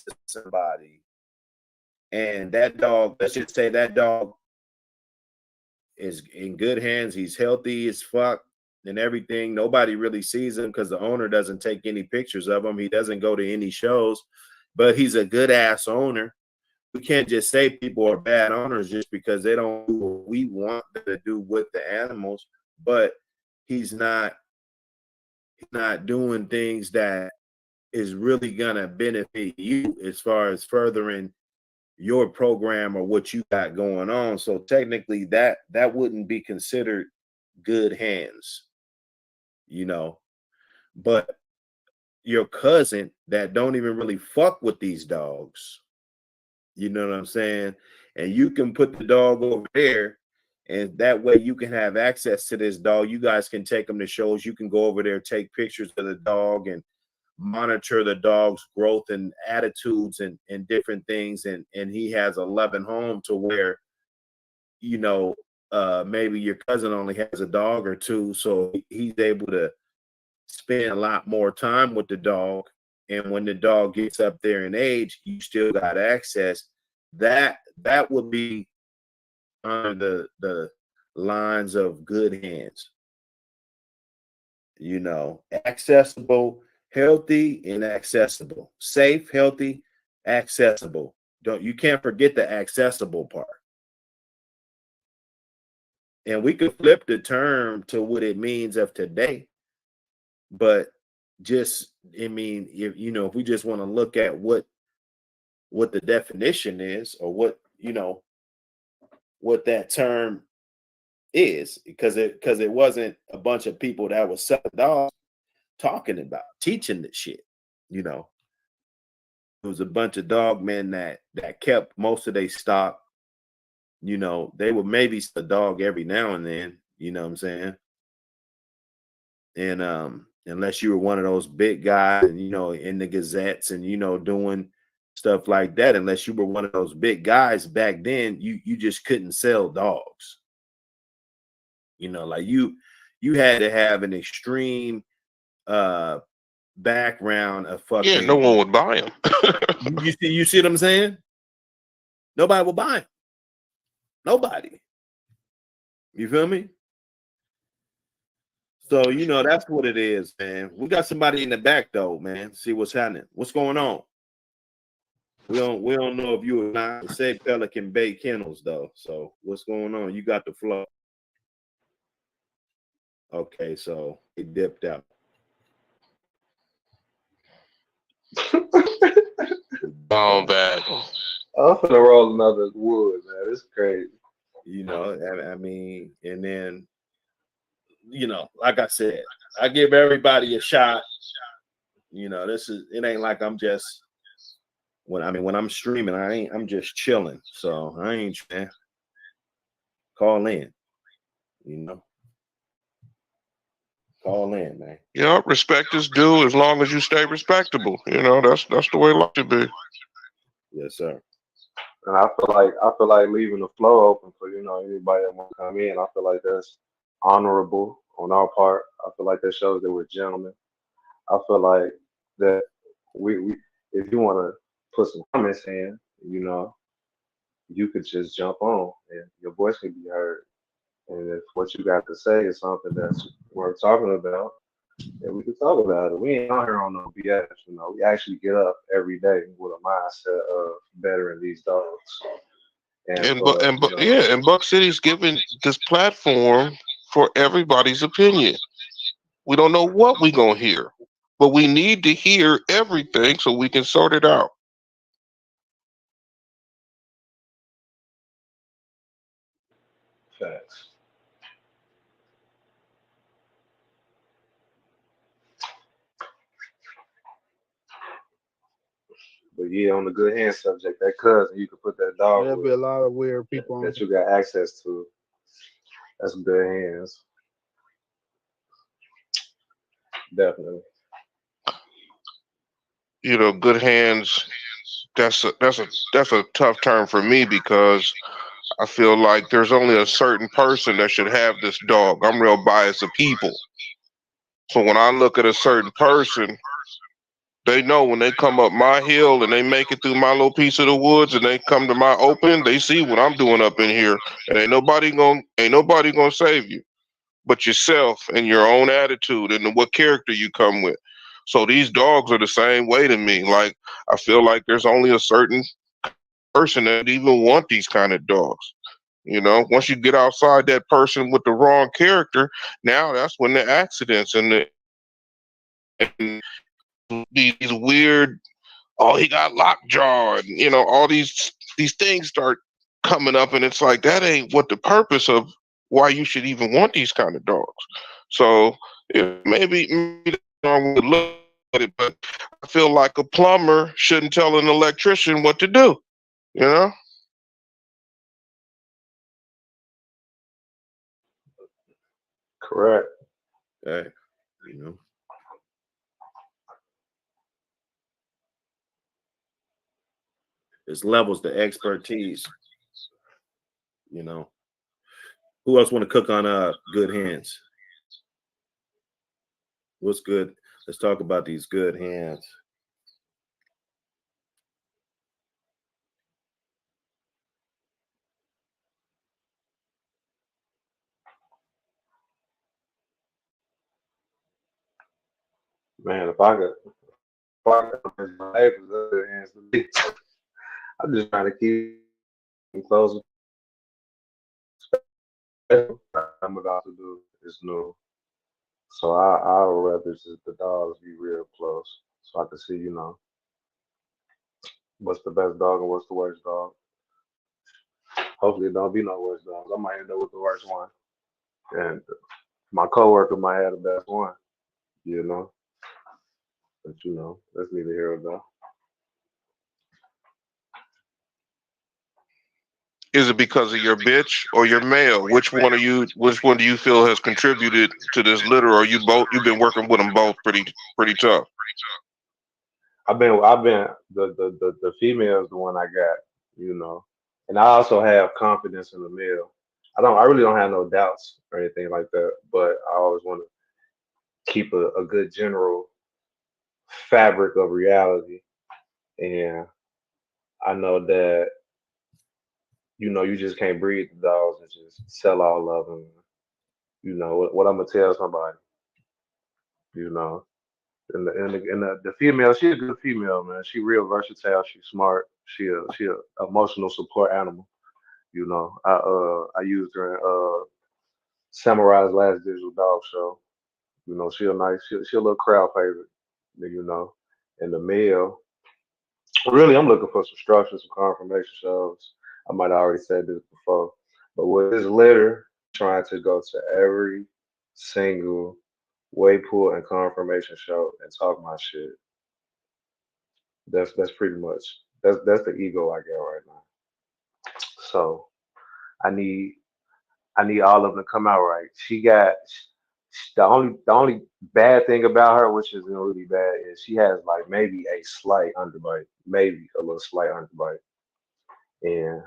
to somebody, and that dog, let's just say that dog is in good hands. He's healthy as fuck and everything. Nobody really sees him because the owner doesn't take any pictures of him. He doesn't go to any shows, but he's a good ass owner. We can't just say people are bad owners just because they don't do what we want them to do with the animals. But he's not doing things that is really gonna benefit you as far as furthering your program or what you got going on. So technically that wouldn't be considered good hands, you know. But your cousin that don't even really fuck with these dogs, you know what I'm saying? And you can put the dog over there, and that way you can have access to this dog. You guys can take them to shows. You can go over there, take pictures of the dog, and monitor the dog's growth and attitudes and different things. And he has a loving home to where, you know, maybe your cousin only has a dog or two, so he's able to spend a lot more time with the dog. And when the dog gets up there in age, you still got access. That would be under the lines of good hands. You know, accessible, healthy, and accessible. Safe, healthy, accessible. You can't forget the accessible part. And we could flip the term to what it means of today. But just, I mean, if we just want to look at what the definition is, or what, you know, what that term is, because it wasn't a bunch of people that was selling dogs talking about teaching this shit, you know. It was a bunch of dog men that kept most of their stock. You know, they would maybe a dog every now and then, you know what I'm saying? And unless you were one of those big guys, and, you know, in the gazettes and, you know, doing stuff like that, unless you were one of those big guys back then, you just couldn't sell dogs. You know, like you had to have an extreme background of fucking. Yeah, no one would buy them. you see what I'm saying? Nobody will buy them. Nobody. You feel me? So, you know, that's what it is, man. We got somebody in the back though, man. See what's happening. What's going on? We don't know if you or not say Pelican Bay Kennels though. So what's going on? You got the flow. Okay, so he dipped out. Oh, bad. I'm gonna roll another wood, man. It's crazy. You know, I mean, and then, you know, like I said, I give everybody a shot. You know, it ain't like I'm just when I'm streaming, I'm just chilling. So I ain't trying. Call in, you know. Call in, man. Yeah, respect is due as long as you stay respectable. You know, that's the way life should be. Yes, sir. And I feel like leaving the floor open for, you know, anybody that want to come in. I feel like that's honorable on our part. I feel like that shows that we're gentlemen. I feel like that we if you want to put some comments in, you know, you could just jump on and your voice can be heard. And if what you got to say is something that's worth talking about, then we can talk about it. We ain't out here on no BS, you know. We actually get up every day with a mindset of bettering these dogs. And Buck City's giving this platform for everybody's opinion. We don't know what we're gonna hear, but we need to hear everything so we can sort it out. Facts. But yeah, on the good hand subject, that cousin, you could put that dog There'll be with a lot of weird people on that you got access to. That's some good hands. Definitely. You know, good hands. That's a tough term for me because I feel like there's only a certain person that should have this dog. I'm real biased of people. So when I look at a certain person, They know when they come up my hill and they make it through my little piece of the woods and they come to my opening, they see what I'm doing up in here, and ain't nobody gonna save you but yourself and your own attitude and what character you come with. So these dogs are the same way to me. Like I feel like there's only a certain person that even want these kind of dogs. Once you get outside that person with the wrong character, now that's when the accidents and these weird, oh, he got lockjaw, and all these things start coming up, and it's like that ain't what the purpose of why you should even want these kind of dogs. So maybe that's the wrong way to look at it, but I feel like a plumber shouldn't tell an electrician what to do. You know, Correct. Hey, you know, it's levels to expertise. You know, who else want to cook on good hands? What's good? Let's talk about these good hands. Man, if I could manage my neighbors, other hands to be. I'm just trying to keep them close. I'm about to do is new. So I would rather just the dogs be real close, so I can see, what's the best dog and what's the worst dog. Hopefully, it don't be no worst dogs. I might end up with the worst one, and my coworker might have the best one. You know, but that's neither here or there. is it because of your bitch or your male? Which one are you? Which one do you feel has contributed to this litter? Or you both? You've been working with them both pretty tough. I've been the female is the one I got, and I also have confidence in the male. I really don't have no doubts or anything like that, but I always want to keep a good general fabric of reality, and I know that you just can't breed the dogs and just sell all of them. What I'm gonna tell somebody, you know. And the female, she a good female, man. She real versatile. She smart. She a emotional support animal. I used her in Samurai's Last Digital Dog Show. She a nice, she a little crowd favorite. You know, and the male, really, I'm looking for some structure, some confirmation shows. I might have already said this before, but with this litter, trying to go to every single way pool and confirmation show and talk my shit. That's pretty much that's the ego I get right now. So I need I need all of them to come out right. She got the only bad thing about her, which isn't really bad, is she has like maybe a slight underbite, maybe a little slight underbite, and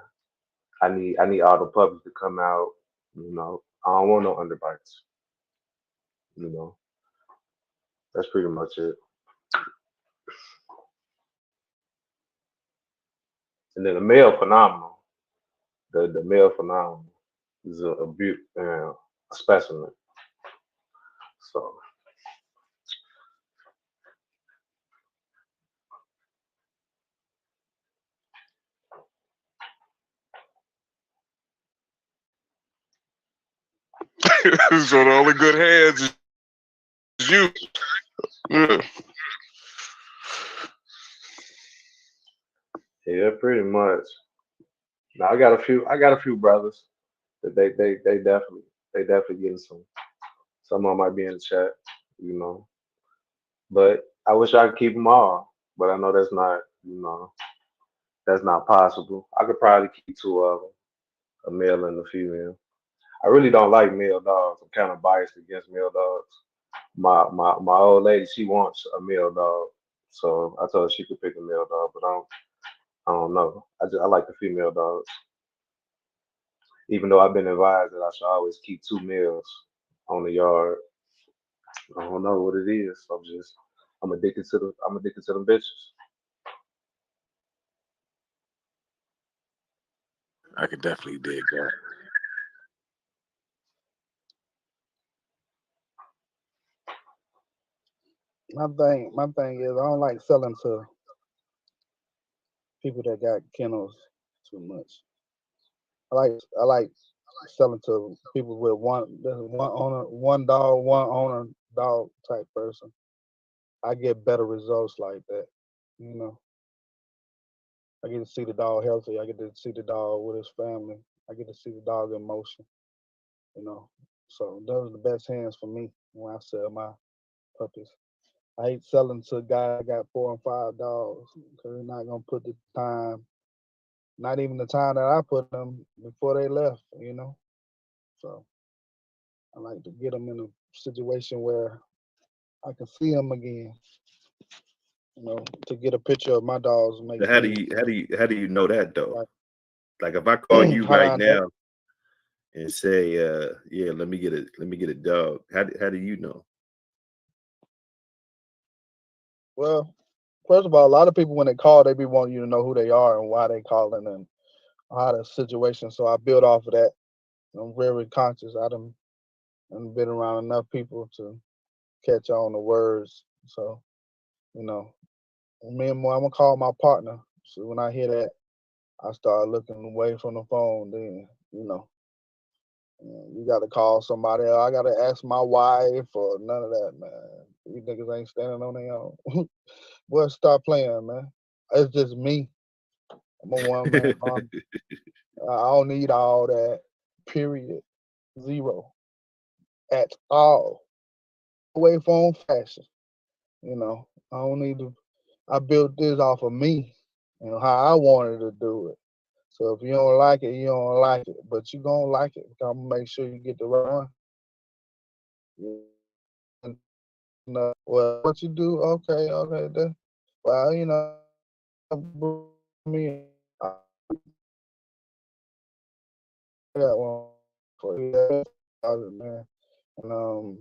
I need all the puppies to come out. I don't want no underbites. You know, that's pretty much it. And then the male phenomenal, the male phenomenal is a beaut, a specimen. So So the only good hands is you. Yeah. yeah, pretty much. Now I got a few brothers that they definitely getting some. Some of them might be in the chat, you know. But I wish I could keep them all, but I know that's not possible. I could probably keep two of them, a male and a female. I really don't like male dogs. I'm kind of biased against male dogs. My old lady, she wants a male dog, so I told her she could pick a male dog, but I don't know. I like the female dogs, even though I've been advised that I should always keep two males on the yard. I don't know what it is. I'm just I'm addicted to them bitches. I could definitely dig that. My thing is I don't like selling to people that got kennels too much. I like selling to people with one owner, one dog, one owner dog type person. I get better results like that. You know, I get to see the dog healthy. I get to see the dog with his family. I get to see the dog in motion. You know, so those are the best hands for me when I sell my puppies. I hate selling to a guy that got 4 and 5 dogs because they're not gonna put the time, not even the time that I put them before they left. You know, so I like to get them in a situation where I can see them again. You know, to get a picture of my dogs So makes me how do you know that though? like, Like if I call you how do right I know? now and say, yeah, let me get a dog. How do you know? Well, first of all, a lot of people when they call, they be wanting you to know who they are and why they calling and how the situation. So I build off of that. I'm very conscious. I've been around enough people to catch on the words. So you know, me and I'm gonna call my partner. So when I hear that, I start looking away from the phone. Then you know, you got to call somebody. I got to ask my wife or none of that, man. You niggas ain't standing on their own. Boy, stop playing, man. It's just me. I'm a one man army. I don't need all that. Period. Zero at all. Away phone fashion. You know, I don't need to. I built this off of me and how I wanted to do it. So if you don't like it, you don't like it. But you gonna like it. I'm gonna make sure you get the right one. And, well, what you do? Okay, okay. Well, you know, me. I got one for you, man. And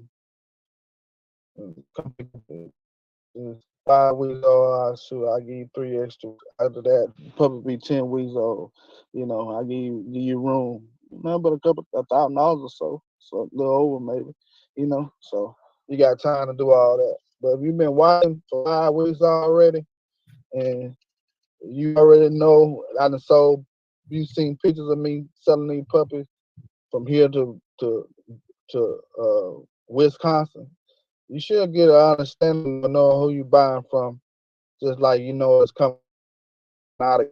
is 5 weeks old, I shoot, I give you 3 extra. After that, probably be 10 weeks old. You know, I give you room. Nothing but $1,000 or so, so a little over maybe. You know, so you got time to do all that. But if you've been watching for 5 weeks already, and you already know I done sold. You seen pictures of me selling these puppies from here to Wisconsin. You should get an understanding of know who you buying from, just like you know it's coming out of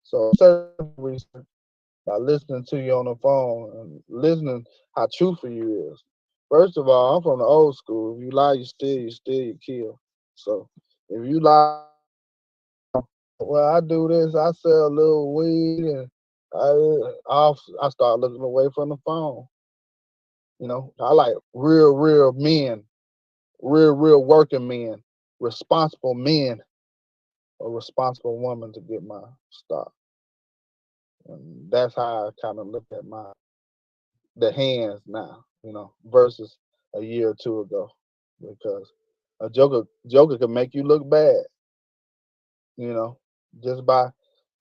so certain research by listening to you on the phone and listening how truthful you is. First of all, I'm from the old school. If you lie, you steal, you kill. So if you lie, well, I do this, I sell a little weed, and I start looking away from the phone. You know, I like real men, real working men, responsible men, a responsible woman to get my stock. And that's how I kind of look at the hands now, you know, versus a year or two ago, because a joker can make you look bad, you know, just by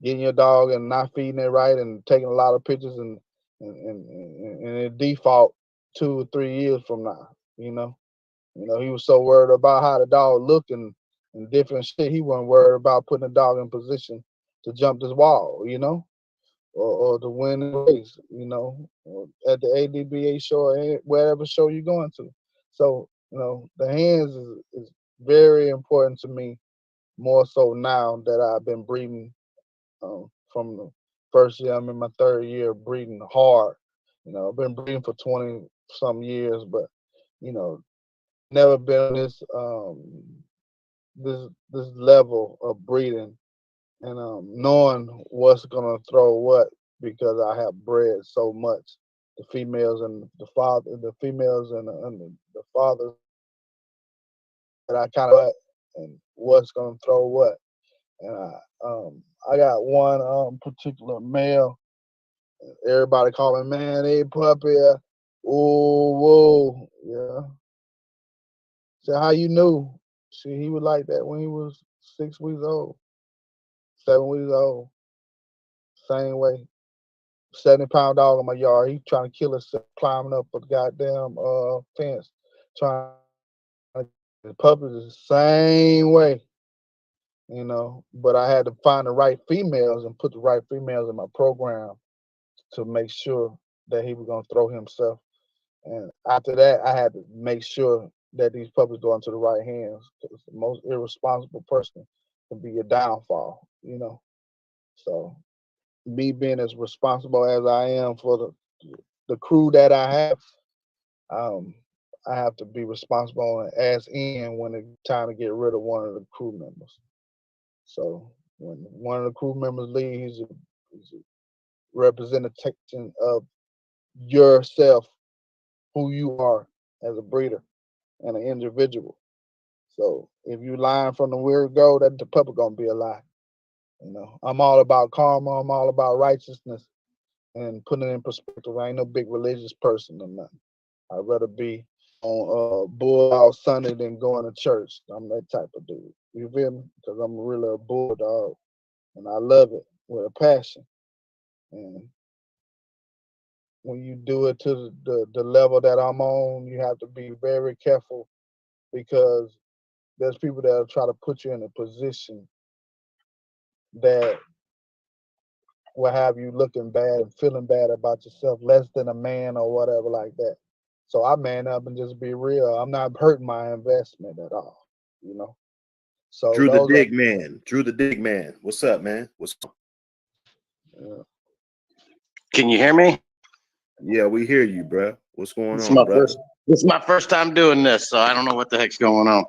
getting your dog and not feeding it right and taking a lot of pictures and it default 2 or 3 years from now, you know. You know, he was so worried about how the dog looked and different shit. He wasn't worried about putting the dog in position to jump this wall, you know, or to win the race, you know, or at the ADBA show or wherever show you're going to. So, you know, the hands is very important to me, more so now that I've been breeding from the first year. I'm in my third year breeding hard. You know, I've been breeding for 20 some years, but you know, never been on this level of breeding and knowing what's gonna throw what because I have bred so much. The females and the females and the fathers that I kind of and what's gonna throw what. And I got one particular male. Everybody calling man, hey puppy, ooh, whoa, yeah. So how you knew? See, he was like that when he was 6 weeks old, 7 weeks old. Same way. 70-pound dog in my yard. He trying to kill himself, climbing up a goddamn fence, trying to the puppy is the same way, you know. But I had to find the right females and put the right females in my program to make sure that he was gonna throw himself. And after that, I had to make sure that these puppies go into the right hands. Because the most irresponsible person can be your downfall, you know. So me being as responsible as I am for the crew that I have, um, I have to be responsible and ask in when it's time to get rid of one of the crew members. So when one of the crew members leaves, he's a representation of yourself, who you are as a breeder and an individual. So if you lying from the word go, that the puppy gonna be a lie. You know, I'm all about karma. I'm all about righteousness and putting it in perspective. I ain't no big religious person or nothing. I'd rather be on Bull Sunday than going to church. I'm that type of dude. You feel me? Because I'm really a bulldog, and I love it with a passion. And when you do it to the level that I'm on, you have to be very careful because there's people that try to put you in a position that will have you looking bad and feeling bad about yourself, less than a man or whatever like that. So I man up and just be real. I'm not hurting my investment at all, you know. So Drew the those are, Dig Man. Drew the Dig Man. What's up, man? What's up? Can you hear me? Yeah, we hear you, bro. What's going This is on, my brother? first. This is my first time doing this, so I don't know what the heck's going on.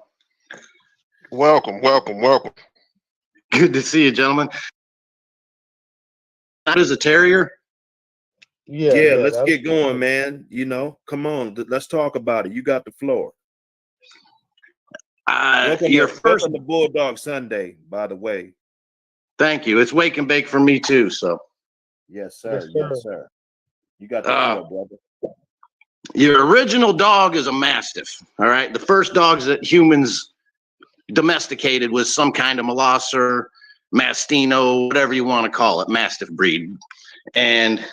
Welcome, welcome, welcome. Good to see you, gentlemen. That is a terrier. Yeah, let's that's get going, man. You know, come on, let's talk about it. You got the floor. Your first. Welcome to Bulldog Sunday, by the way. Thank you. It's wake and bake for me too. So. Yes, sir. Yes, sir. You got the floor, brother. Your original dog is a Mastiff. All right. The first dogs that humans domesticated was some kind of Molosser, Mastino, whatever you want to call it, Mastiff breed. And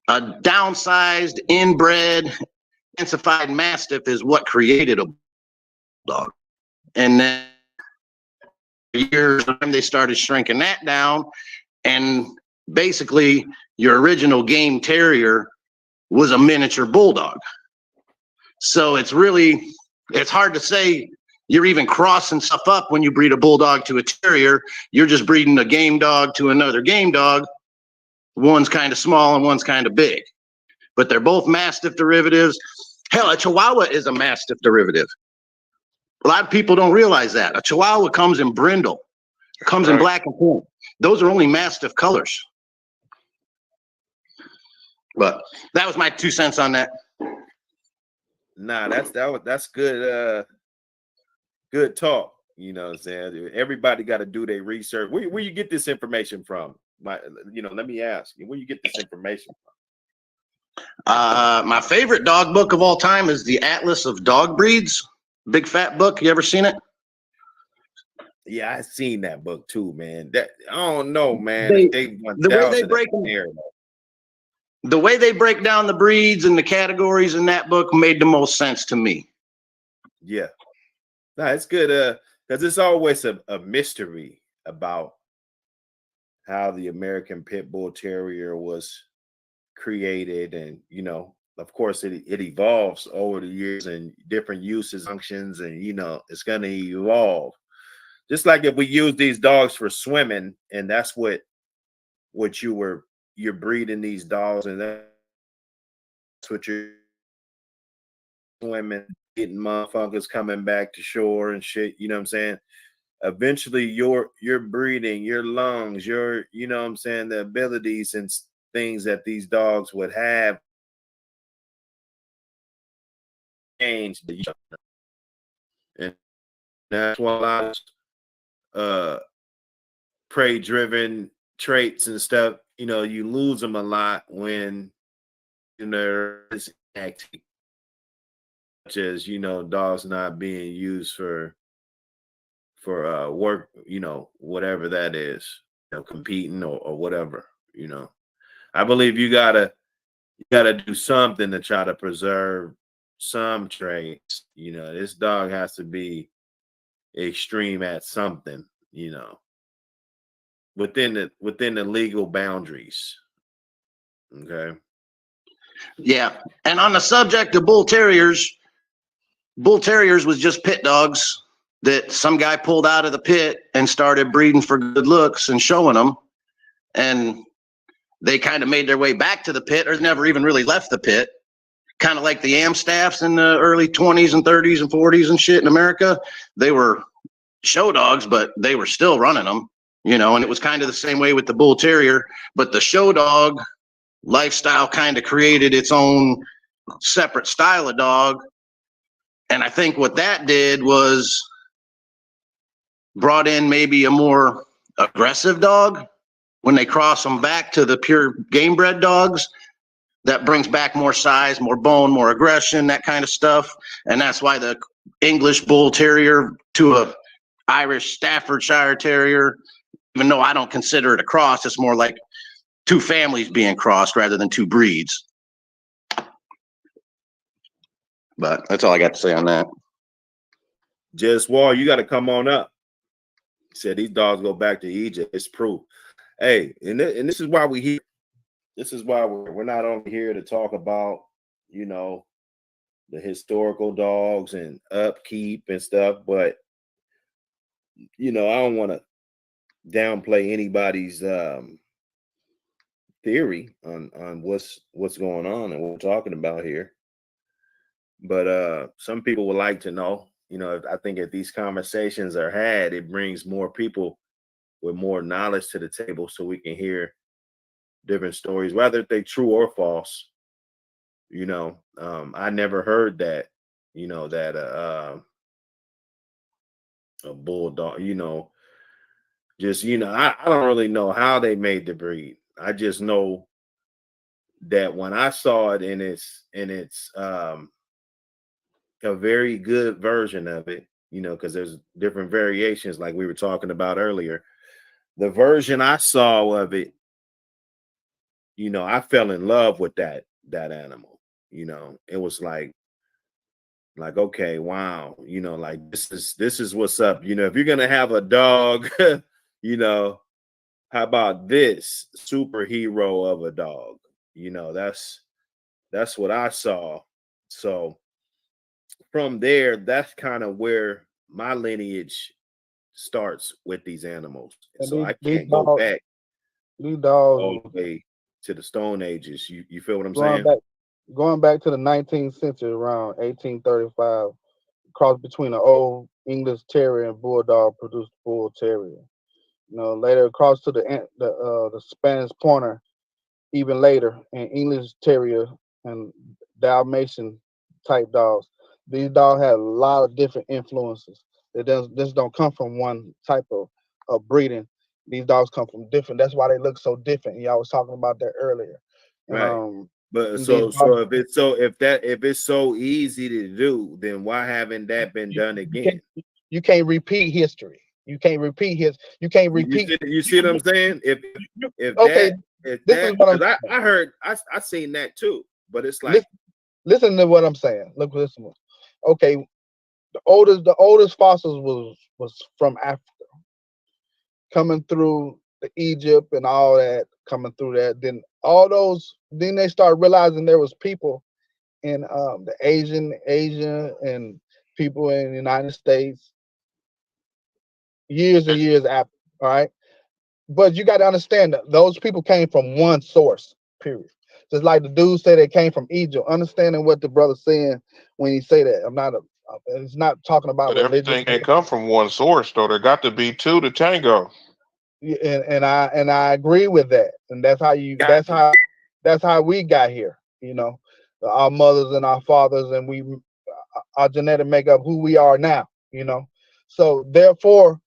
a downsized, inbred, intensified Mastiff is what created a dog. And then years they started shrinking that down, and basically your original game terrier was a miniature bulldog. So it's hard to say you're even crossing stuff up when you breed a bulldog to a terrier. You're just breeding a game dog to another game dog. One's kind of small and one's kind of big, but they're both Mastiff derivatives. Hell, a Chihuahua is a Mastiff derivative. A lot of people don't realize that. A Chihuahua comes in brindle. It comes in black and tan. Those are only Mastiff colors. But that was my 2 cents on that. Nah, that's good. Good talk. You know what I'm saying? Everybody got to do their research. Where you get this information from? Let me ask you, where you get this information from? My favorite dog book of all time is the Atlas of Dog Breeds. Big fat book. You ever seen it? Yeah, I seen that book too, man. That I don't know, man. The way they break down the breeds and the categories in that book made the most sense to me. Yeah. No, it's good. Because it's always a mystery about how the American Pit Bull Terrier was created, and of course, it evolves over the years and different uses, functions, and it's gonna evolve. Just like if we use these dogs for swimming, and that's what you're breeding these dogs, and that's what you're swimming, getting motherfuckers coming back to shore and shit. You know what I'm saying? Eventually, your breeding, your lungs, the abilities and things that these dogs would have changed. And that's why a lot of prey-driven traits and stuff, you lose them a lot when there's activity. as dogs not being used for work, whatever that is, competing or whatever. I believe you gotta do something to try to preserve some traits. This dog has to be extreme at something, within the legal boundaries. Okay. Yeah. And on the subject of bull terriers was just pit dogs that some guy pulled out of the pit and started breeding for good looks and showing them. And they kind of made their way back to the pit or never even really left the pit. Kind of like the Amstaffs in the early 20s and 30s and 40s and shit in America. They were show dogs, but they were still running them, and it was kind of the same way with the bull terrier. But the show dog lifestyle kind of created its own separate style of dog. And I think what that did was brought in maybe a more aggressive dog. When they cross them back to the pure game bred dogs, that brings back more size, more bone, more aggression, that kind of stuff. And that's why the English bull terrier to a Irish Staffordshire terrier, even though I don't consider it a cross, it's more like two families being crossed rather than two breeds. But that's all I got to say on that. Just Wall, you got to come on up. He said these dogs go back to Egypt. It's proof. Hey, and this is why we're here. This is why we're not only here to talk about, the historical dogs and upkeep and stuff, but I don't want to downplay anybody's theory on what's going on and what we're talking about here. But some people would like to know, I think if these conversations are had, it brings more people with more knowledge to the table so we can hear different stories, whether they're true or false. I never heard that, that a bulldog, just, I don't really know how they made the breed. I just know that when I saw it in its a very good version of it, because there's different variations like we were talking about earlier. The version I saw of it, I fell in love with that animal. It was like, okay, wow, like this is what's up. If you're gonna have a dog, how about this superhero of a dog? That's what I saw. So from there, that's kind of where my lineage starts with these animals. And so I these can't go dogs, back these all dogs the way to the Stone Ages. You feel what I'm going saying? back, going back to the 19th century, around 1835, cross between an old English Terrier and Bulldog produced Bull Terrier. Later across to the Spanish Pointer, even later, and English Terrier and Dalmatian type dogs. These dogs have a lot of different influences. This don't come from one type of breeding. These dogs come from different. That's why they look so different. Y'all was talking about that earlier. Right. But And so if it's so easy to do, then why haven't that been done again? You can't repeat history. You can't repeat You can't repeat. You see what I'm saying? If Okay, this is what because I heard I seen that too, but it's like listen to what I'm saying. Look, listen. Okay, the oldest fossils was from Africa, coming through the Egypt and all that, coming through that. Then they start realizing there was people in the Asia and people in the United States years and years after. All right, but you got to understand that those people came from one source. Period. Just like the dude said they came from Egypt. Understanding what the brother's saying when he say that. It's not talking about But religion. everything can't come from one source, though. There got to be two to tango. And I agree with that. And that's how we got here. Our mothers and our fathers, and our genetic makeup who we are now. So therefore,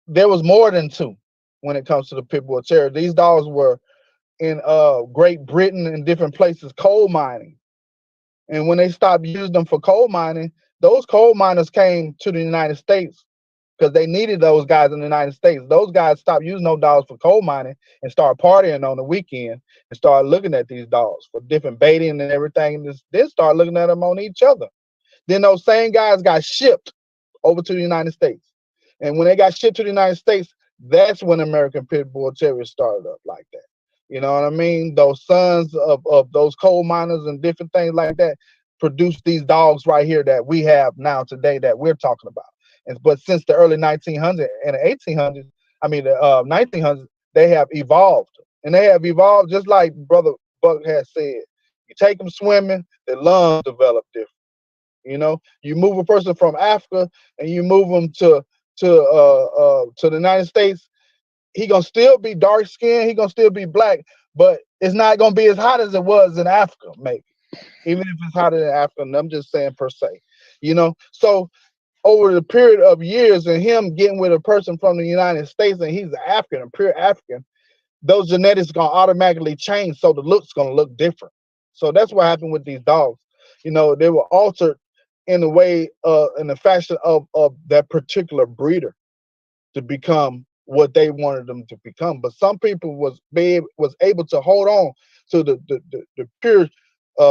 there was more than two when it comes to the pit bull terrier. These dogs were in Great Britain and different places coal mining. And when they stopped using them for coal mining, those coal miners came to the United States because they needed those guys in the United States. Those guys stopped using those dogs for coal mining and started partying on the weekend and started looking at these dogs for different baiting and everything. And then start looking at them on each other. Then those same guys got shipped over to the United States. And when they got shipped to the United States, that's when American Pit Bull Terriers started up like that. You know what I mean? Those sons of those coal miners and different things like that produced these dogs right here that we have now today that we're talking about. But since the early 1900s and the 1800s, I mean the 1900s, they have evolved. And they have evolved just like Brother Buck has said. You take them swimming, their lungs develop different. You know, you move a person from Africa and you move them to the United States, he gonna still be dark skinned, he gonna still be black, but it's not gonna be as hot as it was in Africa, maybe. Even if it's hotter than Africa, and I'm just saying per se. You know, so over the period of years and him getting with a person from the United States and he's an African, a pure African, those genetics gonna automatically change, so the look's gonna look different. So that's what happened with these dogs. You know, they were altered in the way, in the fashion of that particular breeder to become what they wanted them to become. But some people was able to hold on to the pure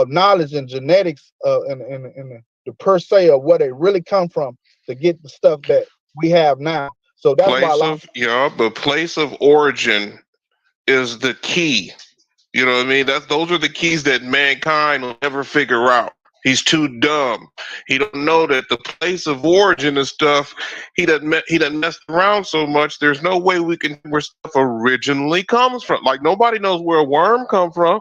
knowledge and genetics and the per se of where they really come from to get the stuff that we have now. So that's why a lot. The place of origin is the key. You know what I mean? Those are the keys that mankind will never figure out. He's too dumb. He don't know that the place of origin and stuff. He doesn't mess around so much. There's no way we can where stuff originally comes from. Like nobody knows where a worm come from.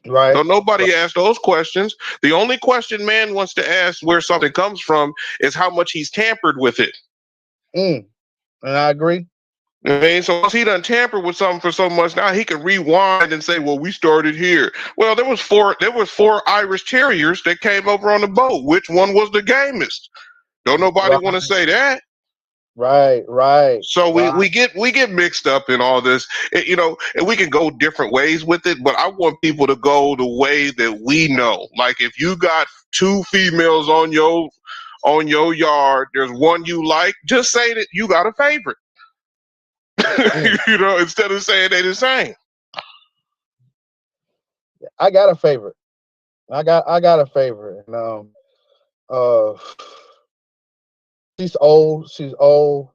Right. So nobody asks those questions. The only question man wants to ask where something comes from is how much he's tampered with it. And I agree. I mean, so once he done tampered with something for so much, now he can rewind and say, "Well, we started here." Well, there was four Irish Terriers that came over on the boat. Which one was the gamest? Don't nobody want to say that. Right. So we get mixed up in all this, you know, and we can go different ways with it. But I want people to go the way that we know. Like if you got two females on your yard, there's one you like. Just say that you got a favorite. You know, instead of saying they the same. I got a favorite. I got a favorite. And she's old. She's old.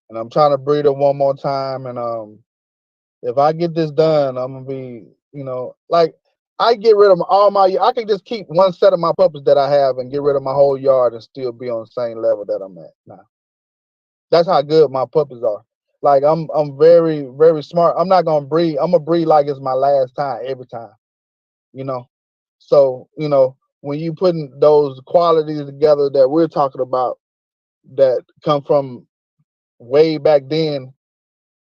And I'm trying to breed her one more time. And if I get this done, I'm gonna be, you know, like I get rid of I can just keep one set of my puppies that I have and get rid of my whole yard and still be on the same level that I'm at now. That's how good my puppies are. Like I'm very, very smart. I'm not gonna breed. I'm gonna breed like it's my last time every time. You know. So, you know, when you putting those qualities together that we're talking about that come from way back then,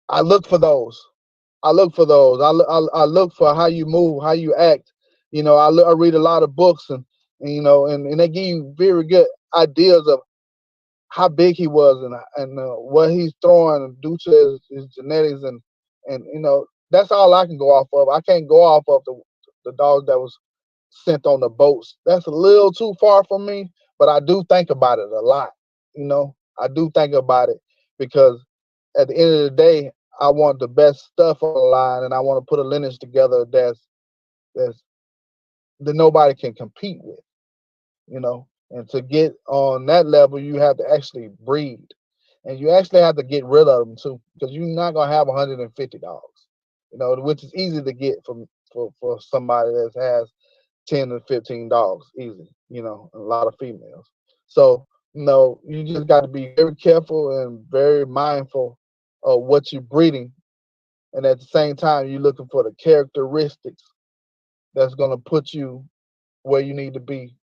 I look for those. I look for those. I look for how you move, how you act. You know, I read a lot of books and you know, and they give you very good ideas of how big he was and what he's throwing due to his genetics and you know that's all I can go off of. I can't go off of the dog that was sent on the boats. That's a little too far from me, but I do think about it a lot. You know, I do think about it because at the end of the day, I want the best stuff on the line, and I want to put a lineage together that's that nobody can compete with. You know, and to get on that level, you have to actually breed, and you actually have to get rid of them too, because you're not gonna have 150 dogs. You know, which is easy to get for somebody that has 10 to 15 dogs, easy. You know, a lot of females. So you know, you just got to be very careful and very mindful of what you're breeding, and at the same time, you're looking for the characteristics that's gonna put you where you need to be,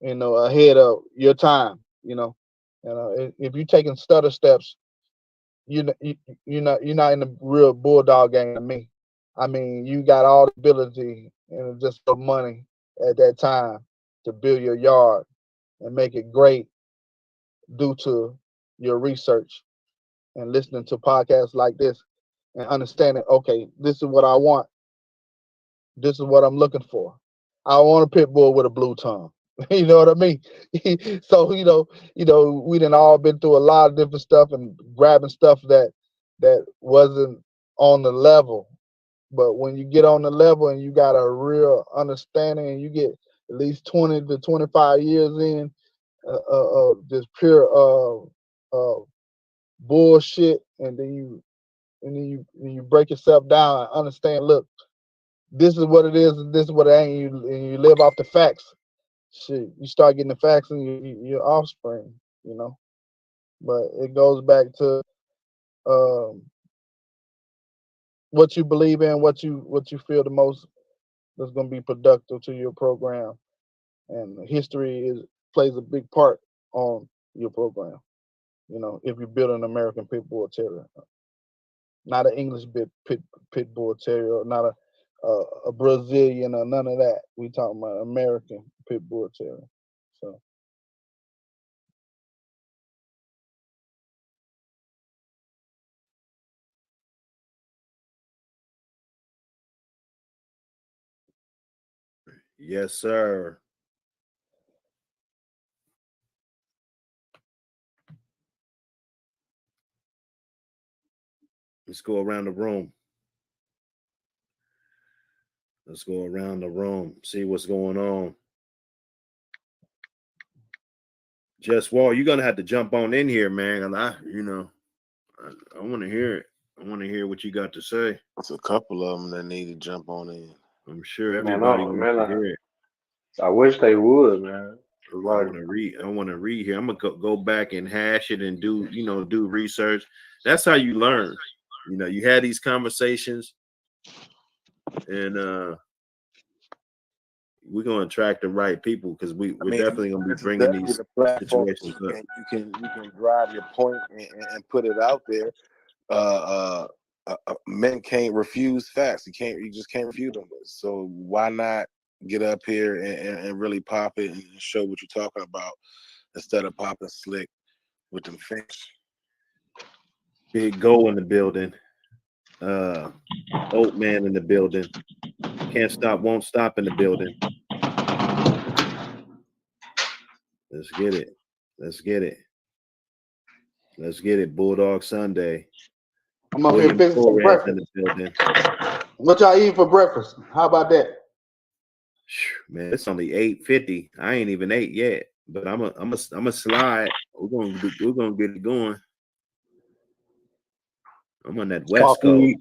you know, ahead of your time, you know. If you're taking stutter steps, you're not in the real bulldog game to me. I mean, you got all the ability and just the money at that time to build your yard and make it great due to your research and listening to podcasts like this and understanding, okay, this is what I want. This is what I'm looking for. I want a pit bull with a blue tongue. You know what I mean? So we done all been through a lot of different stuff and grabbing stuff that wasn't on the level. But when you get on the level and you got a real understanding and you get at least 20 to 25 years in just pure bullshit, and then you break yourself down and understand. Look, this is what it is, and this is what it ain't. And you live off the facts. Shit, you start getting the facts in your offspring. But it goes back to what you believe in, what you feel the most that's going to be productive to your program, and history plays a big part on your program. If you build an American pit bull terrier, not an English pit bull terrier, not a Brazilian or none of that. We talking about American pit bull terrier. So. Yes, sir. Let's go around the room. Let's go around the room, see what's going on. Just Wall, you're gonna have to jump on in here, man. And I want to hear it. I want to hear what you got to say. There's a couple of them that need to jump on in. I'm sure everybody wants to hear it. I wish they would, man. I want to read here. I'm gonna go back and hash it and do research. That's how you learn. You had these conversations, and we're gonna attract the right people because we're definitely gonna be bringing these situations up. You can drive your point and put it out there. Men can't refuse facts. You just can't refute them. So why not get up here and really pop it and show what you're talking about instead of popping slick with them fish. Big Go in the building. Oat Man in the building. Can't Stop, Won't Stop in the building. Let's get it. Let's get it. Let's get it. Bulldog Sunday. I'm up here fixing some breakfast. In the building. What y'all eating for breakfast? How about that? Man, it's only 8:50. I ain't even ate yet, but I'm a slide. We're gonna get it going. I'm on that West Coast.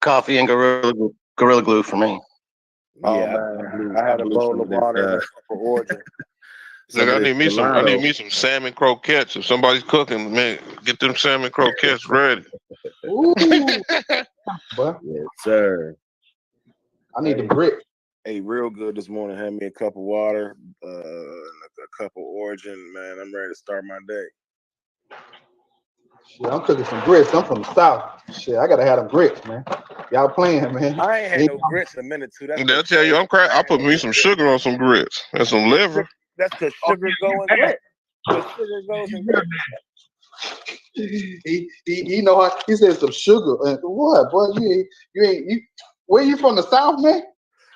Coffee and gorilla glue for me. Yeah, man. I had a bowl of water for order. Look, I need me some salmon croquettes. If somebody's cooking, man, get them salmon croquettes ready. Ooh. Yes, sir. I need the grit. Hey, real good this morning. Had me a cup of water, a cup of Origin. Man, I'm ready to start my day. Shit, I'm cooking some grits. I'm from the South. Shit, I gotta have them grits, man. Y'all playing, man. I ain't had no grits in a minute too. They'll tell you I'm crazy. I put me some sugar on some grits and some liver. That's because sugar goes in grits. The sugar goes in grits. He know how he said some sugar. What, boy? You where you from the South, man?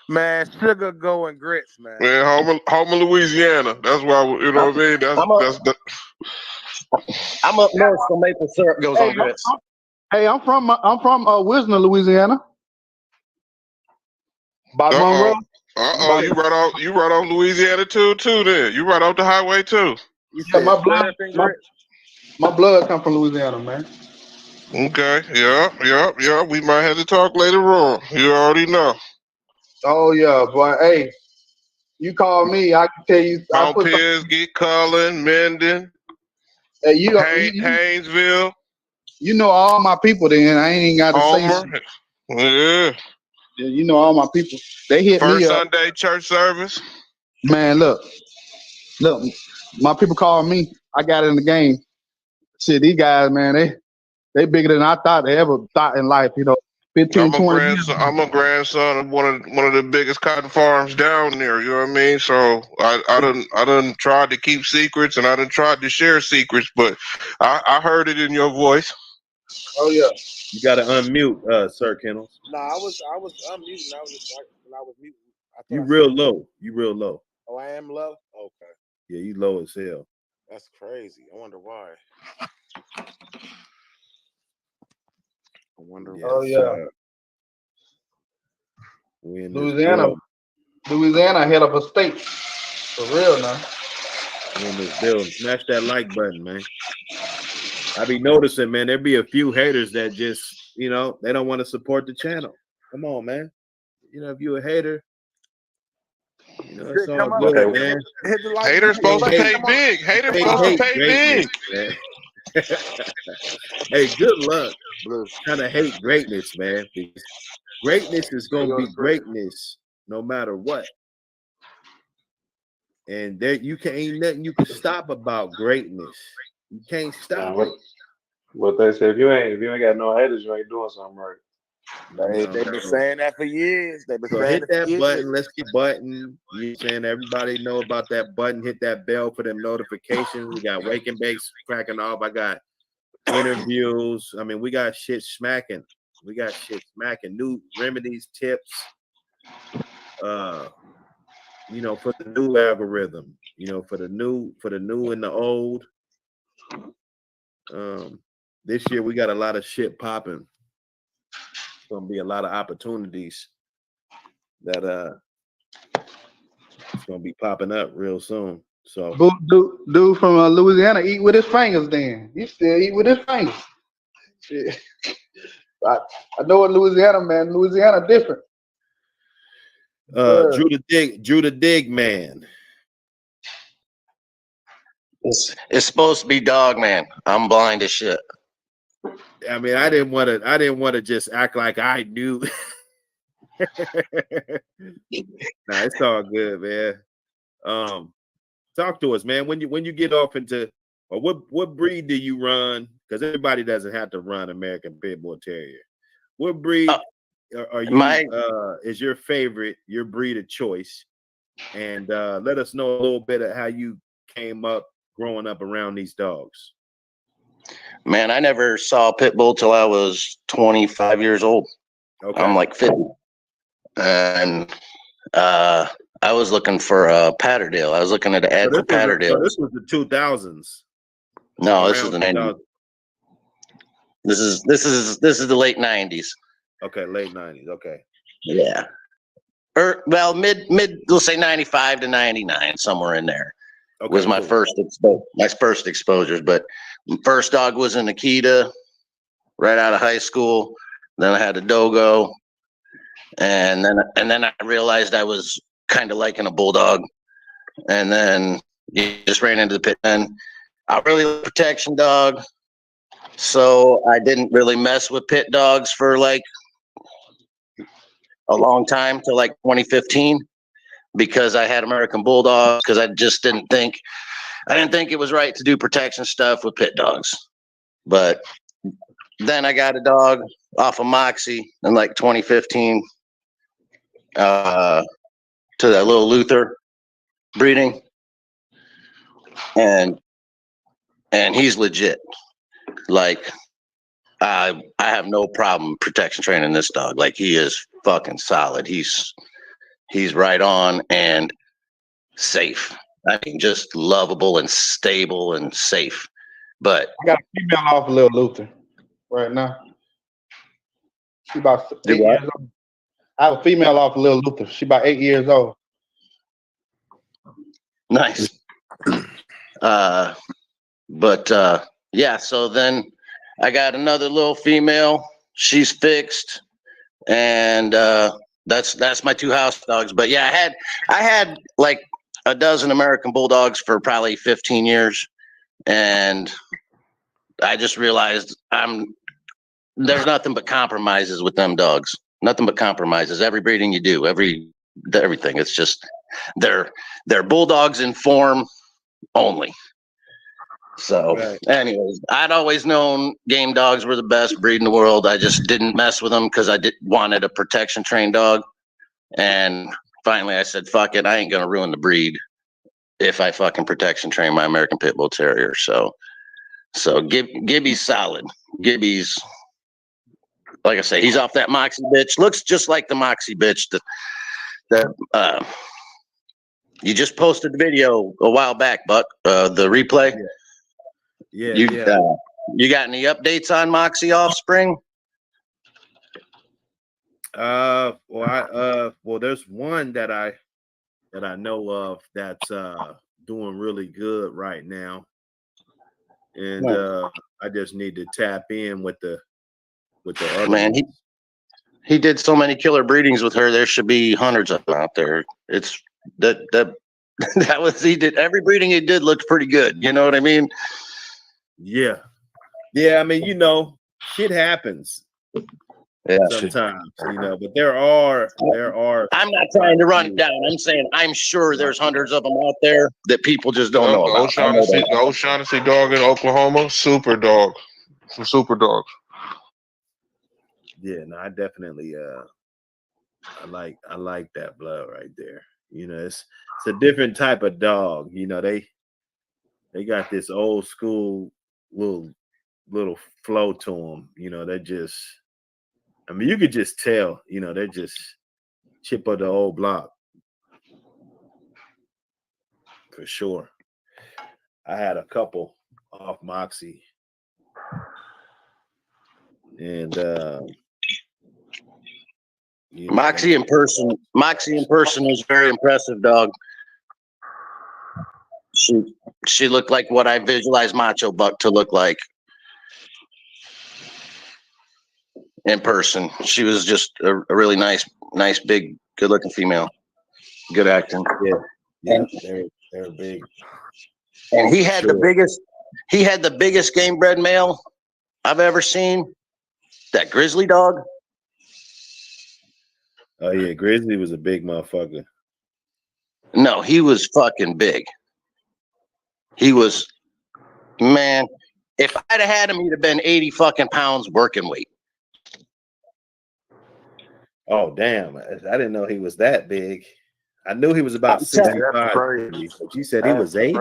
Man, sugar go in grits, man. Man, home of Louisiana. That's why you know what I mean. I'm up north, so maple syrup goes on grits. I'm from Wisner, Louisiana. By Monroe. You right off Louisiana too. Then you right off the highway too. Yeah, my blood come from Louisiana, man. Okay, yeah. We might have to talk later on. You already know. Oh yeah, boy. Hey, you call me, I can tell you. Mount Pisgah, Cullen, Menden, Haynesville. You know all my people. Then I ain't got to say. Yeah. You know all my people. They hit First me up. Sunday church service. Man, look. My people call me. I got in the game. Shit, these guys, man, they bigger than I thought they ever thought in life. 15, 20 years. I'm a grandson of one of the biggest cotton farms down there. You know what I mean? So I done tried to keep secrets and I done tried to share secrets, but I heard it in your voice. Oh yeah. You got to unmute, Sir Kennels. No, I was unmuting. I was muting. You I real said, low. You real low. oh, I am low. Okay, Yeah, you low as hell. that's crazy. I wonder why. I wonder Yes, Oh why. yeah, we in this Louisiana, build. Louisiana head up a state for real now. We in this build. Smash that like button, man. I be noticing, man, there be a few haters that just, they don't want to support the channel. Come on, man. If you a hater, it's all Come on, good, Okay, man. hit the like Haters button. supposed to Hate, pay big. Haters they supposed to hate pay greatness, big. man. Hey, good luck trying to hate greatness, man. Because greatness is we gonna go be to script. greatness no matter what. And there you can ain't nothing you can stop about greatness. You can't stop Man, it. what they say, if you ain't got no haters, you ain't doing something right. They've been saying that for years. They've been So saying hit it for that years. button. Let's get button. You saying everybody know about that button? Hit that bell for them notifications. We got Wake and Bakes cracking off. I got interviews. I mean, we got shit smacking. New remedies, tips. For the new algorithm. For the new and the old. This year we got a lot of shit popping. It's gonna be a lot of opportunities that it's gonna be popping up real soon. So Dude from Louisiana eat with his fingers. Then he still eat with his fingers. Shit. I know in Louisiana, man. Louisiana different. Sure. Drew the Dig man. It's supposed to be Dog Man. I'm blind as shit. I mean, I didn't want to just act like I knew. Nah, it's all good, man. Talk to us, man. When you get off into, or what breed do you run? Because everybody doesn't have to run American Pit Bull Terrier. What breed are you? Is your favorite, your breed of choice? And let us know a little bit of how you came up growing up around these dogs. Man, I never saw a pit bull till I was 25 years old. Okay. I'm like 50. And I was looking for a Patterdale. I was looking at an ad for Patterdale. So this was the 2000s. No, this is the 90s. This is the late 90s. Okay, late 90s. Okay. Yeah. Well, mid, let's say 95 to 99, somewhere in there. Okay, was my first exposures. But first dog was an Akita right out of high school. Then I had a Dogo, and then I realized I was kind of liking a bulldog, and then you just ran into the pit. And I really like protection dog, so I didn't really mess with pit dogs for like a long time till like 2015. Because I had American Bulldogs, because I just didn't think it was right to do protection stuff with pit dogs. But then I got a dog off of Moxie in like 2015 to that little Luther breeding, and he's legit. Like I have no problem protection training this dog. Like he is fucking solid. He's right on and safe. I mean, just lovable and stable and safe. But I got a female off of Little Luther right now. She about 8 years old. I have a female off of Little Luther. She about 8 years old. Nice. Yeah. So then I got another little female. She's fixed, and that's my two house dogs. But yeah, I had like a dozen American Bulldogs for probably 15 years, and I just realized there's nothing but compromises with them dogs. Nothing but compromises. Every breeding you do, everything. It's just they're bulldogs in form only. So, anyways, I'd always known game dogs were the best breed in the world. I just didn't mess with them because I wanted a protection trained dog. And finally, I said, "Fuck it, I ain't gonna ruin the breed if I fucking protection train my American Pit Bull Terrier." So Gibby's solid. Gibby's, like I say, he's off that Moxie bitch. Looks just like the Moxie bitch That you just posted the video a while back, Buck. The replay. Yeah, You yeah. you got any updates on Moxie Offspring? Well, there's one that I know of that's doing really good right now, and I just need to tap in with the other Man, ones. he did so many killer breedings with her. There should be hundreds of them out there. It's that that was he did every breeding he did looked pretty good. You know what I mean? Yeah. I mean, shit happens. Yeah. Sometimes, but there are. I'm not trying to run it down. I'm saying I'm sure there's hundreds of them out there that people just don't know about. The O'Shaughnessy dog in Oklahoma, super dog, some super dogs. Yeah, no, I definitely I like that blood right there. It's a different type of dog. They got this old school little flow to them. They just, I mean, you could just tell. They're just chip of the old block for sure. I had a couple off Moxie, and Moxie in person was very impressive, dog. She looked like what I visualized Macho Buck to look like in person. She was just a really nice, big, good-looking female. Good acting. Yeah, they're big. And he had the biggest game bred male I've ever seen. That grizzly dog. Oh yeah, Grizzly was a big motherfucker. No, he was fucking big. He was, man. If I'd have had him, he'd have been 80 fucking pounds working weight. Oh damn! I didn't know he was that big. I knew he was about 65. But you said he was 80.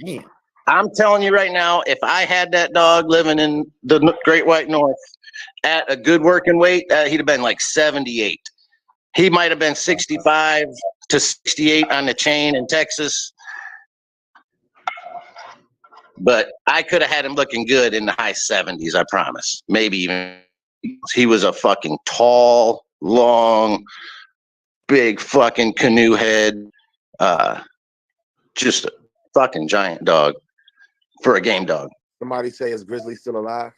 Damn. I'm telling you right now, if I had that dog living in the Great White North at a good working weight, he'd have been like 78. He might have been 65 to 68 on the chain in Texas. But I could have had him looking good in the high 70s, I promise. Maybe even. He was a fucking tall, long, big fucking canoe head. Just a fucking giant dog for a game dog. Somebody say, is Grizzly still alive?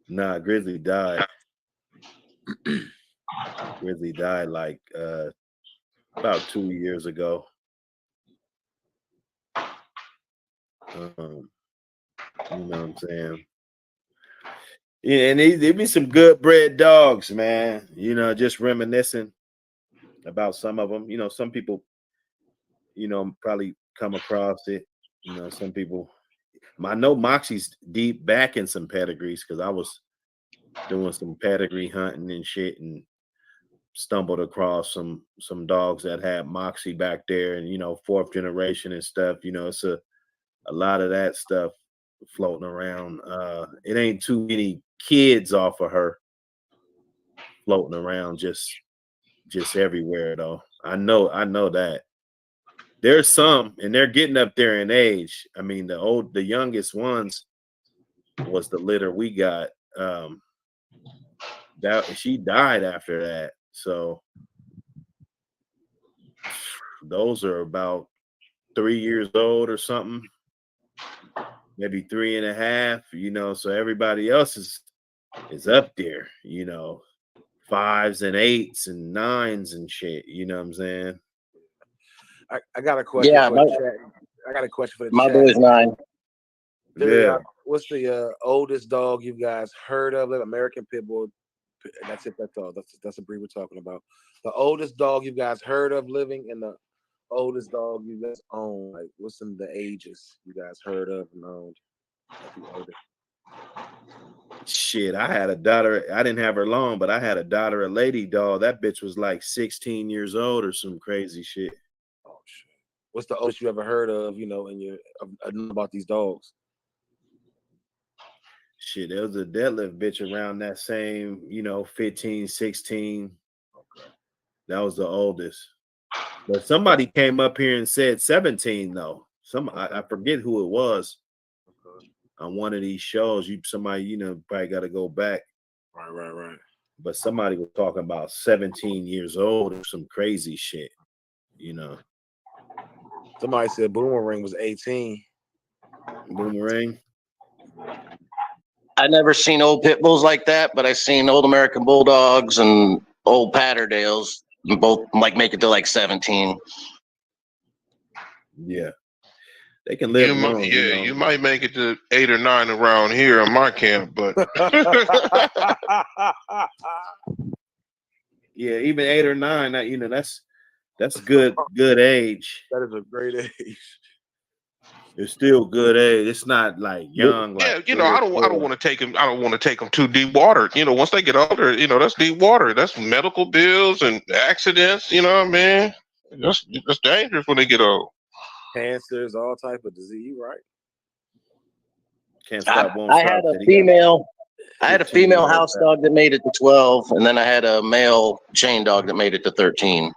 Nah, Grizzly died. Grizzly died like about 2 years ago. You know what I'm saying? Yeah, and there'd be some good bred dogs, man. Just reminiscing about some of them. Some people, probably come across it. Some people. I know Moxie's deep back in some pedigrees because I was doing some pedigree hunting and shit and stumbled across some dogs that had Moxie back there and fourth generation and stuff. It's a lot of that stuff floating around. It ain't too many kids off of her floating around just everywhere though. I know that. There's some, and they're getting up there in age. I mean, the youngest ones was the litter we got. That she died after that. So those are about 3 years old or something, maybe 3.5. So everybody else is up there. 5s and 8s and 9s and shit. You know what I'm saying? I got a question for the chat. I got a question for the my chat. boy's 9. Yeah. What's the oldest dog you guys heard of? Like American Pit Bull. That's it. That's all. That's a breed we're talking about. The oldest dog you guys heard of living and the oldest dog you guys own. Like, what's some of the ages you guys heard of and owned? Shit, I had a daughter. I didn't have her long, but I had a daughter, a lady dog. That bitch was like 16 years old or some crazy shit. Oh shit! What's the oldest you ever heard of? And you about these dogs. Shit, there was a deadlift bitch around that same, 15, 16. Okay. That was the oldest. But somebody came up here and said 17 though. I forget who it was on one of these shows. Somebody probably got to go back. Right. But somebody was talking about 17 years old or some crazy shit. Somebody said Boomerang was 18. Boomerang. I never seen old pit bulls like that, but I seen old American bulldogs and old Patterdales both make it to like 17. Yeah. They can live long. You might make it to 8 or 9 around here in my camp, but yeah, even 8 or 9, that's good age. That is a great age. It's still good age. It's not like young. Yeah, like I don't want to take them. I don't want to take them too deep water. Once they get older, that's deep water. That's medical bills and accidents. You know what I mean? That's dangerous when they get old. Cancers, all type of disease. Right? Can't stop. Won't I stop. had a female. I had a female house dog that made it to 12, and then I had a male chain dog that made it to 13.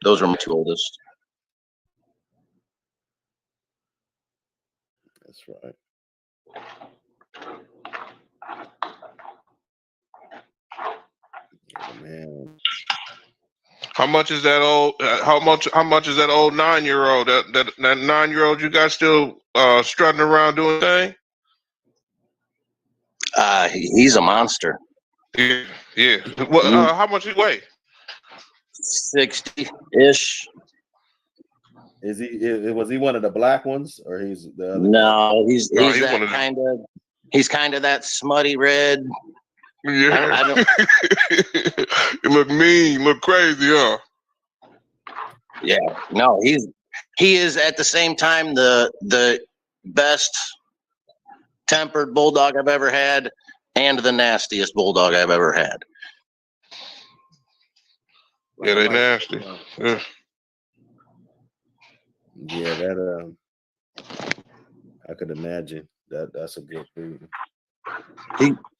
Those were my two oldest. That's right. Oh, man. How much is that old? How much is that old 9-year-old? That 9-year-old you got still strutting around doing thing? He's a monster. Yeah. Well, how much he weigh? 60-ish. Was he one of the black ones, or he's the other? No, he's that kind of. He's kind of that smutty red. Yeah. I don't. You look mean, look crazy, huh? Yeah. No, he is at the same time the best tempered bulldog I've ever had, and the nastiest bulldog I've ever had. Yeah, they nasty. Yeah. Yeah, that I could imagine that's a good food.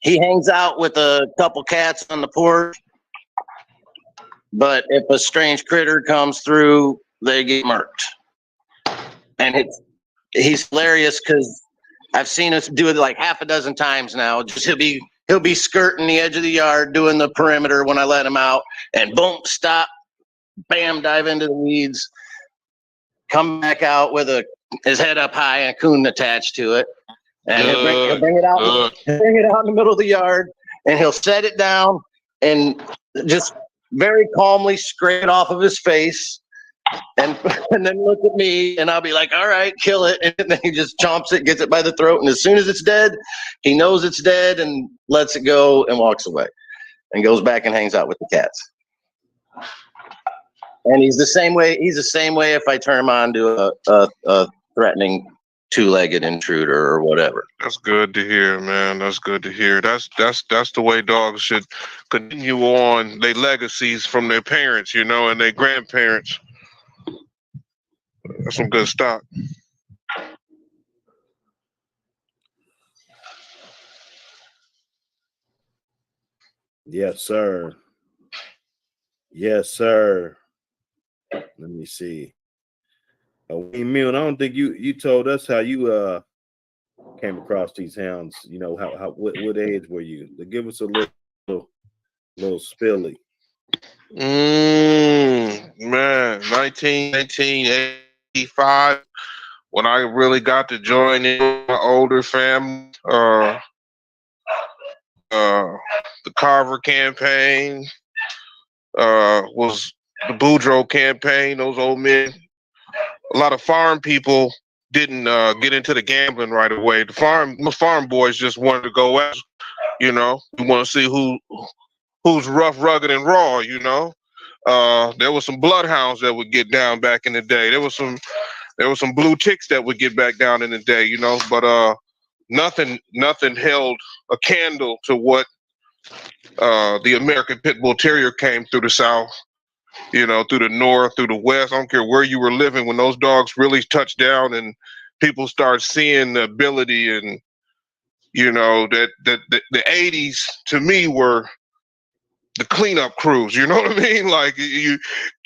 He hangs out with a couple cats on the porch, but if a strange critter comes through, they get murked. And he's hilarious because I've seen us do it like half a dozen times now. Just he'll be skirting the edge of the yard, doing the perimeter when I let him out, and boom, stop, bam, dive into the weeds, come back out with his head up high and a coon attached to it. And he'll bring it out. He'll bring it out in the middle of the yard, and he'll set it down and just very calmly scrape it off of his face, and then look at me, and I'll be like, "All right, kill it." And then he just chomps it, gets it by the throat, and as soon as it's dead, he knows it's dead and lets it go and walks away, and goes back and hangs out with the cats. And he's the same way. He's the same way if I turn him on to a threatening two-legged intruder or whatever. That's good to hear, man. That's good to hear. That's the way dogs should continue on their legacies from their parents, and their grandparents. That's some good stuff. Yes, sir. Yes, sir. Let me see. Milne, I don't think you told us how you came across these hounds. What age were you? Give us a little spilly. Man, 1985, when I really got to join in my older family. The Carver campaign was the Boudreaux campaign. Those old men. A lot of farm people didn't get into the gambling right away. The farm boys just wanted to go out. We want to see who's rough, rugged, and raw. There was some bloodhounds that would get down back in the day. There was some blue ticks that would get back down in the day. But nothing held a candle to what the American Pit Bull Terrier came through the South. Through the North, through the West. I don't care where you were living when those dogs really touched down and people start seeing the ability. And that the 80s to me were the cleanup crews. You know what I mean? Like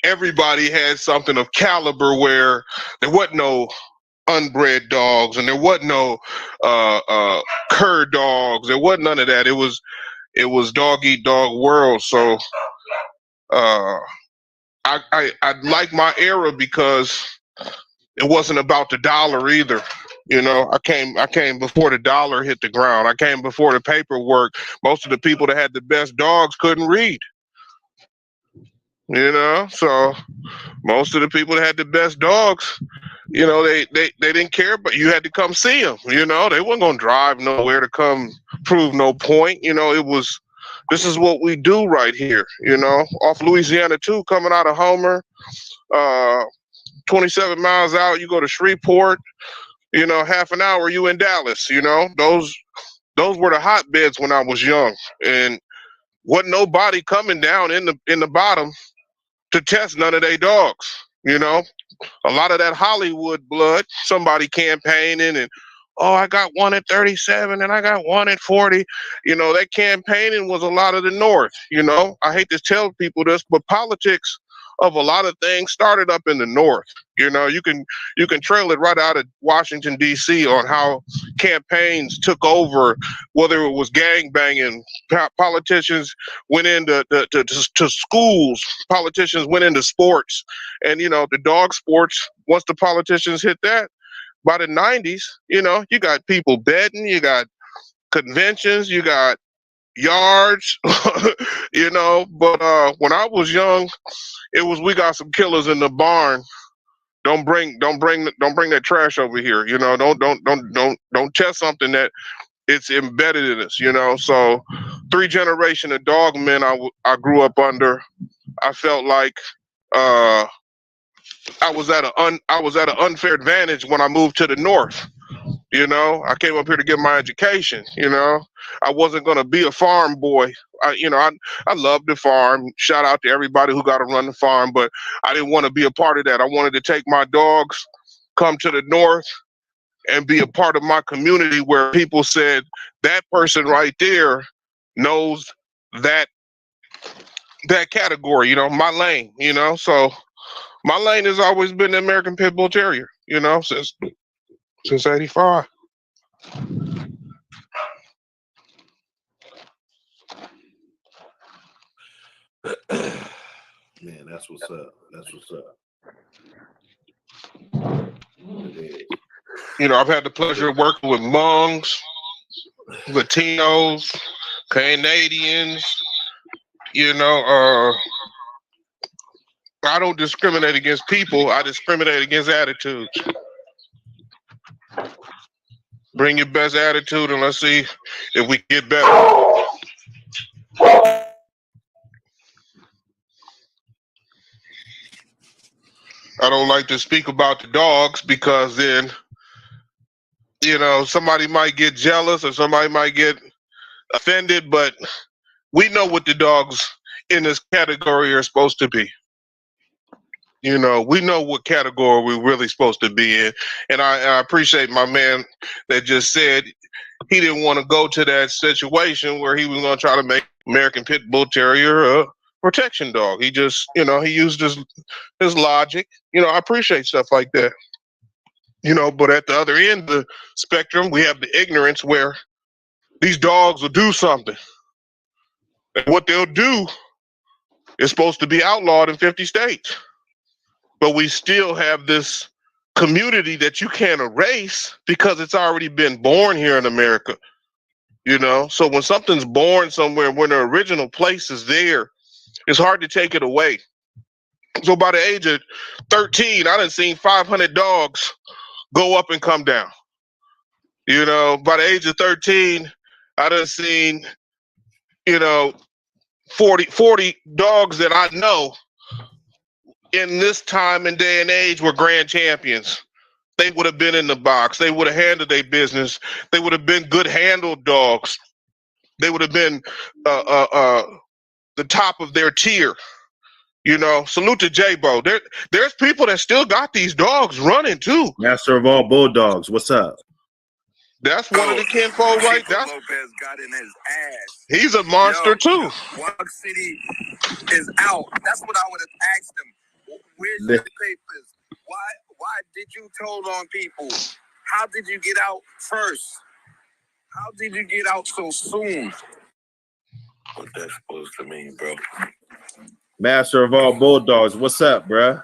everybody had something of caliber where there wasn't no unbred dogs and there wasn't no cur dogs. There wasn't none of that. It was dog eat dog world. So I like my era because it wasn't about the dollar either. You know, I came before the dollar hit the ground. I came before the paperwork. Most of the people that had the best dogs couldn't read. You know, so most of the people that had the best dogs, you know, they didn't care, but you had to come see them. You know, they weren't gonna drive nowhere to come prove no point. You know, this is what we do right here. You know, off Louisiana 2, coming out of Homer, 27 miles out, you go to Shreveport. You know, half an hour you in Dallas. You know, those were the hotbeds when I was young, and wasn't nobody coming down in the bottom to test none of their dogs. You know, a lot of that Hollywood blood, somebody campaigning and, oh, I got one at 37 and I got one at 40. You know, that campaigning was a lot of the North. You know, I hate to tell people this, but politics of a lot of things started up in the North. You know, you can trail it right out of Washington, D.C. on how campaigns took over, whether it was gang banging, politicians went into to schools, politicians went into sports, and, you know, the dog sports, once the politicians hit that, by the 90s, you know, you got people betting, you got conventions, you got yards, you know, but when I was young, it was, we got some killers in the barn. Don't bring that trash over here. You know, don't test something that it's embedded in us, you know. So 3 generation of dog men I grew up under. I felt like I was at an unfair advantage when I moved to the North. You know, I came up here to get my education. You know, I wasn't gonna be a farm boy. I loved the farm. Shout out to everybody who got to run the farm, but I didn't want to be a part of that. I wanted to take my dogs, come to the North, and be a part of my community where people said that person right there knows that category. You know, my lane. You know, so my lane has always been the American Pit Bull Terrier. You know, since '85. Man, that's what's up. That's what's up. You know, I've had the pleasure of working with Hmongs, Latinos, Canadians. You know, I don't discriminate against people. I discriminate against attitudes. Bring your best attitude and let's see if we get better. I don't like to speak about the dogs because then, you know, somebody might get jealous or somebody might get offended, but we know what the dogs in this category are supposed to be. You know, we know what category we're really supposed to be in. And I appreciate my man that just said he didn't want to go to that situation where he was going to try to make American Pit Bull Terrier a protection dog. He just, you know, he used his logic. You know, I appreciate stuff like that. You know, but at the other end of the spectrum, we have the ignorance where these dogs will do something. And what they'll do is supposed to be outlawed in 50 states. But we still have this community that you can't erase because it's already been born here in America. You know, so when something's born somewhere, when the original place is there, it's hard to take it away. So by the age of 13, I done seen 500 dogs go up and come down. You know, by the age of 13, I done seen, you know, 40 dogs that I know in this time and day and age were grand champions. They would have been in the box. They would have handled their business. They would have been good handled dogs. They would have been the top of their tier. You know, salute to J-Bo. There's people that still got these dogs running too. Master of all bulldogs. What's up? That's one of the kinfolk, right? That's Lopez got in his ass. He's a monster too. Walk City is out. That's what I would have asked him. Where's your papers? Why did you told on people? How did you get out first? How did you get out so soon? What that's supposed to mean, bro? Master of all bulldogs, what's up, bruh?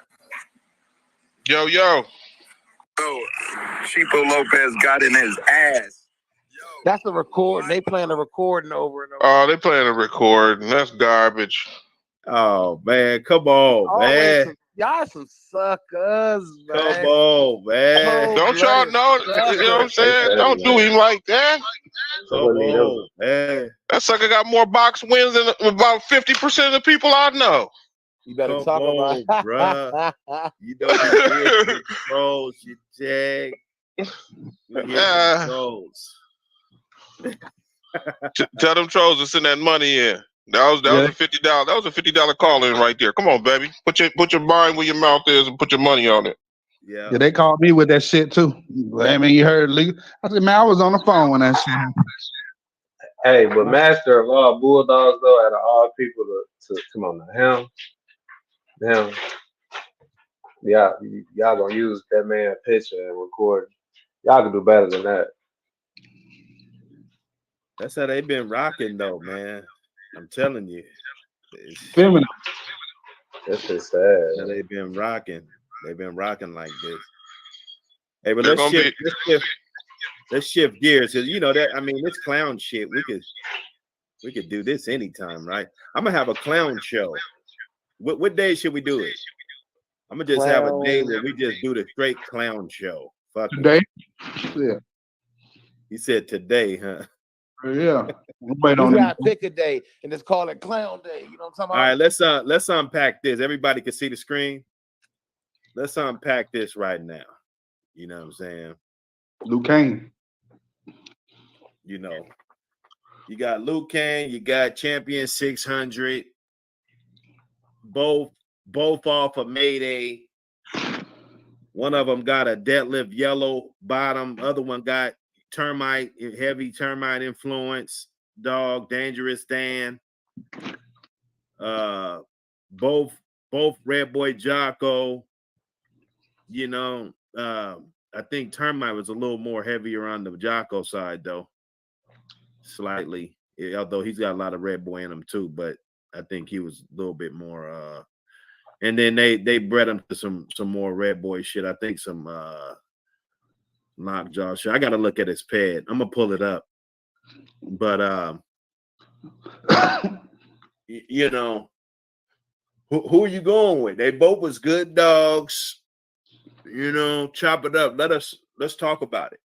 Yo, yo. So, Chico Lopez got in his ass. That's a recording. They playing a recording over and over. Oh, they playing a recording. That's garbage. Oh man, come on, man. Y'all some suckers, man. Come on, man. Don't y'all know? You know what I'm saying? Don't do him like that. Come on, man. That sucker got more box wins than about 50% of the people I know. You better Come talk on, about bruh. You know you did trolls, you jag. Tell them trolls to send that money in. That was a $50. That was a $50 call in right there. Come on, baby. Put your mind where your mouth is and put your money on it. Yeah, they called me with that shit too. I mean, you heard legal. I said, man, I was on the phone when that shit happened. Hey, but master of all bulldogs though, out of all people to come on now, him, y'all gonna use that man picture and record. Y'all can do better than that. That's how they been rocking though, man. I'm telling you. Feminine. That's just sad. They've been rocking. They've been rocking like this. Hey, but let's shift gears, because you know that, I mean, this clown shit, we could do this anytime, right? I'm gonna have a clown show. What day should we do it? I'm gonna just have a day where we just do the straight clown show. Fuck today? Yeah. He said today, huh? Yeah. We gotta pick a day and just call it Clown Day. You know what I'm talking about? All right, let's unpack this. Everybody can see the screen. Let's unpack this right now. You know what I'm saying? Luke Kane. You know, you got Luke Kane, you got Champion 600, both off of Mayday. One of them got a deadlift yellow bottom, other one got heavy termite influence dog, Dangerous Dan. Both Red Boy Jocko. You know, I think termite was a little more heavier on the Jocko side though. Slightly, although he's got a lot of Red Boy in him too, but I think he was a little bit more and then they bred him to some more Red Boy shit. I think some lockjaw shit. I gotta look at his pad. I'm gonna pull it up. But you know, who are you going with? They both was good dogs. You know, chop it up. Let's talk about it.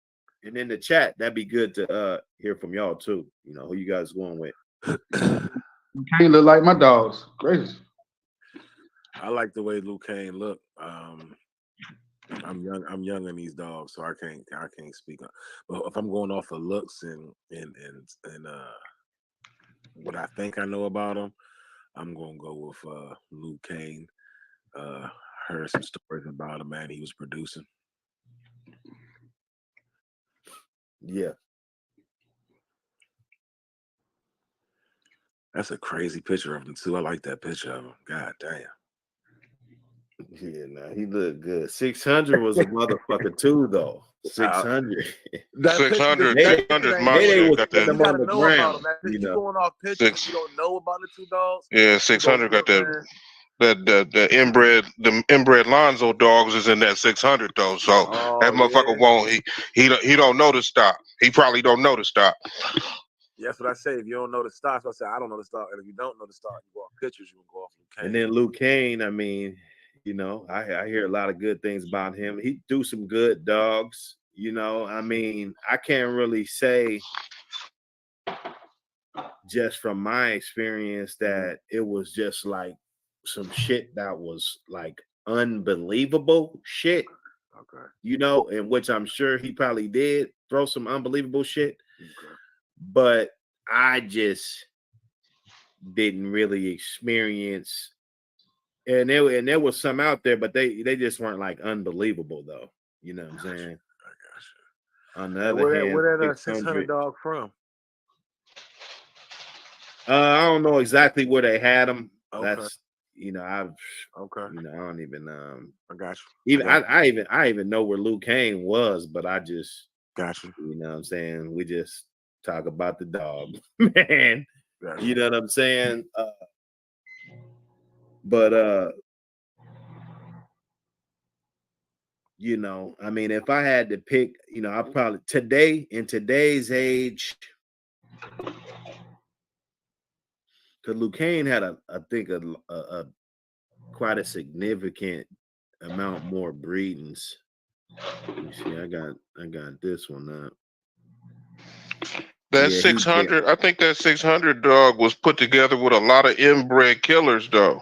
And in the chat, that'd be good to hear from y'all too. You know, who you guys going with? Luke Kane look like my dogs. Gracious. I like the way Luke Kane look. I'm young in these dogs, so I can't speak on. But if I'm going off of looks and what I think I know about him, I'm gonna go with Luke Kane. Heard some stories about him, man. He was producing. Yeah. That's a crazy picture of him too. I like that picture of him. God damn. Yeah, nah, he looked good. 600 was a motherfucker too, though. 600. 600 my shit. Got that. You gotta know about him. You going off pictures, you don't know about the two dogs. Yeah, 600 got that. The inbred Lonzo dogs is in that 600 though. So that motherfucker won't. He don't know to stop. He probably don't know to stop. That's what I say. If you don't know the stock, I say I don't know the stock. And if you don't know the stock, you go off pictures. You go off Luke Kane. And then Luke Kane, I mean, you know, I hear a lot of good things about him. He do some good dogs. You know, I mean, I can't really say just from my experience that it was just like some shit that was like unbelievable shit. Okay. You know, in which I'm sure he probably did throw some unbelievable shit. Okay. But I just didn't really experience, and there was some out there, but they just weren't like unbelievable though. You know what I'm saying? On the Hey, other hand, where that 600. 600 dog from? I don't know exactly where they had them. Okay. That's I've Okay. I don't even I got you. even I even know where Luke Kane was, but I just Got you. you know what I'm saying, we just talk about the dog, man. Got You know what I'm saying? But I mean, if I had to pick, I probably in today's age, because Luke Kane had I think a quite a significant amount more breedings. You see, I got this one up. That Yeah, 600, I think that 600 dog was put together with a lot of inbred killers, though.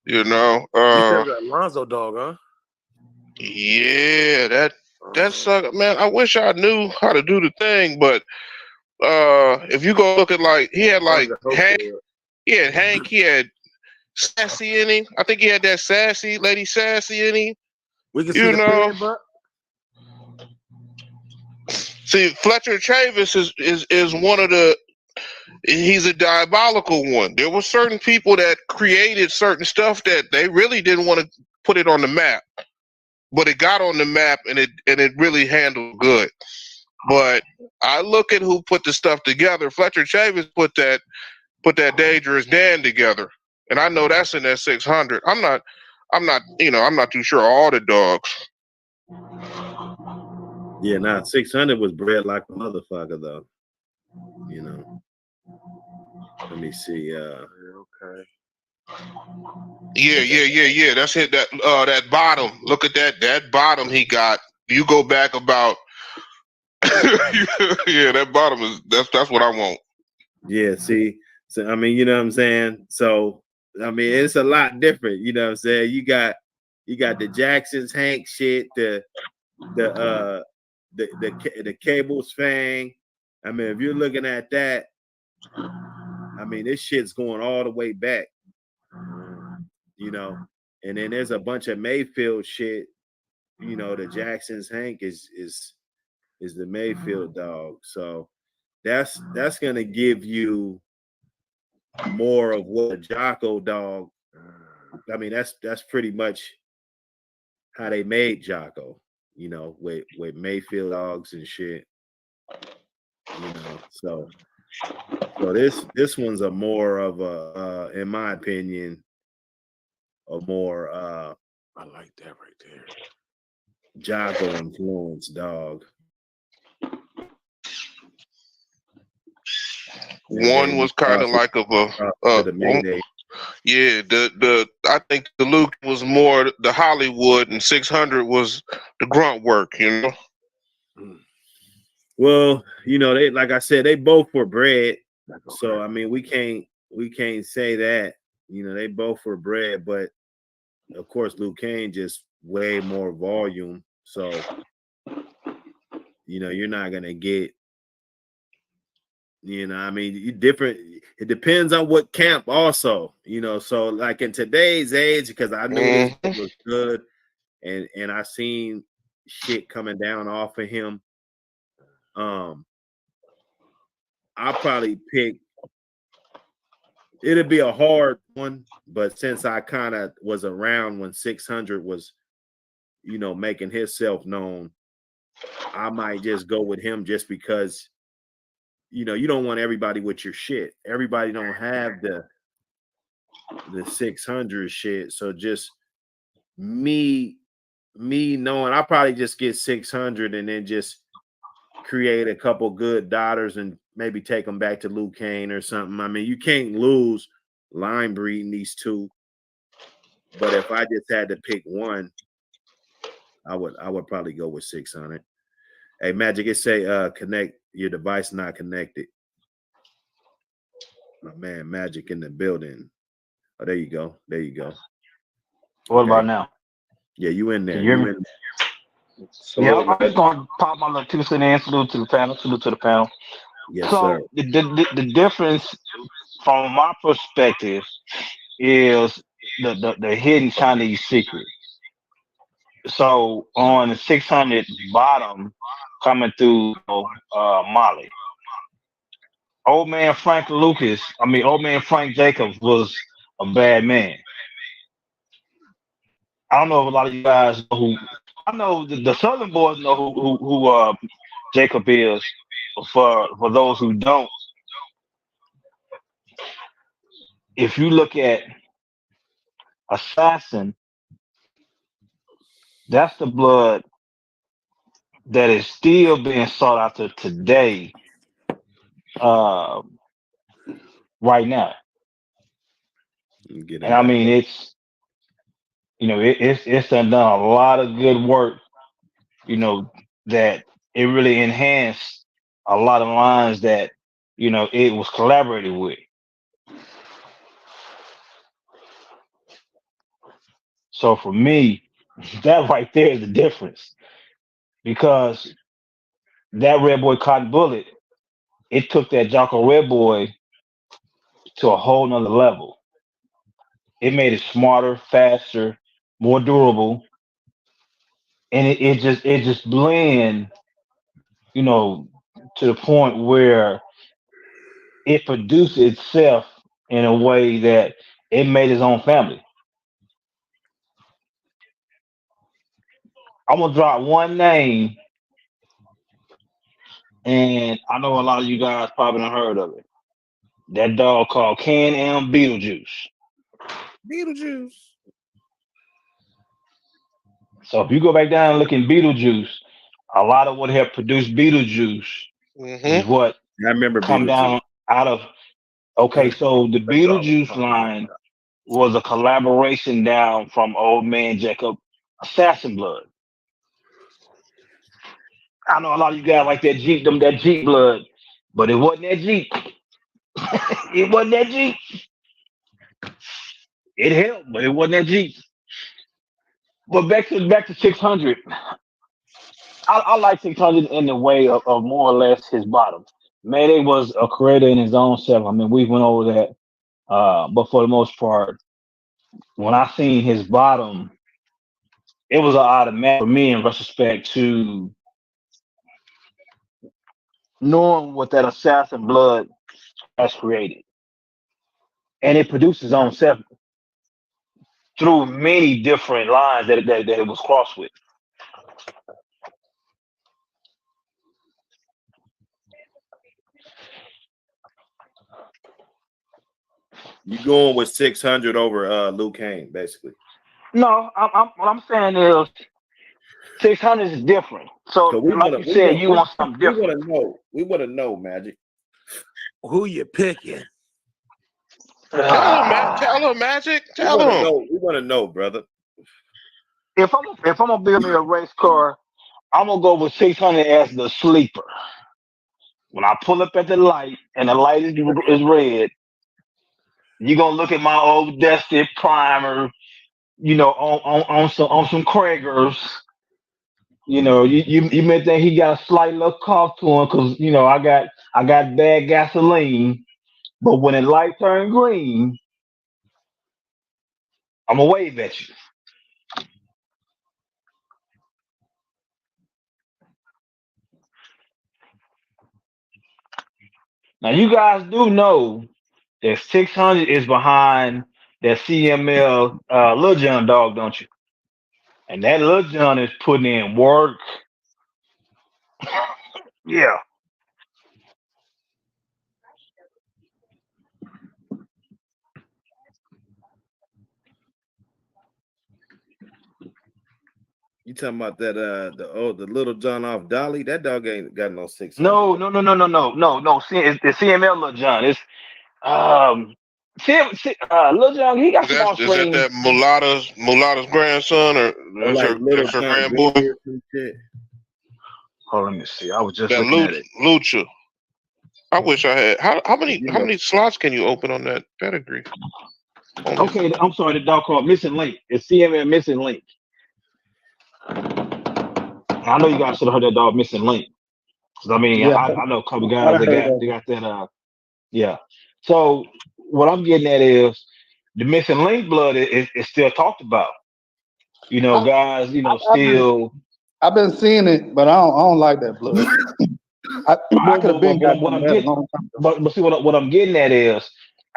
You said that Alonzo dog, huh? Yeah, that sucker, man. I wish I knew how to do the thing, but if you go look at he had Hank, he had Sassy in him. I think he had that Lady Sassy in him. We can see the pin, but see, Fletcher Chavis is one of he's a diabolical one. There were certain people that created certain stuff that they really didn't want to put it on the map, but it got on the map and it really handled good. But I look at who put the stuff together. Fletcher Chavis put that Dangerous Dan together, and I know that's in that 600. I'm not too sure all the dogs. Yeah, 600 was bred like a motherfucker though. Let me see. okay. Yeah. That's it. That bottom. Look at that bottom he got. You go back about. Yeah, that bottom that's what I want. Yeah, see. So I mean, you know what I'm saying? So I mean, it's a lot different, you know what I'm saying? You got the Jackson's Hank shit, the Cable's Fang. I mean, if you're looking at that, I mean, this shit's going all the way back, and then there's a bunch of Mayfield shit. The Jackson's Hank is the Mayfield dog. So that's gonna give you more of what a Jocko dog. I mean, that's pretty much how they made Jocko, with Mayfield dogs and shit. So this one's a more of a in my opinion, a more I like that right there. Jocko influenced dog. One was kind of like the Mayday. Yeah, I think the Luke was more the Hollywood, and 600 was the grunt work. Well, they, like I said, they both were bred. So I mean, we can't say that. They both were bred, but of course, Luke Kane just way more volume. So you're not gonna get. I mean, different. It depends on what camp, also. So like in today's age, because I knew this was good, and I seen shit coming down off of him. I'll probably pick. It'll be a hard one, but since I kind of was around when 600 was, making himself known, I might just go with him just because, you don't want everybody with your shit. Everybody don't have the 600 shit. So just me knowing, I'll probably just get 600 and then just create a couple good daughters and maybe take them back to Luke Kane or something. I mean, you can't lose line breeding these two. But if I just had to pick one, I would probably go with 600. Hey, Magic, it say connect your device not connected. My man, Magic in the building. Oh, there you go. What about now? Yeah, you in there. Can you hear me? Yeah, I'm just going to pop my little 2 cent in. Salute to the panel. Yes, so sir. The difference from my perspective is the hidden Chinese secret. So on the 600 bottom, coming through Molly. Old man old man Frank Jacobs was a bad man. I don't know if a lot of you guys know who. I know the Southern boys know who Jacob is. For those who don't, if you look at Assassin, that's the blood that is still being sought after today, uh, right now. Get And him I back mean, up. it's done a lot of good work. That it really enhanced a lot of lines that it was collaborated with. So for me, that right there is the difference, because that Red Boy Cotton Bullet, it took that Jocko Red Boy to a whole nother level. It made it smarter, faster, more durable, and it just blend, you know, to the point where it produced itself in a way that it made its own family. I'm gonna drop one name, and I know a lot of you guys probably done heard of it. That dog called Can-Am Beetlejuice. Beetlejuice. So if you go back down and look in Beetlejuice, a lot of what have produced Beetlejuice is Mm-hmm. what I remember come Beetlejuice. down out of. Okay, so the Beetlejuice line was a collaboration down from Old Man Jacob Assassin Blood. I know a lot of you guys like that Jeep blood, but it wasn't that Jeep. It wasn't that Jeep. It helped, but it wasn't that Jeep. But back to 600. I like 600 in the way of more or less his bottom. Mayday was a creator in his own self. I mean, we went over that. But for the most part, when I seen his bottom, it was an automatic for me in retrospect to knowing what that assassin blood has created. And it produced his own self through many different lines that it was crossed with. You going with 600 over Luke Kane, basically. No, what I'm saying is 600 is different. So, So we like wanna you said, you want something we different. wanna know. We wanna know, Magic. Who you picking? Tell him, Matt. Tell him, Magic. We Tell wanna him. know. We wanna know, brother. If I'm gonna build me a race car, I'm gonna go with 600 as the sleeper. When I pull up at the light and the light is red, you're gonna look at my old dusty primer, on some Kragers. You may think he got a slight little cough to him because I got bad gasoline, but when the light turn green, I'm gonna wave at you. Now you guys do know that 600 is behind that CML Lil John dog, don't you? And that Lil John is putting in work. Yeah. You talking about that the little John off Dolly? That dog ain't got no 600. No, no, no, no, no, no, no, no. It's CML Lil John. It's Lil John. He got some Is that offspring. mulatto's grandson, or Or is like her little is her John grandboy? Jr. or some shit. Oh, let me see. I was just That looking at it. Lucha. I wish I had. How many You how know, many slots can you open on that pedigree? Only Okay, I'm sorry. The dog called Missing Link. It's CML Missing Link. I know you guys should have heard that dog Missing Link. 'Cause I mean, Yeah, I know a couple I guys done that heard got of they got that. Yeah. So what I'm getting at is the Missing Link blood is still talked about. I, Guys, I, still. I've been seeing it, but I don't like that blood. I could have been got What some of I'm that a getting, long time ago. but see what I'm getting at is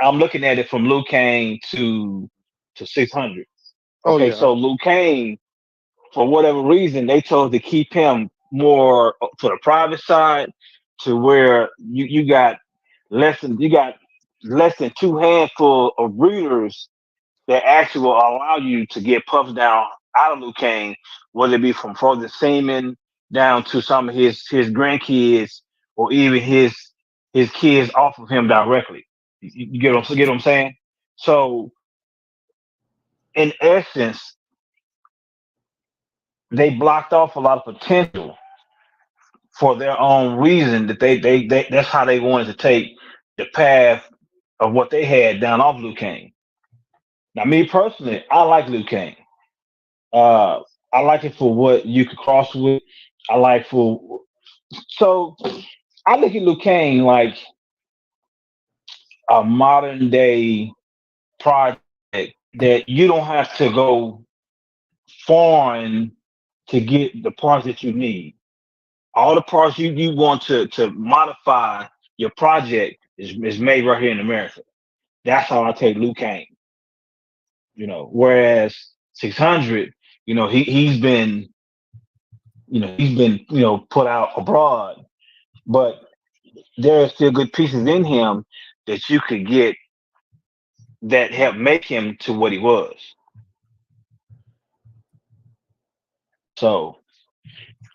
I'm looking at it from Luke Kane to 600. Oh Okay, yeah. so Luke Kane, for whatever reason, they chose to keep him more to the private side, to where you got less than two handful of breeders that actually will allow you to get puffs down out of Luke Kane, whether it be from frozen semen down to some of his grandkids or even his kids off of him directly. You get what I'm saying? So in essence, they blocked off a lot of potential for their own reason that they that's how they wanted to take the path of what they had down off Luke Kane. Now, me personally, I like Luke Kane. Uh, I like it for what you could cross with. I like for so I look at Luke Kane like a modern day project that you don't have to go foreign to get the parts that you need. All the parts you want to modify your project is made right here in America. That's how I take Luke Kane. Whereas 600, he's been put out abroad, but there are still good pieces in him that you could get that help make him to what he was. So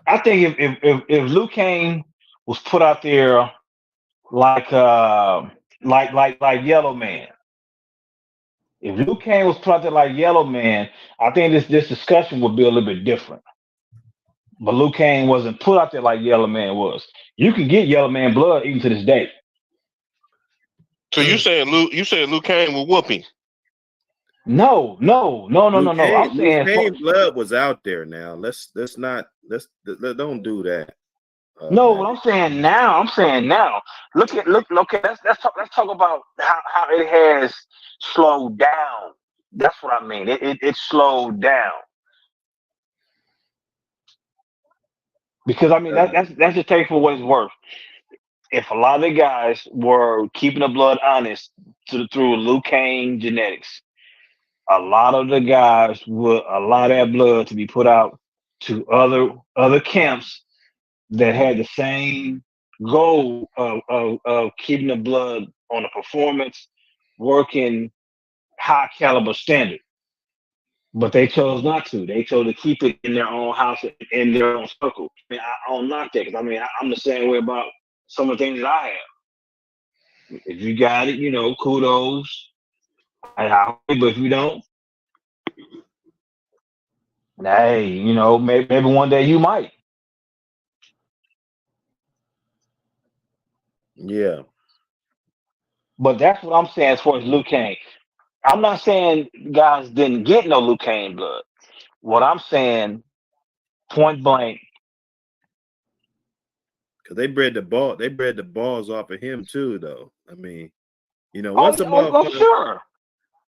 I think if Luke Kane was put out there like like Yellow Man, if Luke Kane was put out there like Yellow Man, I think this discussion would be a little bit different. But Luke Kane wasn't put out there like Yellow Man was. You can get Yellow Man blood even to this day. So you saying Luke Kane will whoop him? No. I'm Luke saying Kane blood was out there. Now let's don't do that. no. Man. What I'm saying now. Look. Okay. Let's talk about how it has slowed down. That's what I mean. It slowed down because I mean that's just take for what it's worth. If a lot of the guys were keeping the blood honest through Luke Kane genetics, a lot of the guys would allow that blood to be put out to other camps that had the same goal of keeping the blood on a performance working high caliber standard. But they chose not to. They chose to keep it in their own house, in their own circle. I mean, I don't knock that because I mean, I'm the same way about some of the things that I have. If you got it, kudos. But if you don't, hey, maybe one day you might. Yeah. But that's what I'm saying as far as Luke Kane. I'm not saying guys didn't get no Luke Kane blood. What I'm saying, point blank, Because they bred the balls off of him too, though. I mean, once a oh motherfucker. sure.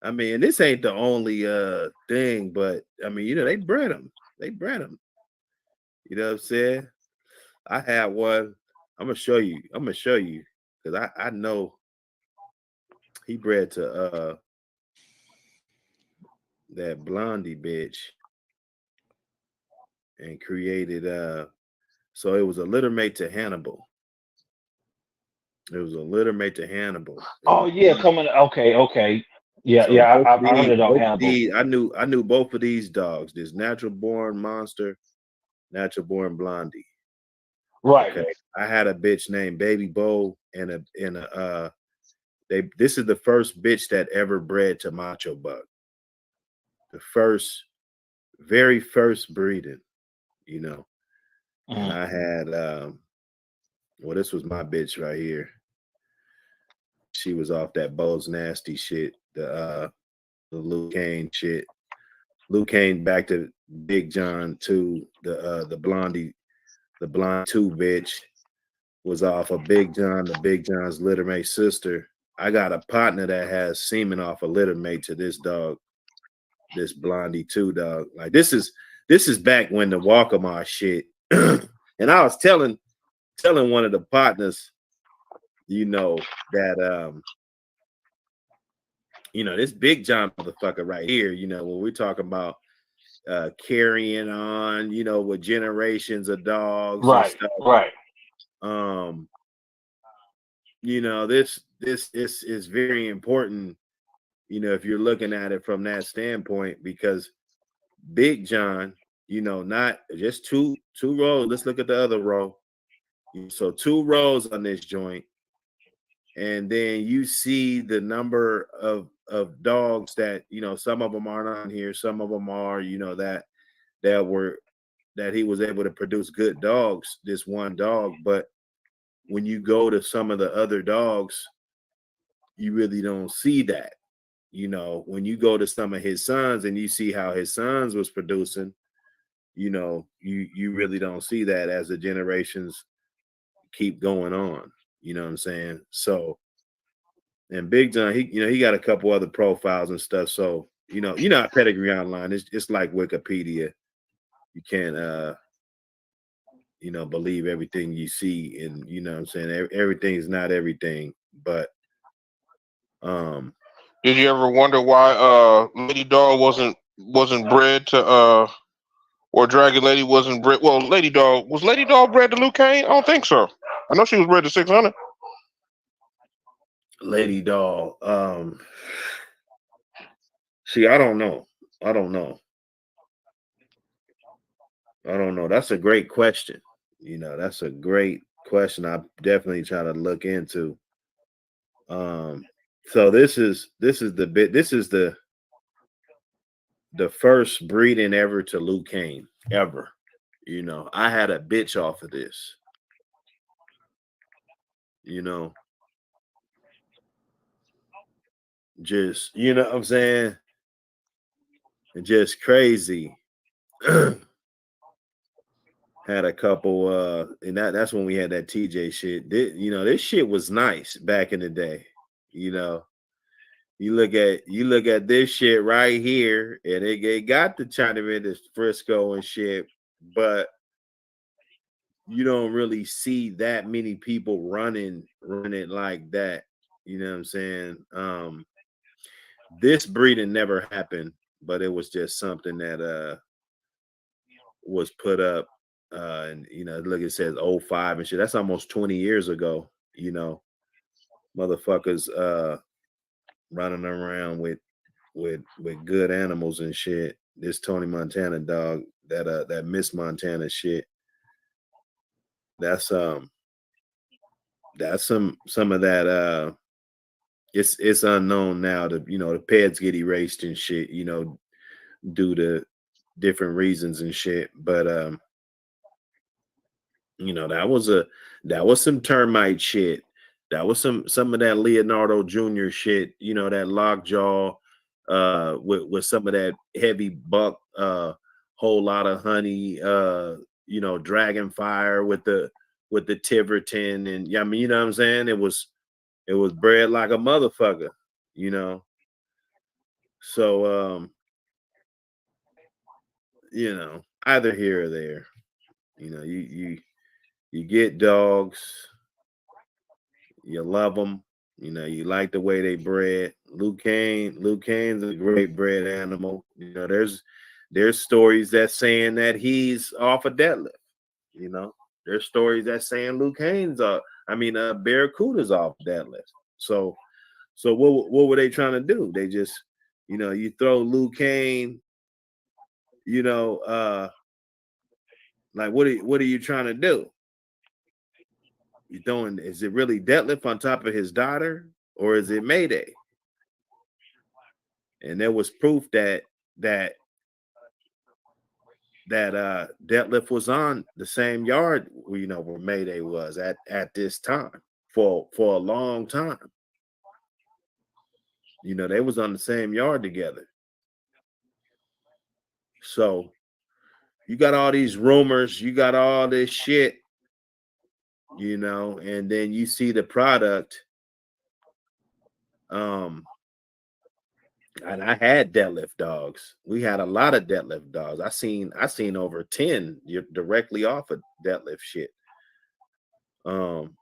I mean, this ain't the only thing, but I mean, they bred him. They bred him. You know what I'm saying? I had one. I'm gonna show you because I know he bred to that blondie bitch and created so it was a litter mate to Hannibal. It was a litter mate to Hannibal. Oh yeah, coming. Okay. Yeah, So I heard it on Hannibal. I knew both of these dogs. This natural born monster, natural born blondie. Right. Okay. I had a bitch named Baby Bo and a this is the first bitch that ever bred to Macho Buck. The very first breeding, And I had well, this was my bitch right here. She was off that Bo's nasty shit, the Luke Kane shit. Luke Kane back to Big John too. The blondie, the blonde 2 bitch was off of Big John, the Big John's littermate sister. I got a partner that has semen off a littermate to this dog, this blondie 2 dog. Like this is this is back when the Walkmart shit. And I was telling one of the partners, you know, that you know, this Big John motherfucker right here, you know, when we're talking about carrying on, you know, with generations of dogs and stuff. Right. You know, this is very important, you know, if you're looking at it from that standpoint, because Big John, you know, not just two rows. Let's look at the other row. So 2 rows on this joint, and then you see the number of dogs that, you know, some of them aren't on here, some of them are, you know, that he was able to produce good dogs, this one dog. But when you go to some of the other dogs, you really don't see that. You know, when you go to some of his sons and you see how his sons was producing, you know, you really don't see that as the generations keep going on. You know what I'm saying? So, and Big John, he got a couple other profiles and stuff. So, you know how Pedigree Online is. It's like Wikipedia. You can't you know, believe everything you see, and you know what I'm saying, everything's not everything. But did you ever wonder why Lady Dog wasn't bred to or Dragon Lady wasn't bred? Well, Lady Dog bred to Luke Kane? I don't think so. I know she was bred to 600. Lady Dog, see, I don't know. That's a great question. You know, that's a great question. I definitely try to look into. So this is the first breeding ever to Luke Kane ever. You know, I had a bitch off of this. You know, just, you know what I'm saying? Just crazy. Had a couple and that's when we had that TJ shit. You know, this shit was nice back in the day. You know, you look at this shit right here, and it got the Chinaman to Frisco and shit, but you don't really see that many people running like that. You know what I'm saying? This breeding never happened, but it was just something that was put up. And you know, look, it says 05 and shit. That's almost 20 years ago. You know, motherfuckers running around with good animals and shit. This Tony Montana dog, that Miss Montana shit. That's some of that. It's unknown now. The pets get erased and shit. You know, due to different reasons and shit. But you know, that was some termite shit. That was some of that Leonardo Jr. shit, you know, that lockjaw, with some of that heavy buck, whole lot of honey, you know, dragon fire with the Tiverton, and yeah, I mean, you know what I'm saying? It was bred like a motherfucker, you know. So you know, either here or there. You know, you get dogs, you love them, you know, you like the way they bred. Luke Kane's a great bred animal. You know, there's stories that saying that he's off a deadlift. You know, there's stories that saying Luke Kane's Barracuda's off deadlift. So what were they trying to do? They just, you know, you throw Luke Kane, you know, like what are you trying to do? You throwing, is it really deadlift on top of his daughter, or is it Mayday? And there was proof that deadlift was on the same yard, you know, where Mayday was at this time for a long time. You know, they was on the same yard together. So you got all these rumors, you got all this shit, you know, and then you see the product. And I had deadlift dogs. We had a lot of deadlift dogs. I seen over 10 directly off of deadlift shit. Um,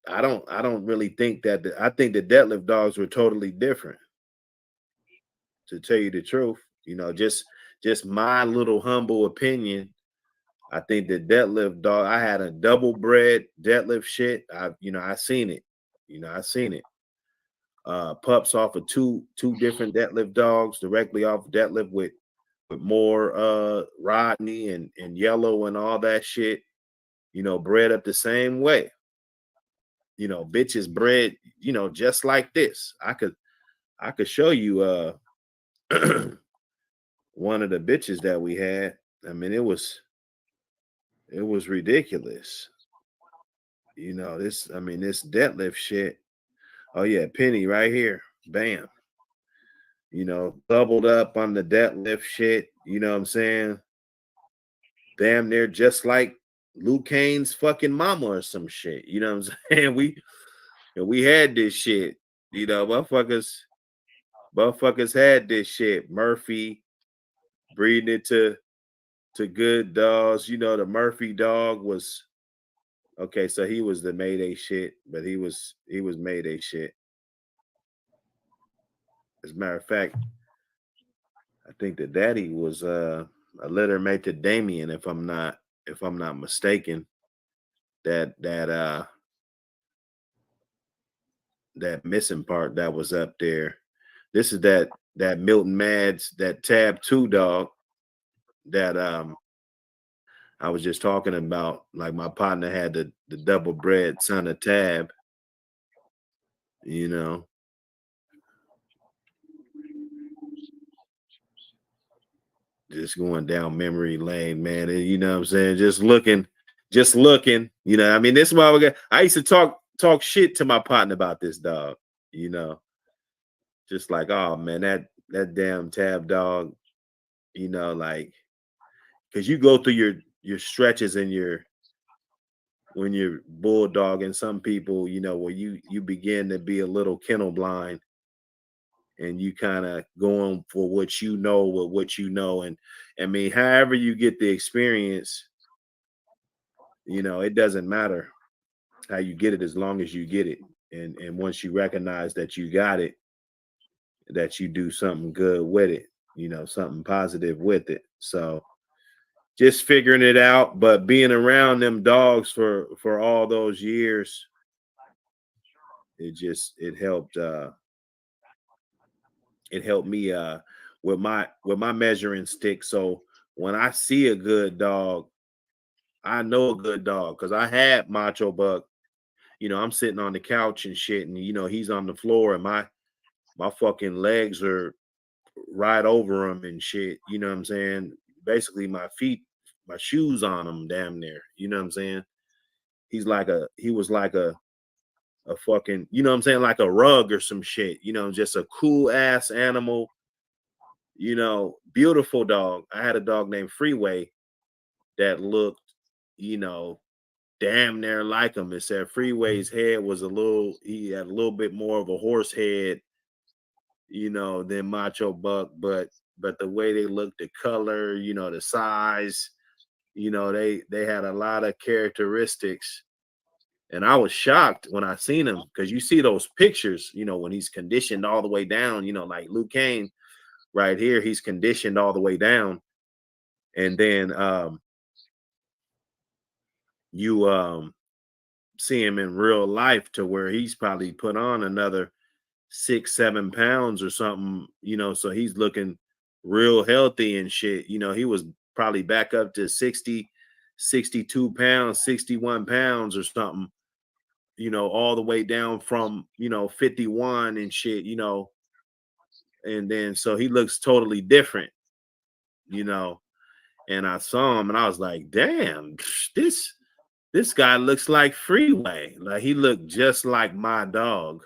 I don't really think that I think the deadlift dogs were totally different, to tell you the truth. Just my little humble opinion. I think the deadlift dog, I had a double bred deadlift shit. I seen it. I seen it. Pups off of two different deadlift dogs directly off deadlift with more Rodney and yellow and all that shit, bred up the same way. Bitches bred, just like this. I could show you one of the bitches that we had. I mean, it was ridiculous. This deadlift shit. Oh yeah, Penny right here. Bam. Doubled up on the deadlift shit. You know what I'm saying? Damn near just like Luke Kane's fucking mama or some shit. You know what I'm saying? We had this shit. Motherfuckers had this shit. Murphy breeding it to good dogs. The Murphy dog was okay, so he was the Mayday shit, but he was Mayday shit. As a matter of fact, I think the daddy was a litter mate to Damien, if I'm not mistaken. That missing part that was up there. This is that Milton Mads, that Tab 2 dog that I was just talking about. Like my partner had the double bred son of Tab, you know. Just going down memory lane, man. And you know what I'm saying? Just looking. This is why I used to talk shit to my partner about this dog, you know. Just like, oh man, that damn Tab dog, like, because you go through your stretches and when you're bulldogging some people, where you begin to be a little kennel blind, and you kind of going for what you know with what you know. And I mean, however you get the experience, it doesn't matter how you get it as long as you get it. And once you recognize that you got it, that you do something good with it, something positive with it. So just figuring it out, but being around them dogs for all those years, it helped me with my measuring stick. So when I see a good dog, I know a good dog, because I had Macho Buck. I'm sitting on the couch and shit, and he's on the floor, and my fucking legs are right over him and shit. You know what I'm saying? Basically, my feet, my shoes on him, damn near. You know what I'm saying? He was like a fucking, you know what I'm saying, like a rug or some shit. Just a cool ass animal. Beautiful dog. I had a dog named Freeway that looked, damn near like him. Except Freeway's head was he had a little bit more of a horse head, than Macho Buck, but the way they looked, the color, the size, they had a lot of characteristics. And I was shocked when I seen him, because you see those pictures, when he's conditioned all the way down, like Luke Kane right here, he's conditioned all the way down. And then you see him in real life, to where he's probably put on another 6-7 pounds or something, so he's looking real healthy and shit. He was probably back up to 60, 62 pounds, 61 pounds or something, all the way down from 51 and shit, and then so he looks totally different, and I saw him and I was like, damn, this guy looks like Freeway. Like, he looked just like my dog.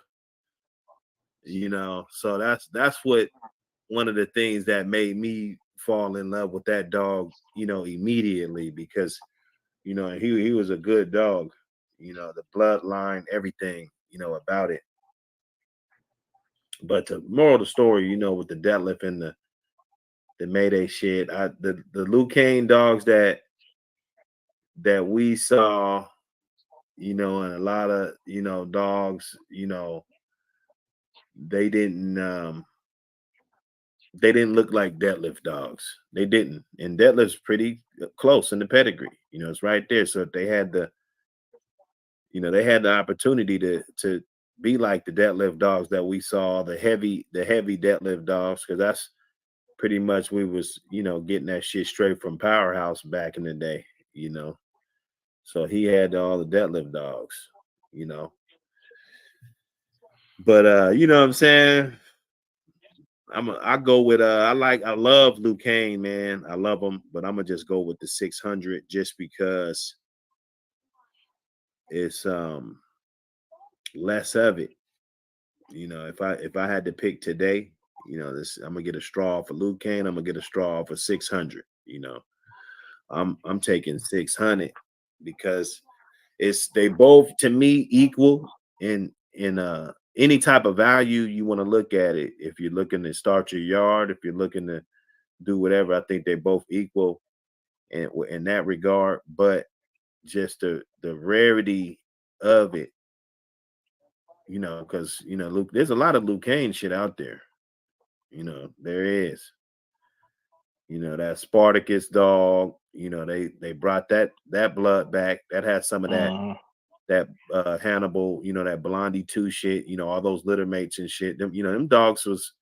So that's what one of the things that made me fall in love with that dog, immediately, because he was a good dog, the bloodline, everything, about it. But the moral of the story, you know, with the deadlift and the Mayday shit, the Luke Kane dogs that we saw, you know, and a lot of, you know, dogs, you know, they didn't look like deadlift dogs. They didn't. And deadlift's pretty close in the pedigree. You know, it's right there. So they had the, you know, they had the opportunity to be like the deadlift dogs that we saw, the heavy deadlift dogs, because that's pretty much we was, you know, getting that shit straight from Powerhouse back in the day, you know. So he had all the deadlift dogs, you know. But you know what I'm saying? I go with I love Luke Kane, man. I love him, but I'm gonna just go with the 600 just because it's less of it. You know, if I had to pick today, you know, this I'm gonna get a straw for Luke Kane. I'm gonna get a straw for 600. You know, I'm taking 600 because they both to me equal in any type of value you want to look at it. If you're looking to start your yard, if you're looking to do whatever, I think they're both equal in that regard. But just the rarity of it, you know, because you know, Luke, there's a lot of Luke Kane shit out there. You know, there is. You know, that Spartacus dog, you know, they brought that blood back. That had some of that Hannibal, you know, that Blondie 2 shit, you know, all those litter mates and shit. Them, you know, them dogs was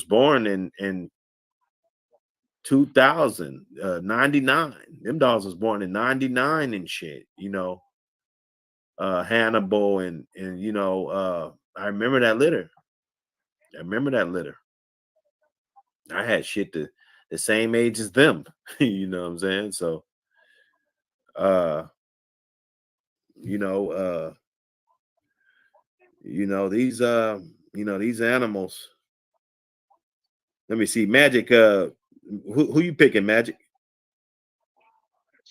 born in 2099. Them dogs was born in 99 and shit, you know. Hannibal and you know, I remember that litter. I had shit the same age as them. You know what I'm saying? So these these animals. Let me see. Magic, who you picking, Magic?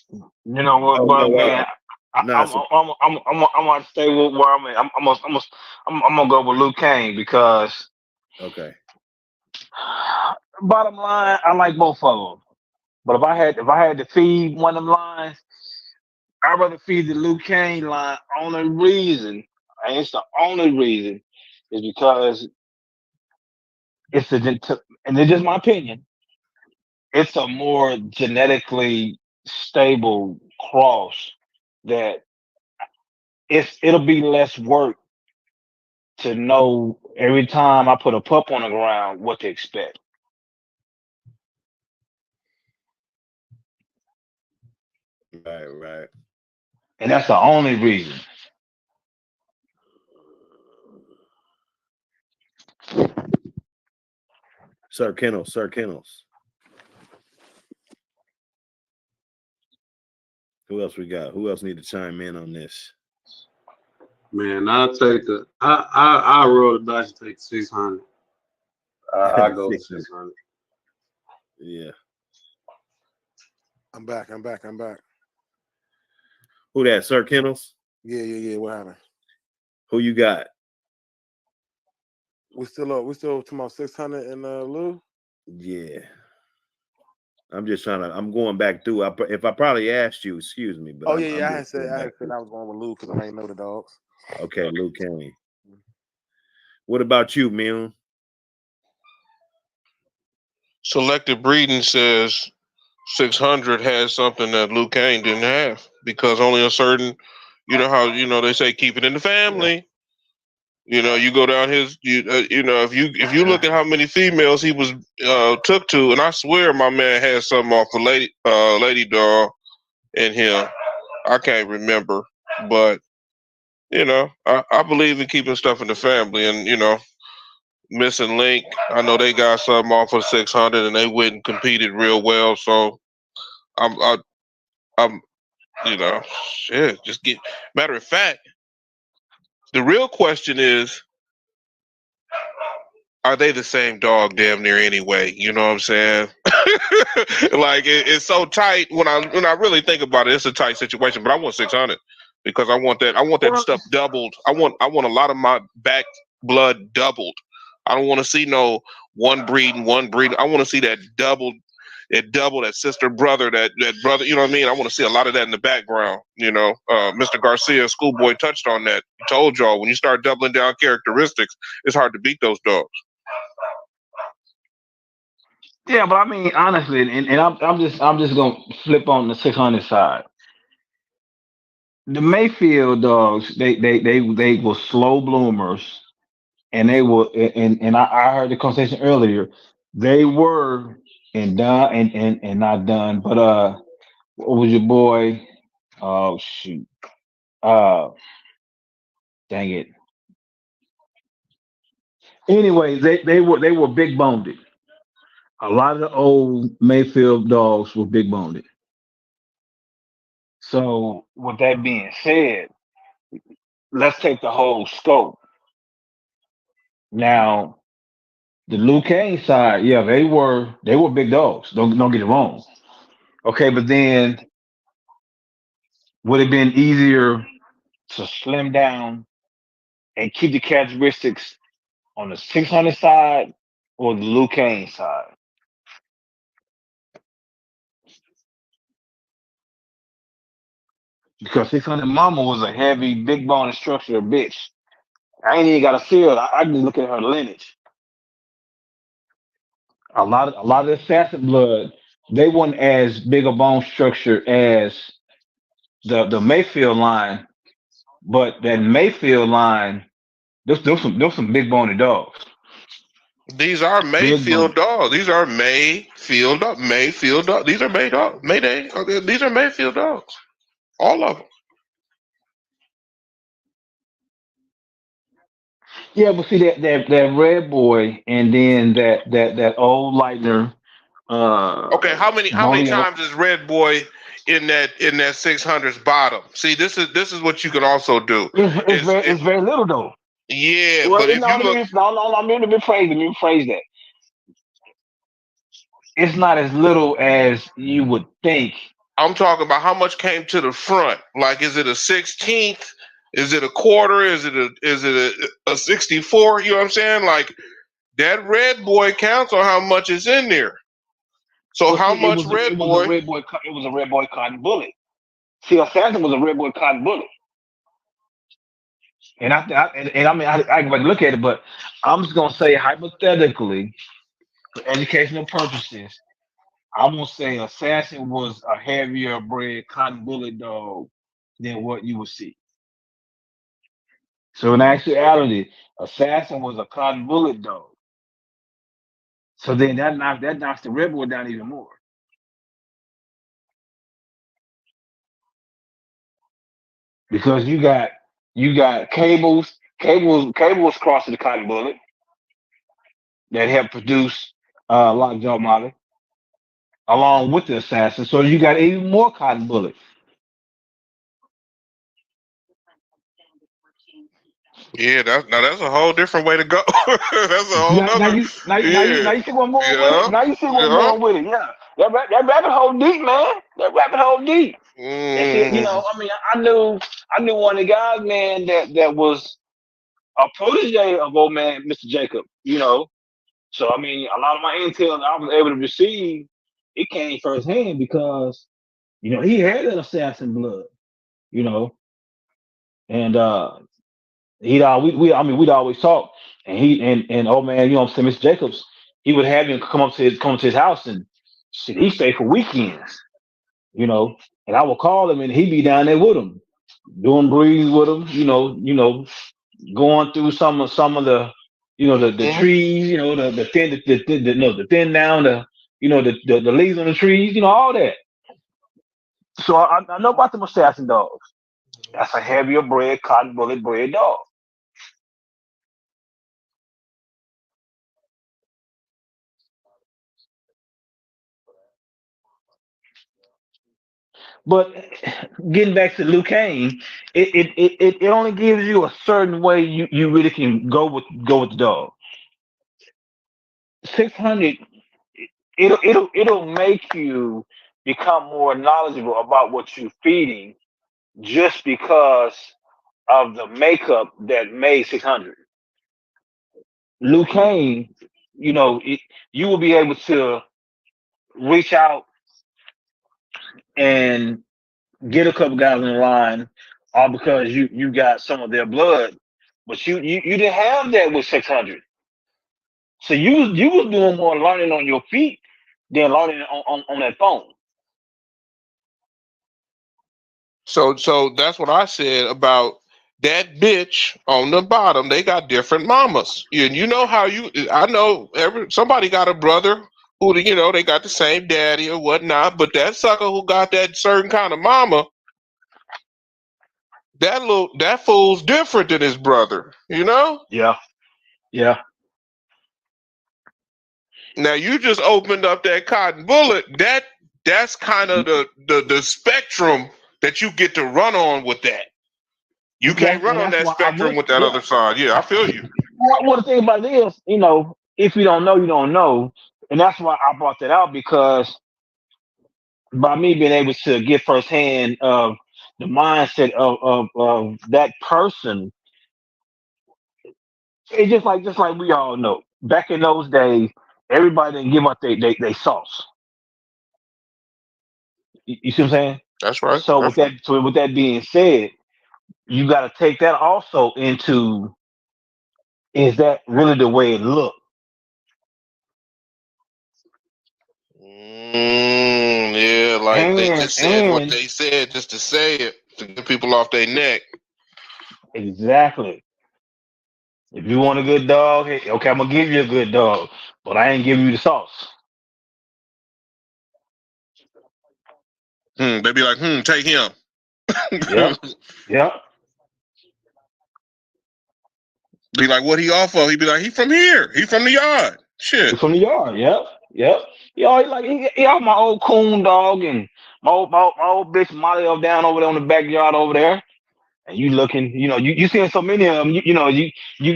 You know what, man? I'm gonna stay with where I'm at. I'm gonna go with Luke Kane because okay. Bottom line, I like both of them. But if I had to feed one of them lines, I'd rather feed the Luke Kane line. Only reason, and it's the only reason, is because and it's just my opinion. It's a more genetically stable cross that it'll be less work to know every time I put a pup on the ground what to expect. Right. And that's the only reason. Sir Kennels. Who else we got? Who else need to chime in on this? Man, I'll take I roll the dice and take 600. I go with 600. Yeah. I'm back. Who that? Sir Kennels? Yeah. What happened? Who you got? We still talking about 600 in Lou? Yeah. I'm going back through. If I probably asked you, excuse me. But I had said I was going with Lou because I ain't know the dogs. Okay, Luke Kane. What about you, Mill? Selective breeding says 600 has something that Luke Kane didn't have because only a certain, you know how they say keep it in the family. You know, you go down his, if you look at how many females he was took to, and I swear my man had something off a lady dog in him. I can't remember, but I believe in keeping stuff in the family, and Missing Link, I know they got something off of 600, and they went and competed real well. So I'm shit. Just get. Matter of fact, the real question is, are they the same dog damn near anyway? You know what I'm saying? Like it's so tight when I really think about it, it's a tight situation. But I want 600 because I want that stuff doubled. I want a lot of my back blood doubled. I don't want to see no one breed and one breed. I want to see that double, that sister brother, that brother. You know what I mean? I want to see a lot of that in the background. Mr. Garcia, Schoolboy touched on that. He told y'all when you start doubling down characteristics, it's hard to beat those dogs. Yeah, but I mean, honestly, and I'm just gonna flip on the 600 side. The Mayfield dogs, they were slow bloomers, and they were, and I heard the conversation earlier. They were and done and not done, but what was your boy? Oh shoot, uh, dang it. Anyway, they were big boned. A lot of the old Mayfield dogs were big boned. So with that being said, let's take the whole scope. Now, the Luke Kane side, yeah, they were big dogs. Don't get it wrong. Okay, but then would it have been easier to slim down and keep the characteristics on the 600 side or the Luke Kane side? Because 600 Mama was a heavy, big bone structural bitch. I ain't even got to see her. I can just look at her lineage. A lot of the assassin blood, they weren't as big a bone structure as the Mayfield line, but that Mayfield line, there's some big boned dogs. These are Big Mayfield bone. dogs. These are Mayfield dogs. Mayfield dogs. These are May dogs. Mayday. Okay, these are Mayfield dogs. All of them. Yeah, but see that red boy and then that old Lightner, Okay, how many Boney. times is Red Boy in that 600's bottom? See, this is what you can also do. It's very little though. Yeah, Well, but if no, you look, no. Let me rephrase that. It's not as little as you would think. I'm talking about how much came to the front. Like, is it a 16th? Is it a quarter? Is it a 64? You know what I'm saying? Like that Red Boy counts on how much is in there. So Well, how see, it much was it Red was a Boy? red boy. It was a red boy cotton bullet. See, Assassin was a red boy cotton bullet, and I mean I can look at it, but I'm just gonna say hypothetically, for educational purposes, I'm gonna say Assassin was a heavier bred cotton bullet dog than what you would see. So in actuality, Assassin was a cotton bullet dog. So then that knocks the red boy down even more because you got cables crossing the cotton bullet that help produce lockjaw molly along with the assassin. So you got even more cotton bullet. Yeah, that's a whole different way to go. That's a whole Now nother. you now, now you Yeah, now you see what I'm going with it. yeah, Now you see what I'm yeah. going with it. Yeah, that rabbit hole deep, man. That rabbit hole deep. And see, Mm. I mean, I knew one of the guys, man, that was a protege of old man Mr. Jacob. So I mean, a lot of my intel that I was able to receive, it came firsthand because he had that assassin blood. You know, and we'd always talk, and oh man, what I'm saying, Mr. Jacobs, he would have him come to his house, and shit, he stayed for weekends, you know, and I would call him, and he'd be down there with him, doing breeds with him, going through some of the, the Mhm. trees, the thin, the thin down, the leaves on the trees, all that. So I know about the assassin dogs. That's a heavier bred, cotton bullet bred dog. But getting back to Luke Kane, it only gives you a certain way you really can go with the dog. 600, it'll make you become more knowledgeable about what you're feeding just because of the makeup that made 600. Luke Kane, you will be able to reach out and get a couple guys in the line, all because you got some of their blood, but you didn't have that with 600. So you was doing more learning on your feet than learning on that phone. So that's what I said about that bitch on the bottom. They got different mamas. And you know how I know somebody got a brother who, they got the same daddy or whatnot, but that sucker who got that certain kind of mama, that fool's different than his brother, Yeah, yeah. Now you just opened up that cotton bullet. That's kind of the spectrum that you get to run on with that. You can't run on That's that why I spectrum went. with that Yeah. other side. Yeah, I feel you. Well, the thing about it is, if you don't know, you don't know, and that's why I brought that out, because by me being able to get firsthand of the mindset of that person, it's just like we all know. Back in those days, everybody didn't give up they sauce. You see what I'm saying? That's right. So That's right. with that being said, you got to take that also into, is that really the way it looked? Yeah, like they And just said what and they said just to say it to get people off their neck. exactly. If you want a good dog, hey, okay, I'm gonna give you a good dog, but I ain't giving you the sauce. They be like, take him. Yep, yep. Be like, what he off of? He be like, he from here. He from the yard. Shit. From the yard. Yep, yep. He off my old coon dog and my old bitch Molly up down over there on the backyard over there. And you looking, you seeing so many of them. You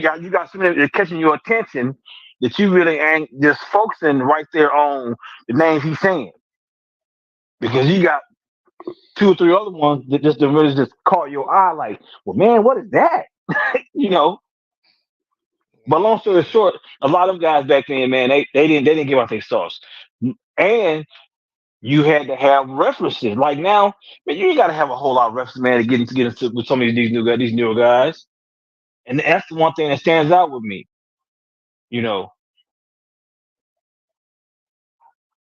got so many that catching your attention that you really ain't just focusing right there on the names he's saying, because you got two or three other ones that just really just caught your eye. Like, well, man, what is that? you know. But long story short, a lot of them guys back then, man, they didn't give out their sauce, and you had to have references. Like now, man, you ain't got to have a whole lot of references, man, to get into with some of these newer guys. And that's the one thing that stands out with me. You know,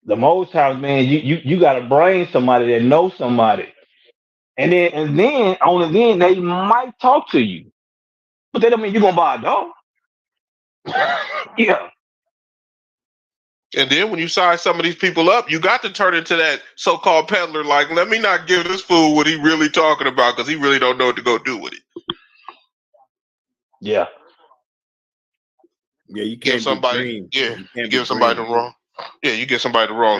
the most times, man, you got to bring somebody that knows somebody, and then only then they might talk to you, but that don't mean you're gonna buy a dog. Yeah, And then when you size some of these people up, you got to turn into that so-called peddler. Like, let me not give this fool what he really talking about, because he really don't know what to go do with it. yeah, Yeah, you Give can't be somebody, green. yeah, You you can't be give somebody the green. wrong, yeah, you give somebody the wrong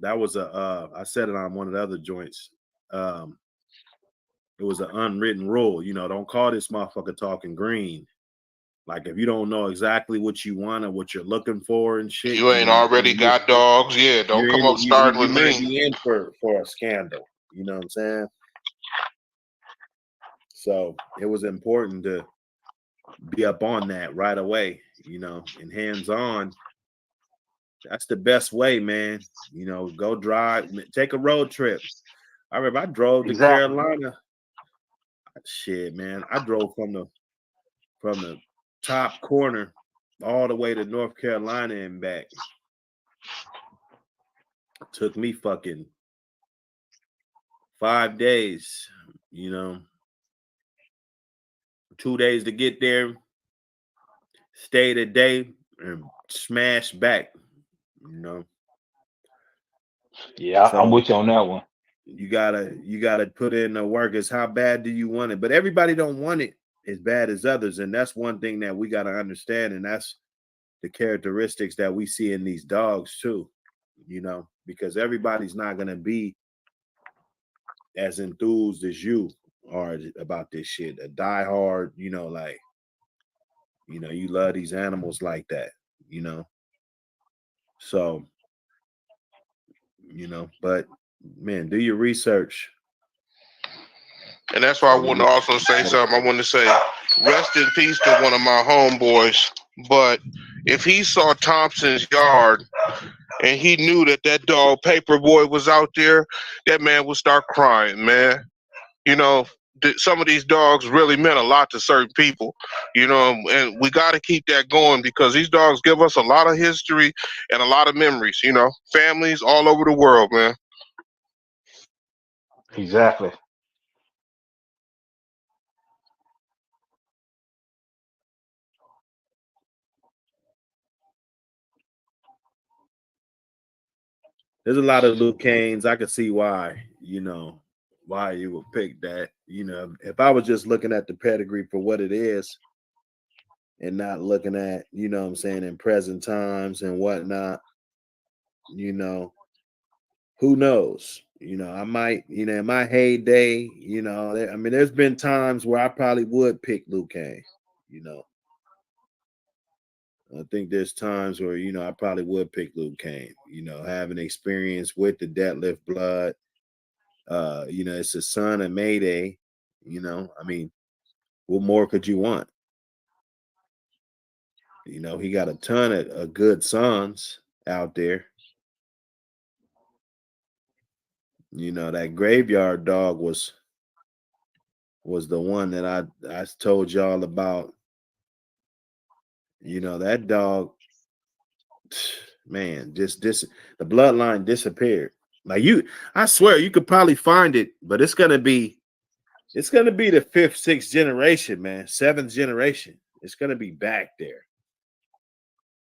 That was something. I said it on one of the other joints. It was an unwritten rule, don't call this motherfucker talking green. Like, if you don't know exactly what you want or what you're looking for and shit, You ain't already got dogs, yeah. Don't come up starting you with might me. be in for a scandal. You know what I'm saying? So it was important to be up on that right away, and hands on. That's the best way, man. Go drive, take a road trip. I remember I drove to exactly. Carolina. Shit, man. I drove from the top corner all the way to North Carolina and back. Took me fucking 5 days, 2 days to get there, stayed a day, and smash back, Yeah, I'm So with you on that one. you gotta put in the work. Is how bad do you want it? But everybody don't want it as bad as others, and that's one thing that we gotta understand, and that's the characteristics that we see in these dogs too, because everybody's not gonna be as enthused as you are about this shit. A diehard, like, you love these animals like that, So, but man, do your research. And that's why I want to also say something. I want to say, Rest in peace to one of my homeboys. But if he saw Thompson's yard and he knew that that dog Paperboy was out there, that man would start crying, man. You know, some of these dogs really meant a lot to certain people, you know, and we got to keep that going because these dogs give us a lot of history and a lot of memories, you know, families all over the world, man. Exactly. There's a lot of Luke Canes. I could see why, why you would pick that. If I was just looking at the pedigree for what it is and not looking at, what I'm saying, in present times and whatnot, who knows? I might, in my heyday, there's been times where I probably would pick Luke Kane, I think there's times where, I probably would pick Luke Kane, having experience with the deadlift blood. It's a son of Mayday, what more could you want? He got a ton of good sons out there. That graveyard dog was the one that I told y'all about. That dog, man, just the bloodline disappeared. Like I swear you could probably find it, but it's gonna be the fifth, sixth generation, man, seventh generation. It's gonna be back there.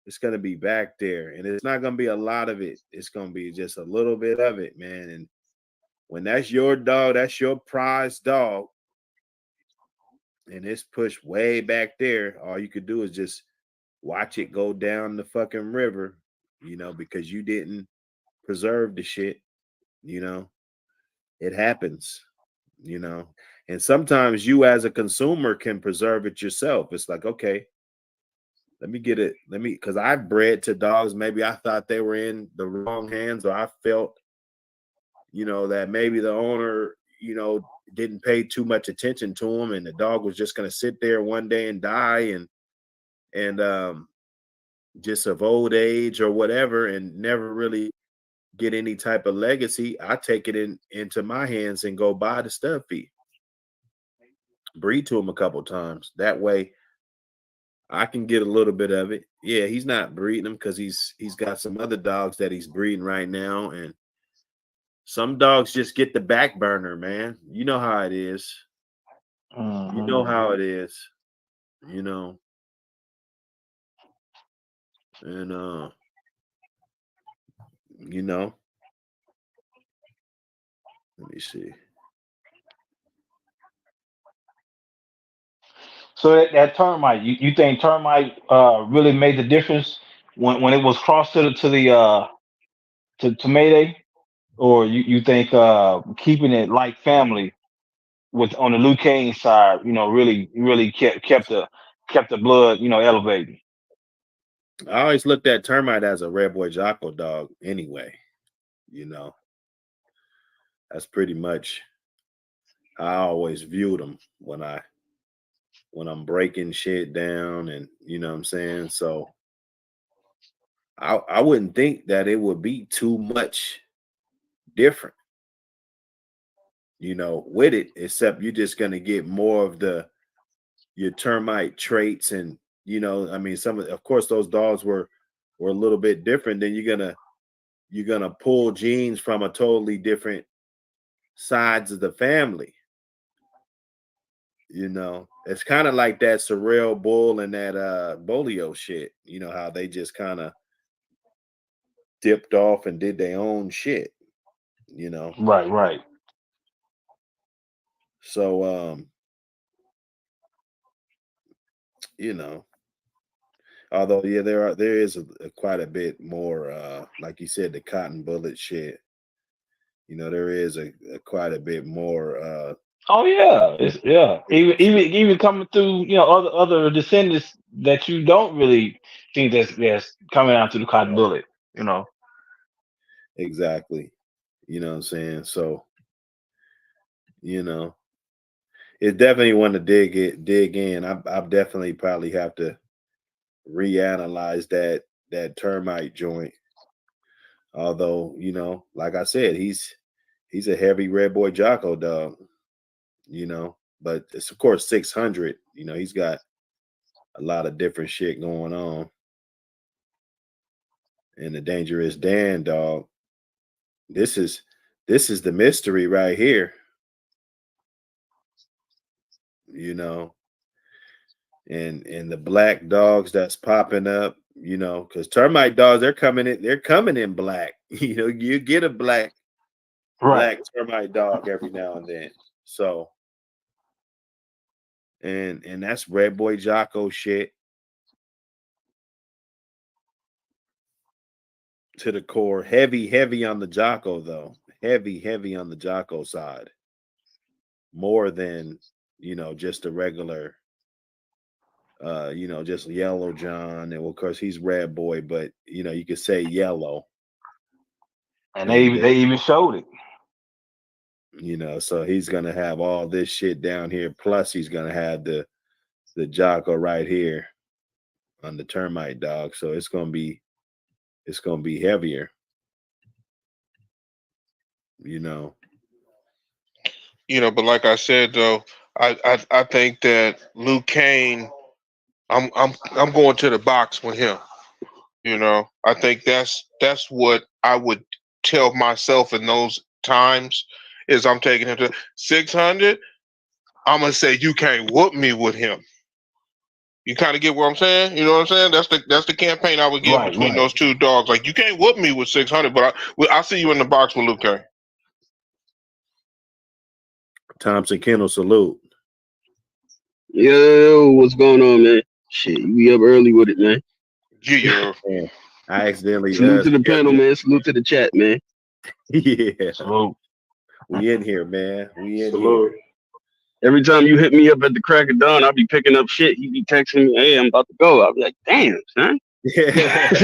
It's gonna be back there, and it's not gonna be a lot of it. It's gonna be just a little bit of it, man. And when that's your dog, that's your prized dog, and it's pushed way back there, all you could do is just watch it go down the fucking river, because you didn't preserve the shit, it happens, and sometimes you as a consumer can preserve it yourself. It's like, okay, let me get it. Because I've bred to dogs. Maybe I thought they were in the wrong hands, or I felt, that maybe the owner, didn't pay too much attention to him, and the dog was just going to sit there one day and die, and just of old age or whatever, and never really get any type of legacy. I take it into my hands and go buy the stud feed, breed to him a couple times. That way, I can get a little bit of it. Yeah, he's not breeding them because he's got some other dogs that he's breeding right now, and some dogs just get the back burner, man. You know how it is. You know how it is. And let me see. So that termite, you think termite really made the difference when it was crossed to Mayday, or you think keeping it like family with on the Luke Kane side, really kept the blood, elevating. I always looked at termite as a Red Boy Jocko dog anyway. That's pretty much how I always viewed them when I'm breaking shit down, and you know what I'm saying. So I wouldn't think that it would be too much different, with it, except you're just gonna get more of your termite traits, and of course those dogs were a little bit different. Then you're gonna pull genes from a totally different sides of the family. It's kind of like that Sorrel bull and that Bolio shit. How they just kind of dipped off and did their own shit. Right. So although yeah, there is quite a bit more like you said, the cotton bullet shit. There is a quite a bit more Oh yeah, even coming through, other descendants that you don't really think that's coming out to the cotton bullet. exactly. You know what I'm saying? So, It's definitely one to dig in. I definitely probably have to reanalyze that termite joint. Although, like I said, he's a heavy red boy Jocko dog, but it's of course 600. He's got a lot of different shit going on. And the Dangerous Dan dog. This is the mystery right here. And the black dogs that's popping up, because termite dogs, they're coming in black. You get a black termite dog every now and then. So and that's Red Boy Jocko shit to the core. Heavy on the Jocko though. Heavy on the Jocko side. More than, just a regular just Yellow John. And of course he's Red Boy, but you could say yellow. And they even showed it. So he's gonna have all this shit down here. Plus he's gonna have the Jocko right here on the termite dog. So it's gonna be heavier. But like I said though, I think that Luke Kane, I'm going to the box with him. I think that's what I would tell myself in those times is I'm taking him to 600. I'm gonna say you can't whoop me with him. You kind of get what I'm saying? You know what I'm saying? That's the campaign I would give between those two dogs. Like you can't whoop me with 600, but I see you in the box with Luke Kane. Thompson Kennel salute. Yo, what's going on, man? Shit, you be up early with it, man. Yeah. I accidentally salute to the panel, man. Salute to the chat, man. Yeah. Salute. We in here, man. We in salute. here. Every time you hit me up at the crack of dawn, I'll be picking up shit. You be texting me, hey, I'm about to go. I'll be like, damn, son. Yeah. Hey,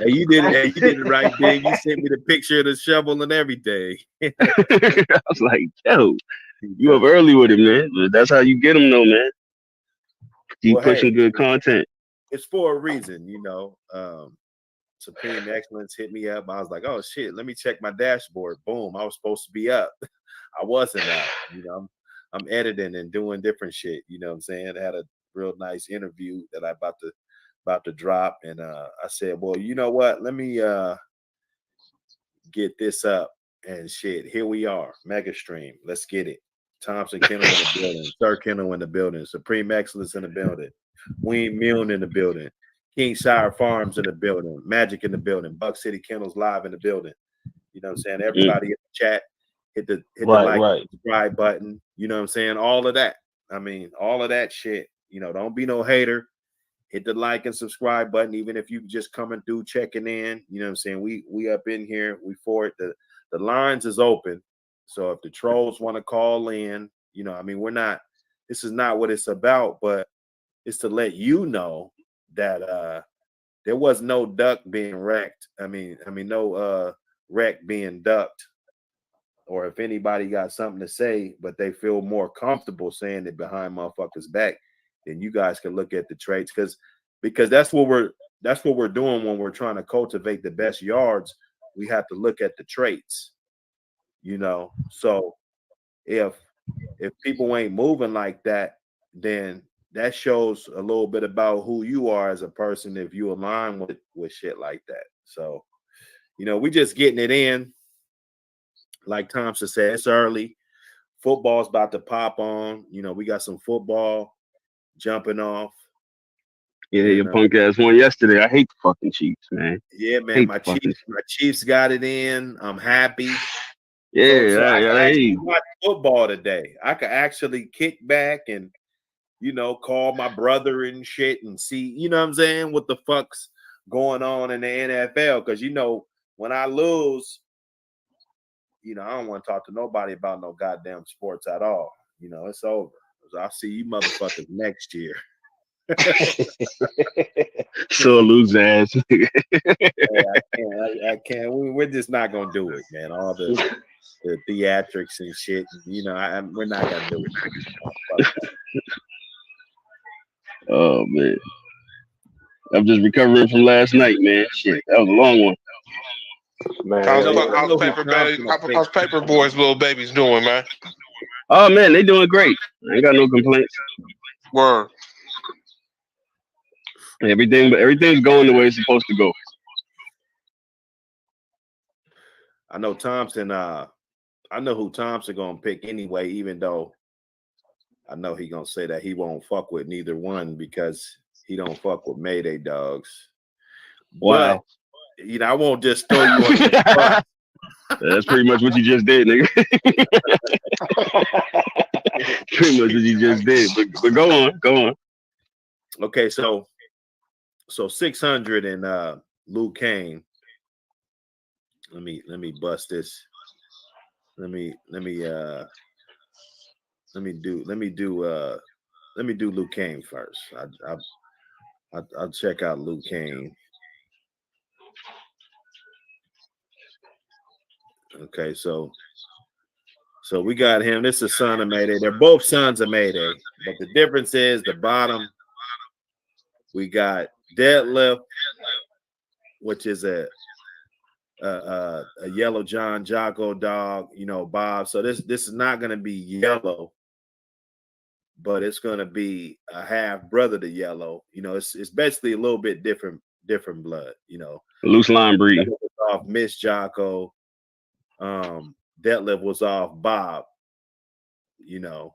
you did it right there. You sent me the picture of the shovel and everything. I was like, yo, you up early with it, man. That's how you get them, though, man. Keep pushing good content. It's for a reason, Supreme Excellence hit me up. I was like, oh shit, let me check my dashboard. Boom, I was supposed to be up. I wasn't up. I'm editing and doing different shit. You know what I'm saying? I had a real nice interview that I about to drop, and I said, well, you know what? Let me get this up and shit. Here we are, Mega Stream. Let's get it. Thompson Kennel in the building, Sir Kennel in the building, Supreme Excellence in the building, Wayne Milne in the building, Kingshire Farms in the building, Magic in the building, Buck City Kennels live in the building. You know what I'm saying? Everybody in the chat, hit the like subscribe button. You know what I'm saying? All of that. I mean, all of that shit. Don't be no hater. Hit the like and subscribe button, even if you just coming through checking in. You know what I'm saying? We up in here. We for it. The lines is open. So if the trolls want to call in, we're not. This is not what it's about, but it's to let you know that there was no duck being wrecked. No wreck being ducked. Or if anybody got something to say, but they feel more comfortable saying it behind motherfuckers' back, then you guys can look at the traits because that's what we're doing when we're trying to cultivate the best yards. We have to look at the traits, So if people ain't moving like that, then that shows a little bit about who you are as a person if you align with shit like that. So, we just getting it in. Like Thompson said, it's early. Football's about to pop on. We got some football jumping off. Yeah, your punk ass won yesterday. I hate the fucking Chiefs, man. Yeah, man. My Chiefs got it in. I'm happy. Yeah, so I can actually watch football today. I could actually kick back and call my brother and shit and see, what I'm saying, what the fuck's going on in the NFL. Because when I lose, I don't want to talk to nobody about no goddamn sports at all. It's over. I'll see you motherfuckers next year. So lose ass. Hey, I can't. We're just not gonna do it, man. All the theatrics and shit. We're not gonna do it. Oh man, I'm just recovering from last night, man. Shit, that was a long one. Man, How's I know who Thompson will pick. Paperboy's little babies doing, man? Oh man, they doing great. I ain't got no complaints. Word. Everything's going the way it's supposed to go. I know Thompson. I know who Thompson gonna pick anyway. Even though I know he gonna say that he won't fuck with neither one because he don't fuck with Mayday dogs. Wow. But I won't just throw you on the spot. That's pretty much what you just did, nigga. Pretty much what you just did. But go on. Okay, so 600 and Luke Kane. Let me bust this. Let me do Luke Kane first. I'll check out Luke Kane. Okay, so we got him. This is a son of Mayday. They're both sons of Mayday, but the difference is the bottom. We got Deadlift, which is a yellow John Jocko dog, Bob. So this is not going to be yellow, but it's going to be a half brother to yellow. It's basically a little bit different blood. Loose line breed. Off Miss Jocko. Detlef was off Bob. It's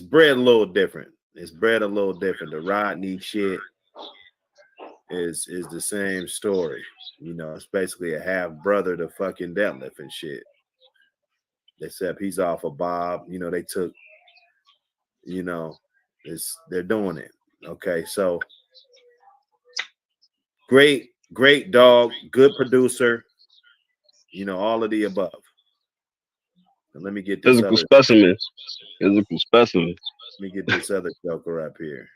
bred a little different. It's bred a little different. The Rodney shit is the same story. It's basically a half brother to fucking Detlef and shit. Except he's off of Bob. They took, they're doing it. Okay, so great dog, good producer, all of the above. And let me get this Physical specimen. Let me get this other joker up here.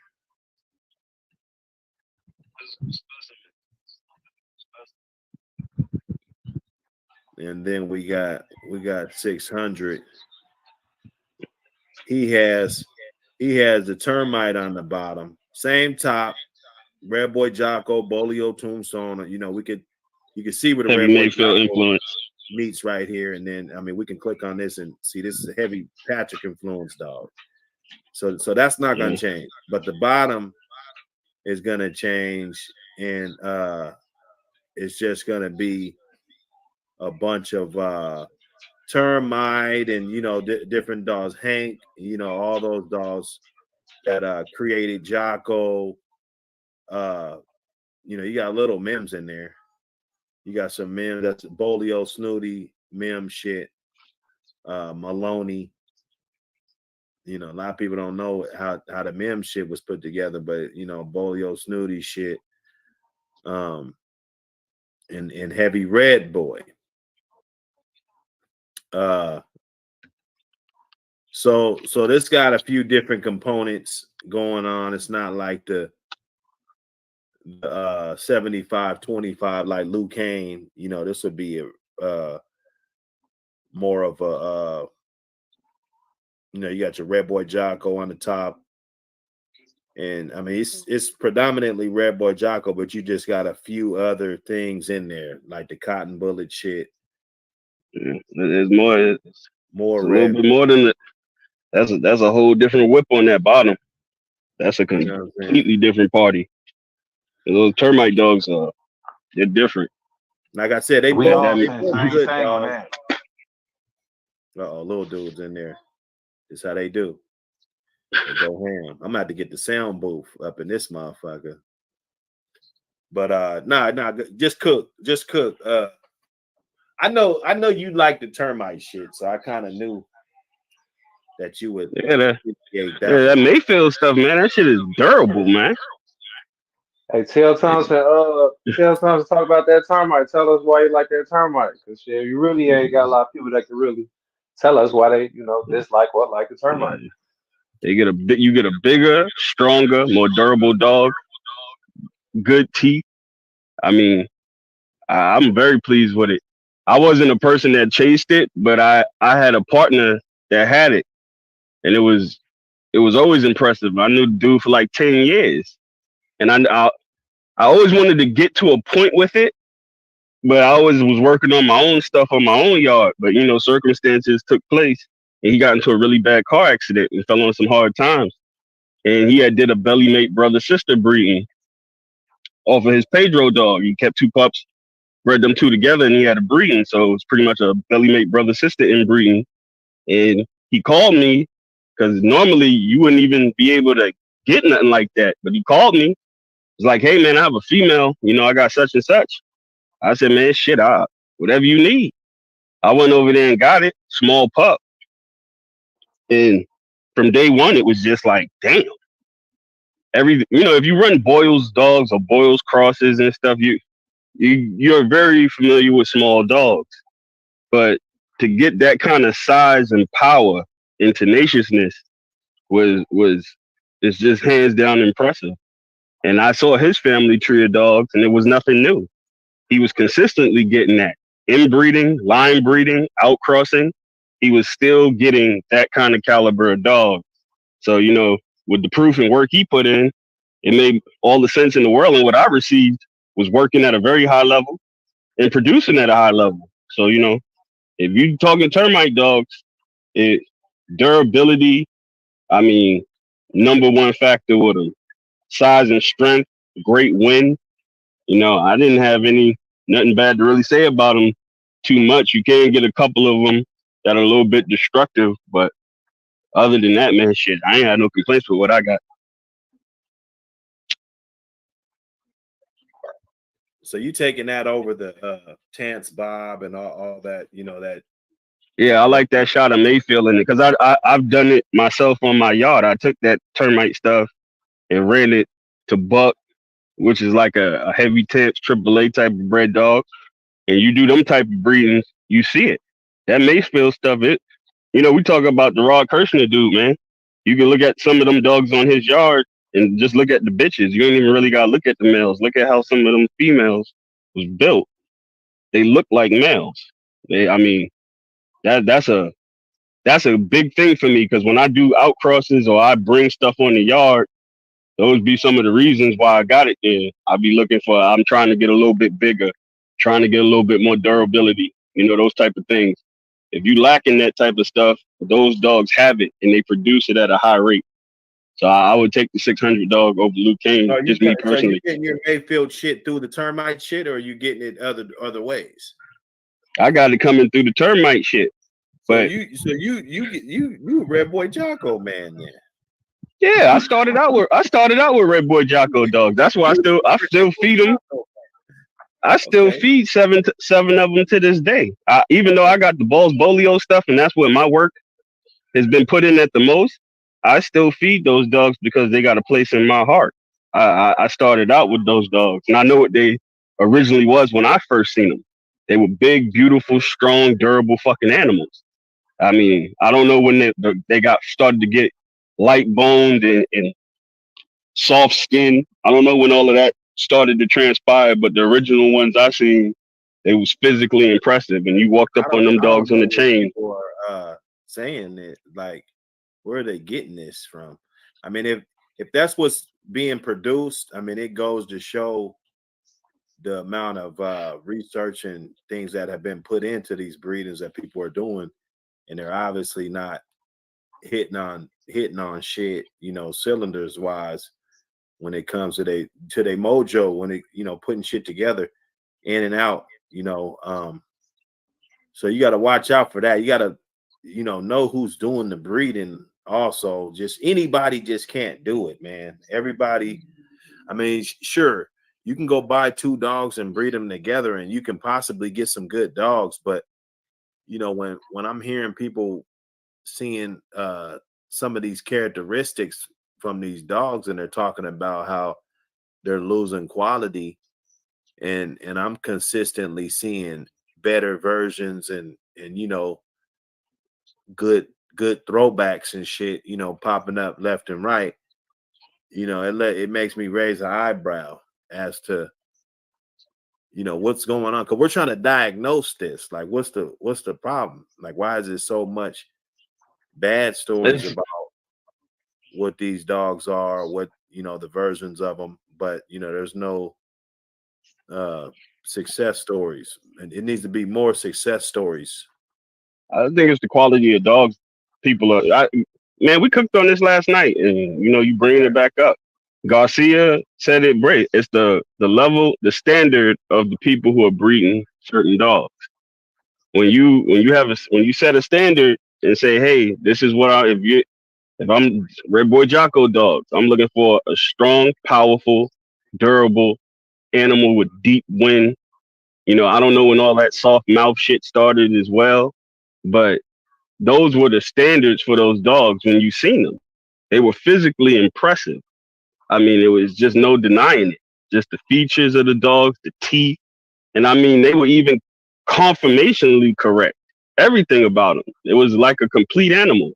And then we got 600. He has the termite on the bottom, same top, Red Boy Jocko, Bolio Tombstone. You can see where the Red Boy Jocko influence meets right here, and then we can click on this and see this is a heavy Patrick influence dog. So that's not gonna change, but the bottom is gonna change, and it's just gonna be a bunch of termite and different dogs. Hank, all those dogs that created Jocko. You got little Mims in there. You got some Mims. That's Bolio, Snooty, Mim shit. Maloney. A lot of people don't know how the Mim shit was put together, but Bolio, Snooty shit. And Heavy Red Boy. So this got a few different components going on. It's not like the 75-25 like Luke Kane. This would be more of a you got your Red Boy Jocko on the top, and it's predominantly Red Boy Jocko, but you just got a few other things in there like the cotton bullet shit. There's more. It's a little bit more than that. That's a whole different whip on that bottom. That's a completely different party. And those termite dogs they're different. Like I said, they both good dogs. Little dudes in there. That's how they do. They go ham. I'm about to get the sound booth up in this motherfucker. But nah, just cook. I know you like the termite shit, so I kind of knew that you would. That Mayfield stuff, man. That shit is durable, man. Hey, tell Thompson talk about that termite. Tell us why you like that termite. Because you really ain't got a lot of people that can really tell us why they, dislike what like a termite. You get a bigger, stronger, more durable dog, good teeth. I mean, I'm very pleased with it. I wasn't a person that chased it, but I had a partner that had it, and it was always impressive. I knew the dude for like 10 years, and I always wanted to get to a point with it, but I always was working on my own stuff on my own yard. But circumstances took place, and he got into a really bad car accident and fell on some hard times. And he had did a belly mate brother sister breeding off of his Pedro dog. He kept two pups, bred them two together, and he had a breeding. So it was pretty much a belly mate brother sister inbreeding. And he called me because normally you wouldn't even be able to get nothing like that. But he called me. He's like, "Hey man, I have a female. I got such and such." I said, "Man, shit, whatever you need." I went over there and got it, small pup. And from day one, it was just like, damn. If you run Boyle's dogs or Boyle's crosses and stuff, you're very familiar with small dogs. But to get that kind of size and power and tenaciousness is just hands down impressive. And I saw his family tree of dogs, and it was nothing new. He was consistently getting that inbreeding, line breeding, outcrossing. He was still getting that kind of caliber of dog. So with the proof and work he put in, it made all the sense in the world. And what I received was working at a very high level and producing at a high level. So if you talking termite dogs, durability, I mean, number one factor with them. Size and strength, great wind. I didn't have nothing bad to really say about them too much. You can get a couple of them that are a little bit destructive, but other than that, man, shit, I ain't had no complaints with what I got. So you taking that over the Tance Bob and all that, that. Yeah, I like that shot of Mayfield in it because I've done it myself on my yard. I took that termite stuff and ran it to Buck, which is like a heavy Tance AAA type of bred dog. And you do them type of breedings, you see it. That Mayfield stuff, we talk about the Rod Kirshner dude, man. You can look at some of them dogs on his yard and just look at the bitches. You ain't even really got to look at the males. Look at how some of them females was built. They look like males. That's a big thing for me because when I do outcrosses or I bring stuff on the yard, those be some of the reasons why I got it there. I'm trying to get a little bit bigger, trying to get a little bit more durability, those type of things. If you lacking that type of stuff, those dogs have it and they produce it at a high rate. So I would take the 600 dog over Luke Kane, me personally. So you getting your Mayfield shit through the termite shit, or are you getting it other ways? I got it coming through the termite shit. But you Red Boy Jocko man, then. Yeah, I started out with Red Boy Jocko dogs. That's why I still feed them. I still feed seven of them to this day. Even though I got the Balls Bolio stuff, and that's what my work has been put in at the most, I still feed those dogs because they got a place in my heart. I started out with those dogs, and I know what they originally was when I first seen them. They were big, beautiful, strong, durable fucking animals. I mean, I don't know when they got started to get light boned and soft skin. I don't know when all of that started to transpire, but the original ones I seen, they was physically impressive, and you walked up on them dogs on the chain. Or saying it, like, where are they getting this from? I mean, if that's what's being produced, I mean, it goes to show the amount of research and things that have been put into these breedings that people are doing, and they're obviously not hitting on shit, cylinders wise when it comes to their mojo, when they putting shit together in and out, so you got to watch out for that. You got to know who's doing the breeding. Also, just anybody just can't do it, man. Everybody, I mean, sure, you can go buy two dogs and breed them together and you can possibly get some good dogs, but when I'm hearing people seeing some of these characteristics from these dogs and they're talking about how they're losing quality, and I'm consistently seeing better versions and good throwbacks and shit, you know, popping up left and right, you know, it makes me raise an eyebrow as to, you know, what's going on, because we're trying to diagnose this. Like, what's the problem? Like, why is there so much bad stories about what these dogs are, what, you know, the versions of them, but, you know, there's no success stories, and it needs to be more success stories. I think it's the quality of dogs people are. Man, we cooked on this last night, and you know, you bringing it back up. Garcia said it great. It's the level, the standard of the people who are breeding certain dogs. When you set a standard and say, hey, this is what if I'm Red Boy Jocko dogs, I'm looking for a strong, powerful, durable animal with deep wind. You know, I don't know when all that soft mouth shit started as well, but those were the standards for those dogs when you seen them. They were physically impressive. I mean, it was just no denying it. Just the features of the dogs, the teeth, and I mean, they were even conformationally correct. Everything about them. It was like a complete animal,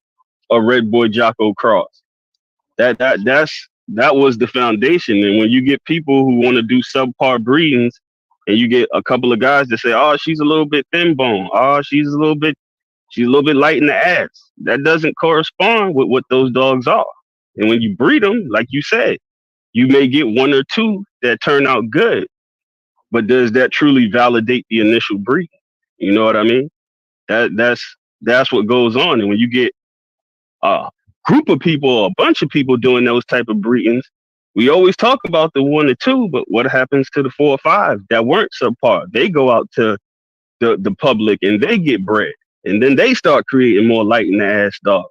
a Red Boy Jocko cross. That was the foundation. And when you get people who want to do subpar breedings, and you get a couple of guys that say, "Oh, she's a little bit thin bone. Oh, she's a little bit light in the ass." That doesn't correspond with what those dogs are. And when you breed them, like you said, you may get one or two that turn out good, but does that truly validate the initial breed? You know what I mean? That's what goes on. And when you get a group of people or a bunch of people doing those type of breedings, we always talk about the 1 or 2, but what happens to the 4 or 5 that weren't subpar? They go out to the public and they get bred, and then they start creating more light in the ass dogs.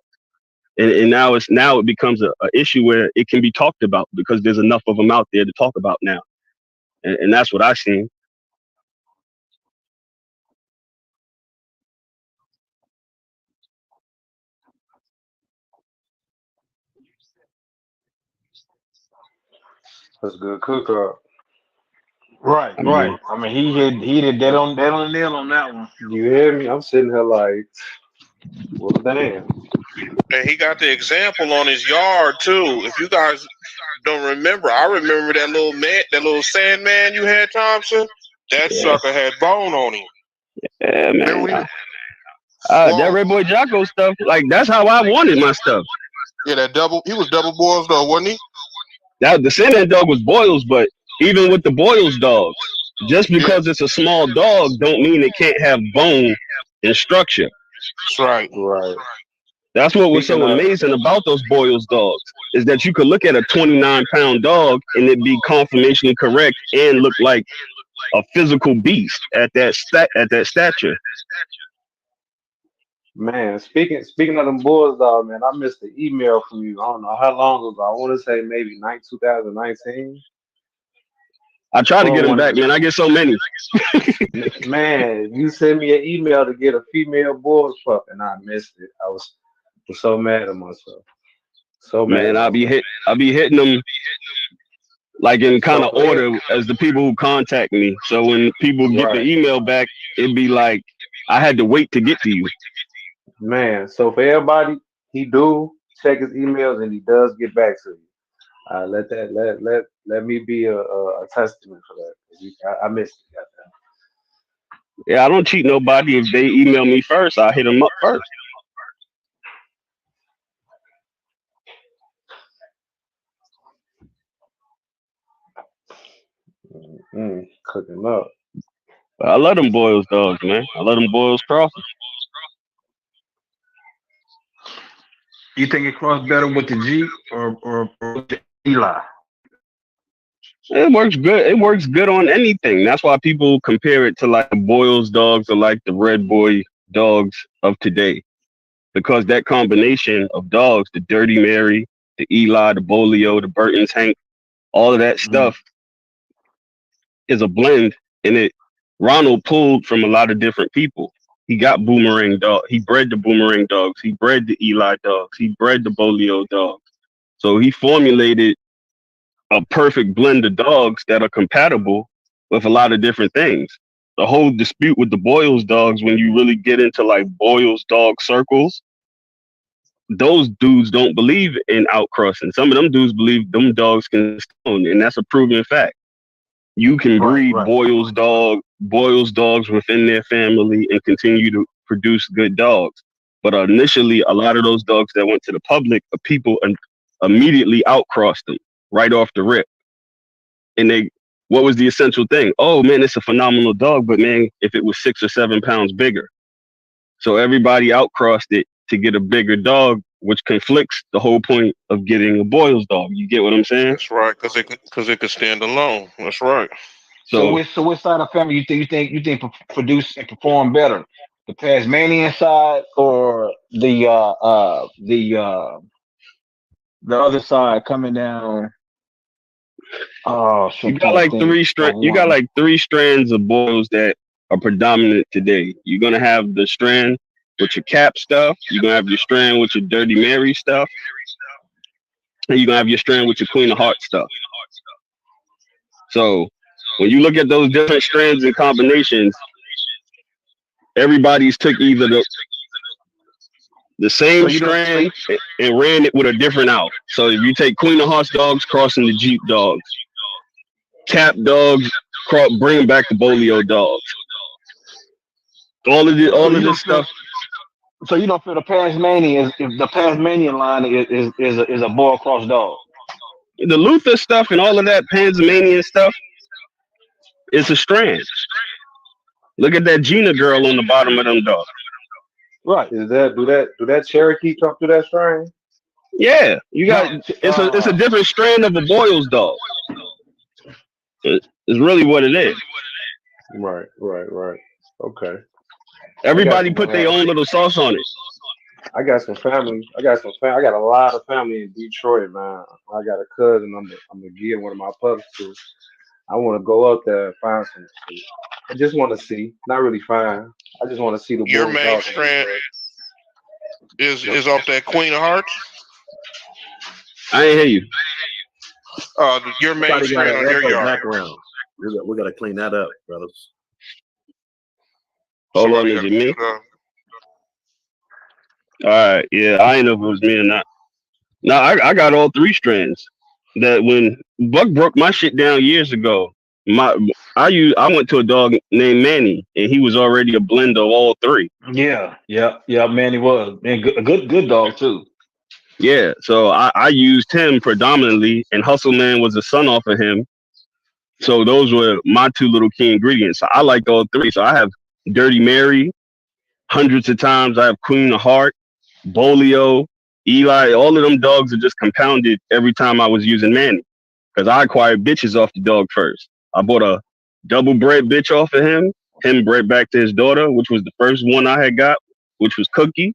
And now it becomes a issue where it can be talked about because there's enough of them out there to talk about now. And that's what I seen. That's a good cook up. Right. I mean, he did that on the nail on that one. You hear me? I'm sitting here like, well, damn. And he got the example on his yard too. If you guys don't remember, I remember that little Sandman you had, Thompson. That sucker had bone on him. Yeah, man. That Red Boy Jocko stuff, like that's how I wanted my stuff. Yeah, he was double boils though, wasn't he? The Sandman dog was boils, but even with the boils dogs, just because it's a small dog don't mean it can't have bone and structure. That's right. Right. That's what was so amazing about those boils dogs, is that you could look at a 29-pound dog and it be conformationally correct and look like a physical beast at that stature. Man, speaking of them boys, dog, man, I missed the email from you. I don't know how long ago. I want to say maybe 2019. I try to get them back, man. I get so many. Man, you sent me an email to get a female boys pup, and I missed it. I was so mad at myself. So mad. Man, I'll be hitting them like in kind of order as the people who contact me. So when people get the email back, it'd be like I had to wait to get to you. Man, so for everybody, he do check his emails and he does get back to you. Let me be a testament for that. I missed it. Goddamn. Yeah, I don't cheat nobody. If they email me first, I hit them up first. Cooking up. I love them boils dogs, man. I love them boils crosses. You think it crossed better with the Jeep or with the Eli? It works good. It works good on anything. That's why people compare it to like the Boyles dogs or like the Red Boy dogs of today. Because that combination of dogs, the Dirty Mary, the Eli, the Bolio, the Burton's Hank, all of that stuff is a blend. And Ronald pulled from a lot of different people. He got boomerang dogs. He bred the boomerang dogs. He bred the Eli dogs. He bred the Bolio dogs. So he formulated a perfect blend of dogs that are compatible with a lot of different things. The whole dispute with the Boyles dogs, when you really get into like Boyles dog circles, those dudes don't believe in outcrossing. Some of them dudes believe them dogs can stone, and that's a proven fact. You can breed Boyle's dogs within their family and continue to produce good dogs. But initially, a lot of those dogs that went to the public, people immediately outcrossed them right off the rip. And what was the essential thing? Oh man, it's a phenomenal dog, but man, if it was 6 or 7 pounds bigger. So everybody outcrossed it to get a bigger dog, which conflicts the whole point of getting a Boyle's dog. You get what I'm saying? That's right, because it could stand alone. That's right. So which side of the family you think produce and perform better, the Tasmanian side or the other side coming down? Oh, you got like three strands of Boyles that are predominant today. You're gonna have the strand with your cap stuff. You're gonna have your strand with your Dirty Mary stuff, and you're gonna have your strand with your Queen of Hearts stuff. So when you look at those different strands and combinations, everybody's took either the same strand and ran it with a different out. So if you take Queen of Hearts dogs crossing the Jeep dogs, cap dogs bring back the Bolio dogs. All of this stuff. So you don't feel the Tasmanian line is a Boyle cross dog? The Luther stuff and all of that Panamanian stuff is a strand. Look at that Gina girl on the bottom of them dogs. Right. Do that Cherokee come through that strand? Yeah, you got it's a different strand of a Boyle's dog. It's really what it is. Right. Okay. Everybody put their own little sauce on it. I got some family. I got a lot of family in Detroit, man. I got a cousin. I'm gonna give one of my pups to. I want to go up there and find some. I just want to see, not really find. I just want to see the. Your main strand is off that Queen of Hearts. I ain't hear you. Your main strand on your yard. Background. We gotta clean that up, brothers. Hold on, is it me? All right, yeah, I ain't know if it was me or not. No, I got all 3 strands. That when Buck broke my shit down years ago, I went to a dog named Manny, and he was already a blend of all 3. Yeah, Manny was, and a good dog too. Yeah, so I used him predominantly, and Hustle Man was a son off of him. So those were my 2 little key ingredients. So I liked all 3. So I have Dirty Mary, hundreds of times. I have Queen of Heart, Bolio, Eli. All of them dogs are just compounded every time I was using Manny, because I acquired bitches off the dog first. I bought a double bred bitch off of him bred back to his daughter, which was the first one I had got, which was Cookie.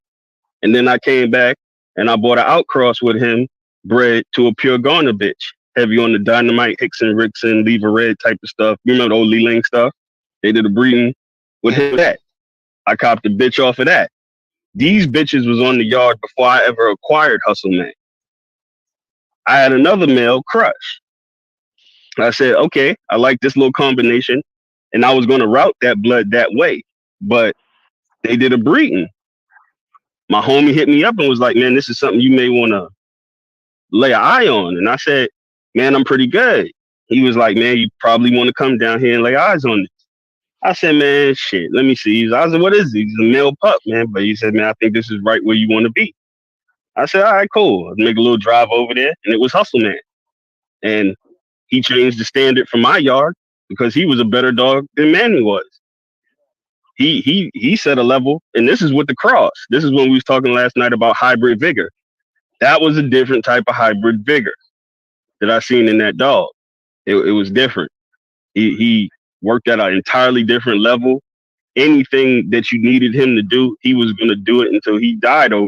And then I came back and I bought an outcross with him, bred to a pure Garner bitch, heavy on the Dynamite, Hickson, Rickson, Lever Red type of stuff. You remember the old Lee Ling stuff? They did a breeding with him with that. I copped the bitch off of that. These bitches was on the yard before I ever acquired Hustle Man. I had another male, Crush. I said, okay, I like this little combination, and I was going to route that blood that way, but they did a breeding. My homie hit me up and was like, man, this is something you may want to lay an eye on. And I said, man, I'm pretty good. He was like, man, you probably want to come down here and lay eyes on this. I said, man, shit, let me see. I said, what is he? He's a male pup, man. But he said, man, I think this is right where you want to be. I said, all right, cool. I'll make a little drive over there. And it was Hustle Man. And he changed the standard for my yard because he was a better dog than Manny was. He set a level, and this is with the cross. This is when we was talking last night about hybrid vigor. That was a different type of hybrid vigor that I seen in that dog. It was different. He worked at an entirely different level. Anything that you needed him to do, he was going to do it until he died over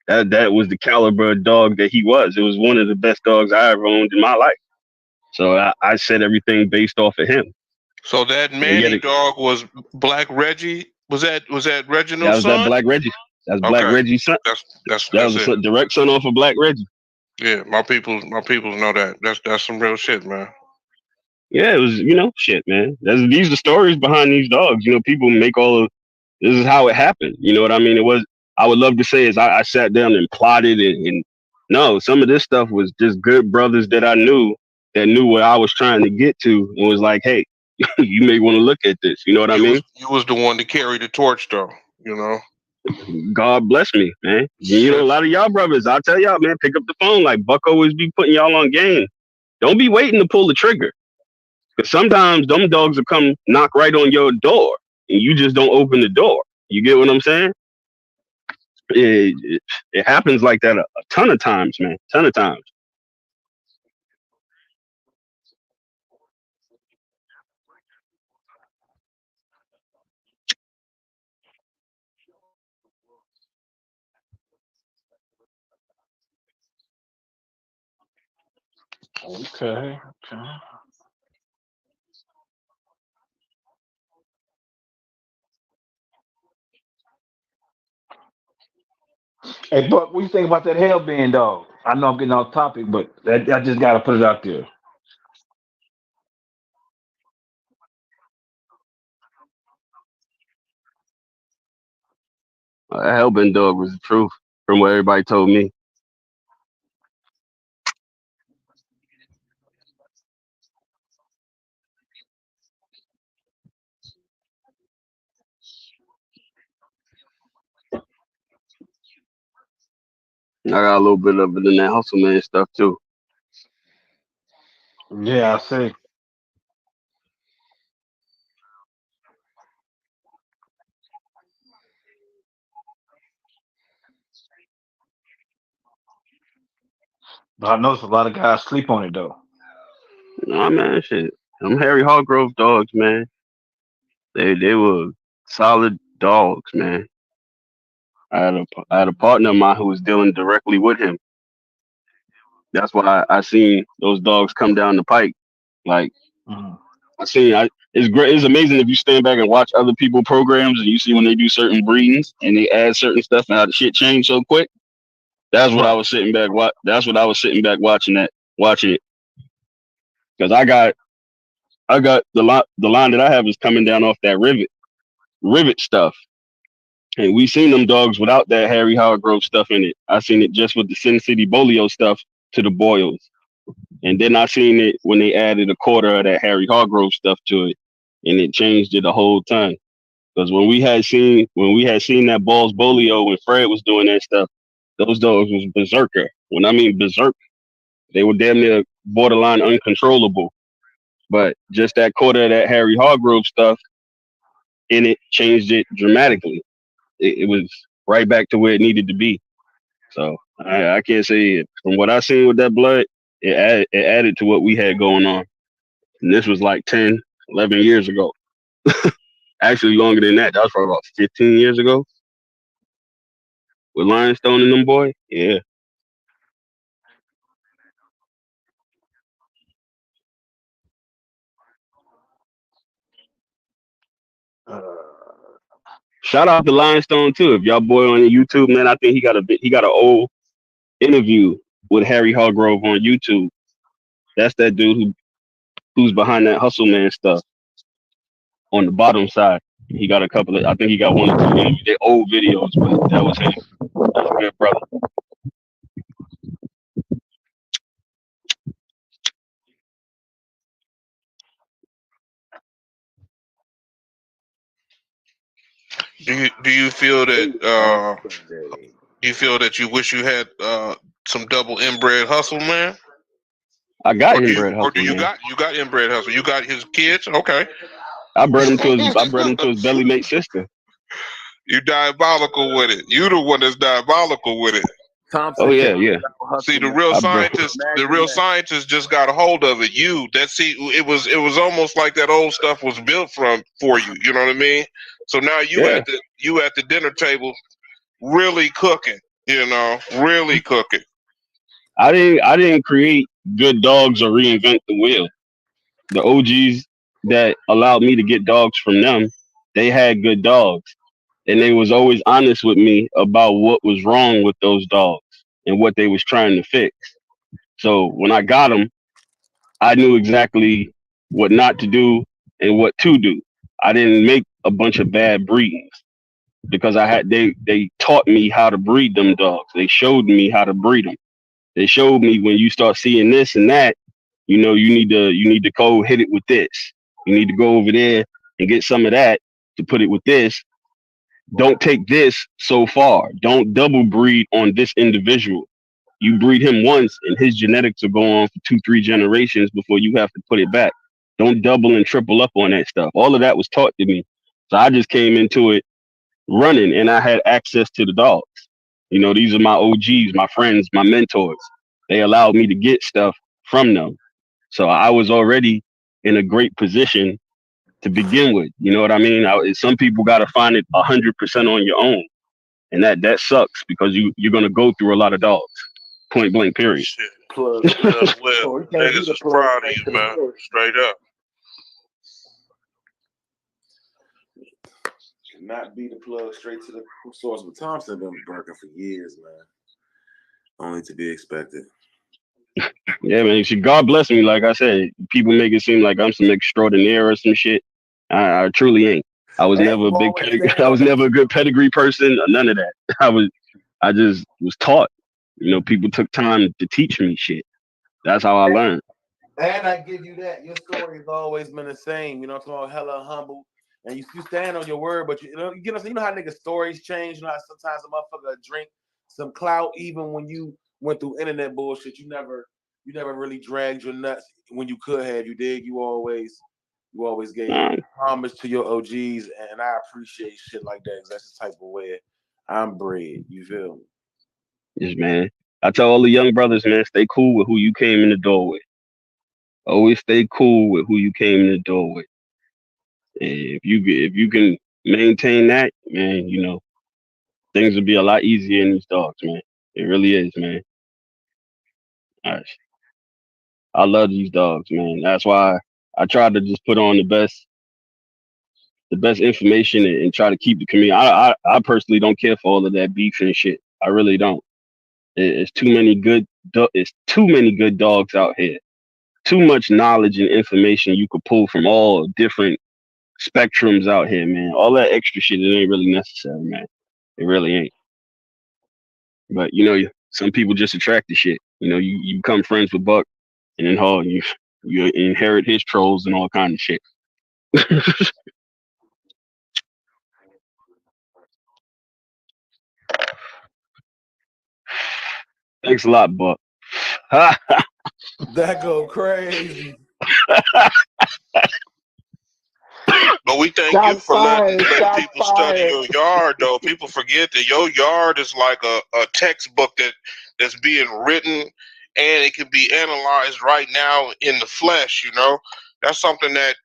it. That was the caliber of dog that he was. It was one of the best dogs I ever owned in my life. So I set everything based off of him. So that Manny dog was Black Reggie. Was that Reginald's son? That was Black Reggie. That's Black Reggie's son. That was a direct son off of Black Reggie. Yeah, my people know that. That's some real shit, man. Yeah, it was, shit, man. These are the stories behind these dogs. People make this is how it happened. You know what I mean? I would love to say is I sat down and plotted and no, some of this stuff was just good brothers that I knew that knew what I was trying to get to and was like, hey, you may want to look at this. You know what I mean? You was the one to carry the torch, though. You know. God bless me, man. You know, a lot of y'all brothers, I'll tell y'all, man, pick up the phone. Like Buck always be putting y'all on game. Don't be waiting to pull the trigger. Because sometimes them dogs will come knock right on your door and you just don't open the door. You get what I'm saying? It happens like that a ton of times, man. Ton of times. Okay. Hey, Buck, what do you think about that hellbend dog? I know I'm getting off topic, but I just gotta put it out there. Hellbent dog was the truth from what everybody told me. I got a little bit of it in that hustle man stuff too. Yeah, I see. But I noticed a lot of guys sleep on it though. Nah, man, shit. Them Harry Hargrove dogs, man. They were solid dogs, man. I had a partner of mine who was dealing directly with him. That's why I seen those dogs come down the pike. Like Mhm. it's great. It's amazing if you stand back and watch other people programs and you see when they do certain breedings and they add certain stuff and how the shit changed so quick. That's what I was sitting back. That's what I was sitting back watching it. Because I got the line that I have is coming down off that rivet stuff. And we seen them dogs without that Harry Hargrove stuff in it. I seen it just with the Sin City Bolio stuff to the Boyles. And then I seen it when they added a quarter of that Harry Hargrove stuff to it. And it changed it the whole time. Because when we had seen that Balls Bolio when Fred was doing that stuff, those dogs was berserker. When I mean berserk, they were damn near borderline uncontrollable. But just that quarter of that Harry Hargrove stuff in it changed it dramatically. It was right back to where it needed to be. So I can't say it. From what I seen with that blood, it added to what we had going on. And this was like 10, 11 years ago. Actually, longer than that. That was probably about 15 years ago. With Lionstone and them boy. Yeah. Shout out to Lionstone too. If y'all boy on YouTube, man, I think he got an old interview with Harry Hargrove on YouTube. That's that dude who's behind that hustle man stuff on the bottom side. He got a couple of, I think he got one or two interviews. They're old videos, but that was him. That's a good brother. Do you feel that you wish you had some double inbred hustle, man? I got inbred hustle. Or do you got inbred hustle? You got his kids? Okay. I bred him to his belly mate sister. You diabolical with it. You the one that's diabolical with it. Thompson, oh yeah. See, the real scientists just got a hold of it. It was almost like that old stuff was built for you. You know what I mean? So now you at the dinner table, really cooking. You know, really cooking. I didn't create good dogs or reinvent the wheel. The OGs that allowed me to get dogs from them, they had good dogs. And they was always honest with me about what was wrong with those dogs and what they was trying to fix. So when I got them, I knew exactly what not to do and what to do. I didn't make a bunch of bad breeds. because they taught me how to breed them dogs. They showed me how to breed them. They showed me when you start seeing this and that, you need to go hit it with this. You need to go over there and get some of that to put it with this. Don't take this so far. Don't double breed on this individual. You breed him once and his genetics will go on for 2-3 generations before you have to put it back. Don't double and triple up on that stuff. All of that was taught to me. So I just came into it running and I had access to the dogs. These are my OGs, my friends, my mentors. They allowed me to get stuff from them. So I was already in a great position to begin with. You know what I mean? Some people got to find it 100% on your own. And that sucks because you're going to go through a lot of dogs. Point blank, period. Shit. Plug. Well, niggas is proud of you, man. Straight up. Not be the plug straight to the source. But Thompson been working for years, man. Only to be expected. Yeah, man. God bless me. Like I said, people make it seem like I'm some extraordinaire or some shit. I truly ain't. I was never a big I was never a good pedigree person. None of that. I just was taught. People took time to teach me shit. That's how I learned. And I give you that. Your story has always been the same. I'm talking about hella humble. And you stand on your word, but you know how niggas' stories change. How sometimes a motherfucker drink some clout, even when you went through internet bullshit. You never really dragged your nuts when you could have. You did. You always gave homage to your OGs, and I appreciate shit like that because that's the type of way I'm bred. You feel me? Yes, man. I tell all the young brothers, man, stay cool with who you came in the door with. Always stay cool with who you came in the door with. And if you can maintain that, man, things will be a lot easier in these dogs, man. It really is, man. I love these dogs, man. That's why I try to just put on the best information and try to keep the community. I personally don't care for all of that beef and shit. I really don't. It's too many good dogs out here. Too much knowledge and information you could pull from all different spectrums out here, man. All that extra shit, it ain't really necessary, man. It really ain't. But some people just attract the shit. You become friends with Buck, and then you inherit his trolls and all kind of shit. Thanks a lot, Buck. That go crazy. But we thank you for letting people study your yard, though. People forget that your yard is like a textbook that's being written, and it can be analyzed right now in the flesh. That's something that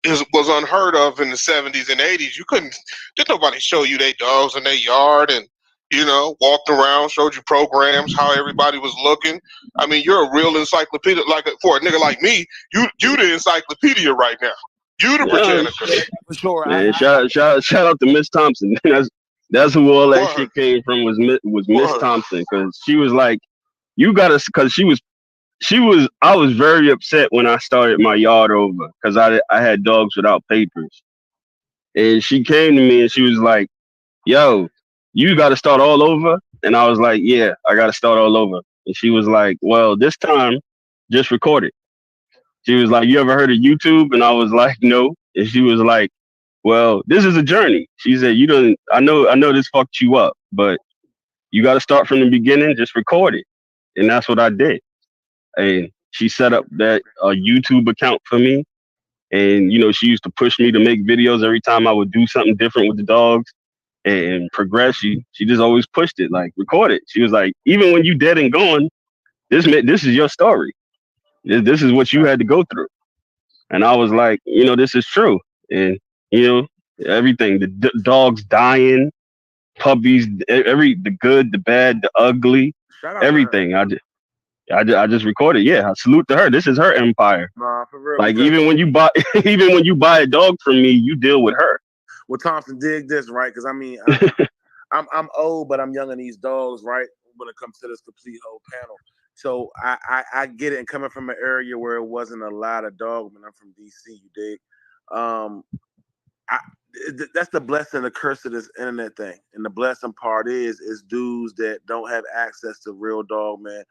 was unheard of in the 70s and 80s. Did nobody show you their dogs in their yard and walked around, showed you programs, how everybody was looking. I mean, you're a real encyclopedia. Like for a nigga like me, you the encyclopedia right now. You the Britannica. For sure. Man, shout out to Miss Thompson. That's who all that shit came from was Miss Thompson, because she was like, you gotta, because I was very upset when I started my yard over because I had dogs without papers, and she came to me and she was like, yo, you got to start all over. And I was like, yeah, I got to start all over. And she was like, well, this time just record it. She was like, you ever heard of YouTube? And I was like, no. And she was like, well, this is a journey. She said, I know this fucked you up, but you got to start from the beginning, just record it. And that's what I did. And she set up that YouTube account for me. And, she used to push me to make videos every time I would do something different with the dogs and progress. She just always pushed it, like, record it. She was like, even when you dead and gone, this is your story. This is what you had to go through. And I was like, this is true. And, everything, the dogs dying, puppies, the good, the bad, the ugly, everything. I just recorded. Yeah, I salute to her. This is her empire. Nah, for real. Like even when you buy a dog from me, you deal with her. Well, Thompson, dig this, right? Because I mean, I'm old, but I'm young in these dogs, right? When it comes to this complete whole panel. So I get it. And coming from an area where it wasn't a lot of dogs, when I'm from DC, you dig? that's the blessing and the curse of this internet thing. And the blessing part is dudes that don't have access to real dog, man.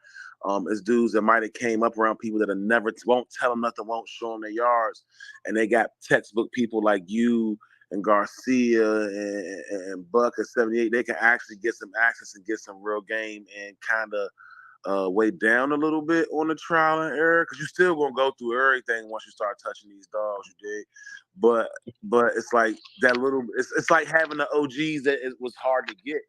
It's dudes that might have came up around people that won't tell them nothing, won't show them their yards, and they got textbook people like you and Garcia and Buck at 78. They can actually get some access and get some real game and kind of weigh down a little bit on the trial and error, because you're still gonna go through everything once you start touching these dogs, you dig? But it's like that little. It's like having the OGs that it was hard to get.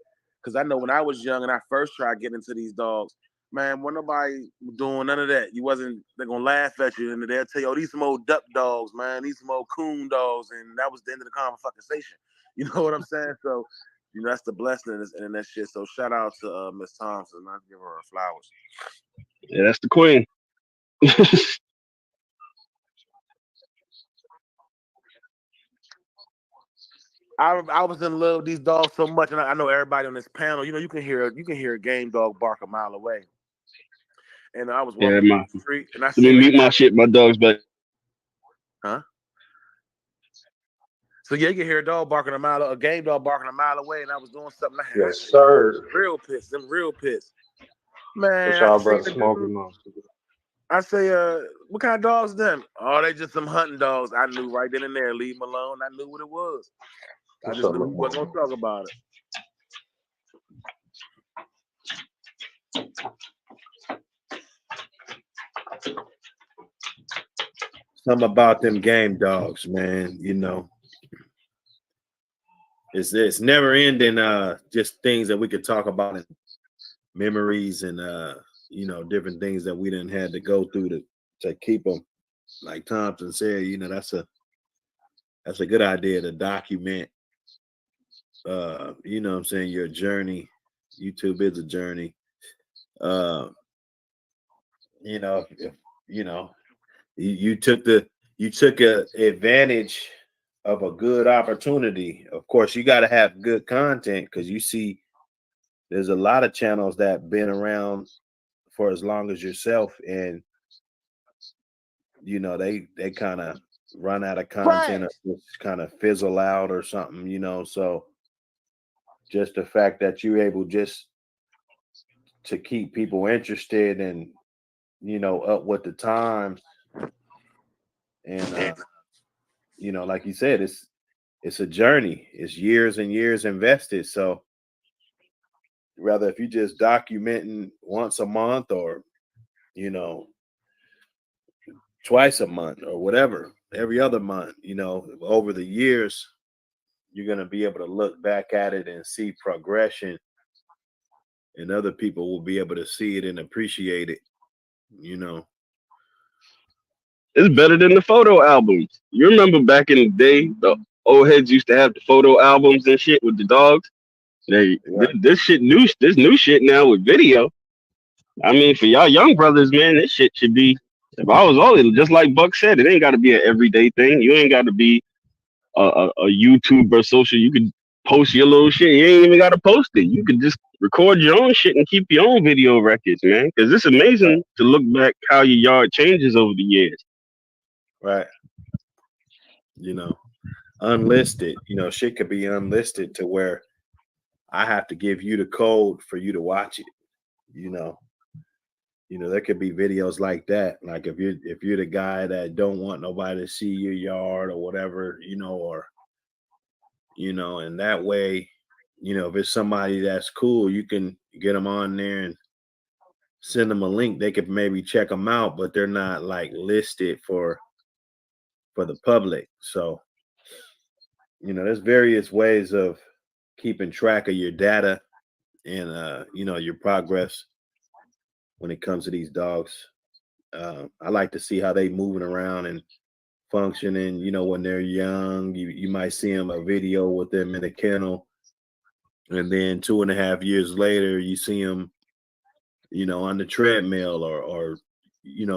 Because I know when I was young and I first tried getting into these dogs, man, wasn't nobody doing none of that. They're gonna laugh at you and they'll tell you, oh, these some old duck dogs, man, these some old coon dogs, and that was the end of the conversation. You know what I'm saying? So, that's the blessing in this internet shit. So shout out to Miss Thompson. I give her flowers. Yeah, that's the queen. I was in love with these dogs so much, and I know everybody on this panel. You can hear a game dog bark a mile away. And I was walking down the street, and I let me mute my shit. My dog's back. Huh? So yeah, you can hear a game dog barking a mile away, and I was doing something. Yes, sir. Real pissed. Them real pissed. Man, what y'all brothers smoking on? I say, what kind of dogs them? Oh, they just some hunting dogs. I knew right then and there. Leave them alone. I knew what it was. I just knew we wasn't gonna talk about it. Something about them game dogs, man. It's never ending. Just things that we could talk about, and memories, and different things that we didn't had to go through to keep them. Like Thompson said, that's a good idea to document. What I'm saying, your journey. YouTube is a journey. You took a advantage of a good opportunity. Of course, you got to have good content, because you see there's a lot of channels that been around for as long as yourself, and they kind of run out of content, or just kind of fizzle out or something, so just the fact that you're able just to keep people interested and up with the times, and like you said, it's a journey. It's years and years invested. So rather, if you just documenting once a month, or twice a month, or whatever, every other month, over the years, you're going to be able to look back at it and see progression, and other people will be able to see it and appreciate it. It's better than the photo albums. You remember back in the day, the old heads used to have the photo albums and shit with the dogs. This new shit now with video. I mean, for y'all young brothers, man, this shit should be. If I was old, just like Buck said, it ain't got to be an everyday thing. You ain't got to be a YouTuber, social. You could post your little shit. You ain't even got to post it. You could just record your own shit and keep your own video records, man. Because it's amazing to look back how your yard changes over the years. Right. Unlisted. Shit could be unlisted to where I have to give you the code for you to watch it. There could be videos like that. Like if you're the guy that don't want nobody to see your yard or whatever, and that way, if it's somebody that's cool, you can get them on there and send them a link. They could maybe check them out, but they're not like listed for the public. So, there's various ways of keeping track of your data and your progress when it comes to these dogs. I like to see how they moving around and functioning. When they're young, you might see them a video with them in a kennel, and then 2.5 years later, you see them, on the treadmill or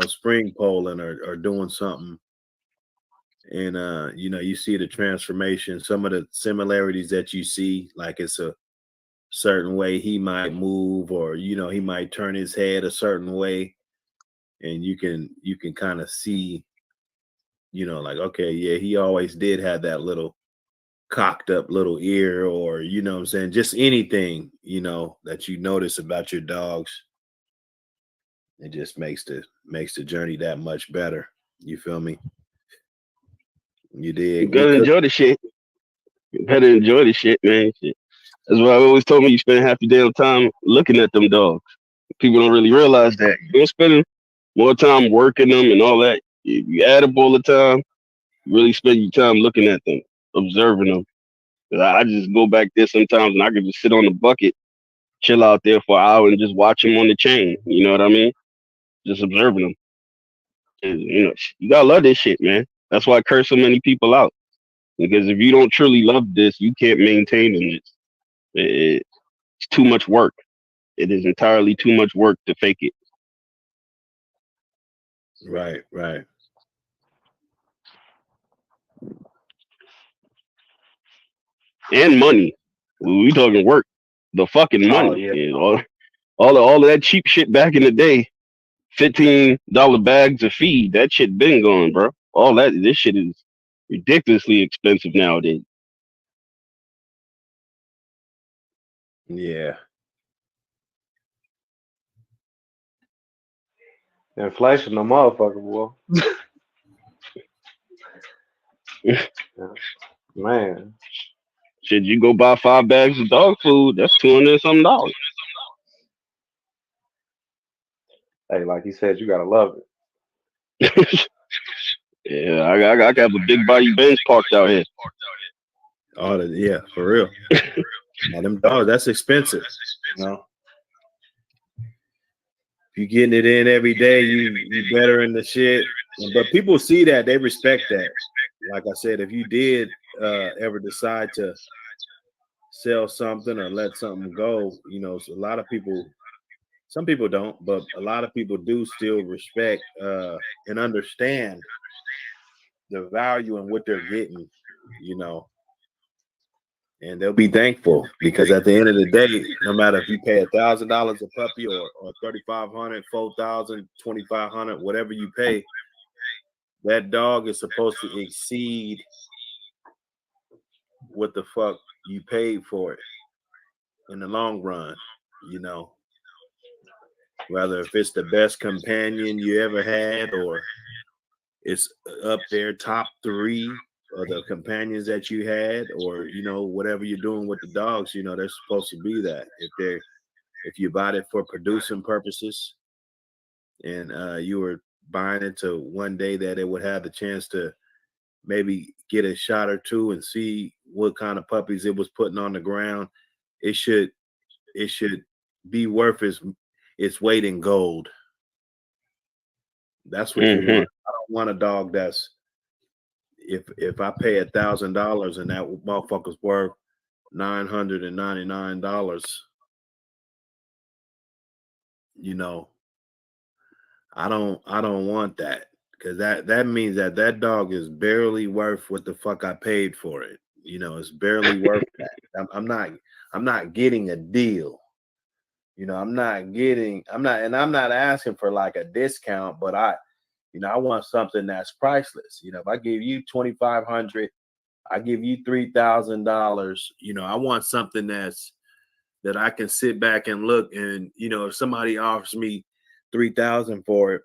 spring poling or doing something. And you see the transformation, some of the similarities that you see, like it's a certain way he might move, or he might turn his head a certain way, and you can kind of see, like, okay, yeah, he always did have that little cocked up little ear, or you know what I'm saying, just anything, you know, that you notice about your dogs. It just makes the journey that much better. You feel me? You You dig? gotta enjoy the shit. You gotta enjoy the shit, man. Shit. That's why I always told me you spend half your damn time looking at them dogs. People don't really realize that. You're spending more time working them and all that. You add up all the time. You really spend your time looking at them, observing them. 'Cause I just go back there sometimes and I can just sit on the bucket, chill out there for an hour and just watch them on the chain. You know what I mean? Just observing them. And, you know, you gotta love this shit, man. That's why I curse so many people out. Because if you don't truly love this, you can't maintain it. It's too much work. It is entirely too much work to fake it. Right, right. And money. We talking work. The fucking money. Oh yeah. You know, all of that cheap shit back in the day. $15 bags of feed. That shit been gone, bro. All that this shit is ridiculously expensive nowadays. Yeah. Inflation, the motherfucker, boy. Yeah. Man. Shit, you go buy 5 bags of dog food, that's $200 something dollars. Hey, like he said, you gotta love it. Yeah, I got a big body Benz parked out here. Yeah, for real. Now, them dogs, that's expensive. You know, if you're getting it in every day, you better in the shit. But people see that, they respect that. Like I said, if you did ever decide to sell something or let something go, you know, so a lot of people, some people don't, but a lot of people do still respect and understand the value in what they're getting, you know, and they'll be thankful, because at the end of the day, no matter if you pay $1,000 a puppy or 3,500, 4,000, 2,500, whatever you pay, that dog is supposed to exceed what the fuck you paid for it in the long run, you know. Whether if it's the best companion you ever had, or it's up there top 3 of the companions that you had, or you know, whatever you're doing with the dogs, you know, they're supposed to be that. If you bought it for producing purposes, and you were buying it to one day that it would have the chance to maybe get a shot or two and see what kind of puppies it was putting on the ground, it should be worth its weight in gold. That's what you want. I don't want a dog that's, if I pay $1,000 and that motherfucker's worth $999, you know, I don't want that, because that means that dog is barely worth what the fuck I paid for it. You know, it's barely worth that. I'm not getting a deal. You know, I'm not asking for like a discount, but I want something that's priceless. You know, if I give you $2,500, I give you $3,000. You know, I want something that I can sit back and look, and you know, if somebody offers me $3,000 for it,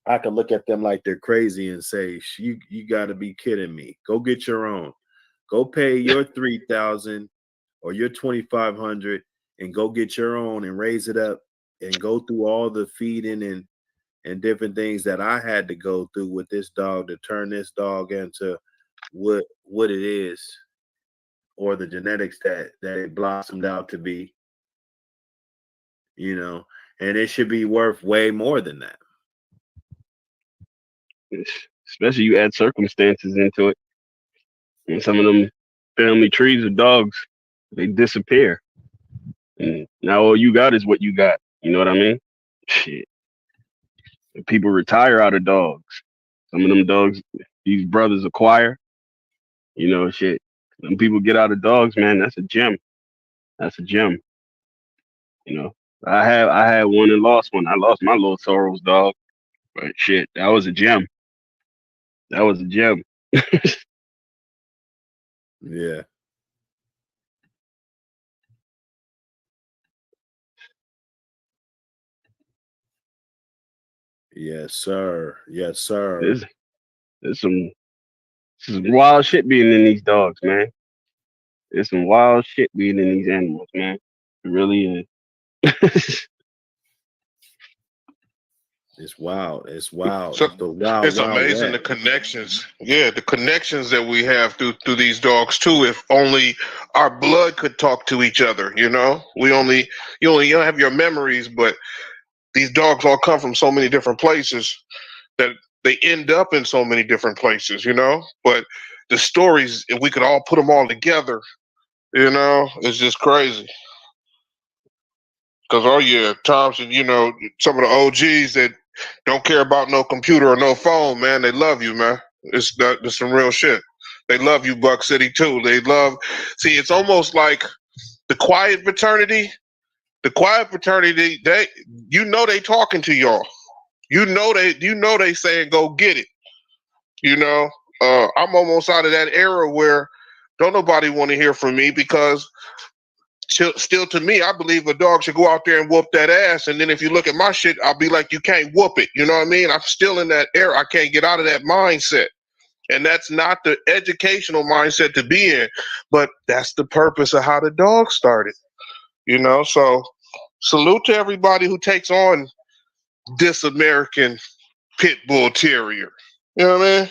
I can look at them like they're crazy and say, you got to be kidding me. Go get your own. Go pay your $3,000 or your $2,500 and go get your own and raise it up and go through all the feeding and different things that I had to go through with this dog to turn this dog into what it is, or the genetics that it blossomed out to be, you know, and it should be worth way more than that. Especially you add circumstances into it. And some of them family trees of dogs, they disappear. And now all you got is what you got. You know what I mean? Shit. And people retire out of dogs. Some of them dogs these brothers acquire. You know, shit. When people get out of dogs, man, that's a gem. That's a gem. You know. I had one and lost one. I lost my little Soros dog. But shit, that was a gem. That was a gem. Yeah. Yes, sir. Yes, sir. There's some wild shit being in these dogs, man. There's some wild shit being in these animals, man. It really is. It's wild. It's wild. So It's the wild, it's wild amazing west. the connections. Yeah, the connections that we have through these dogs too. If only our blood could talk to each other, you know. You only have your memories, but these dogs all come from so many different places that they end up in so many different places, you know. But the stories, if we could all put them all together, you know, it's just crazy. Because times that some of the OGs that don't care about no computer or no phone, man, they love you, man. It's some real shit. They love you, Buck City too. See, it's almost like the quiet fraternity. The quiet fraternity, they talking to y'all. They saying go get it. You know, I'm almost out of that era where don't nobody want to hear from me because still to me, I believe a dog should go out there and whoop that ass. And then if you look at my shit, I'll be like, you can't whoop it. You know what I mean? I'm still in that era. I can't get out of that mindset. And that's not the educational mindset to be in, but that's the purpose of how the dog started. You know, so salute to everybody who takes on this American pit bull terrier. You know what I mean?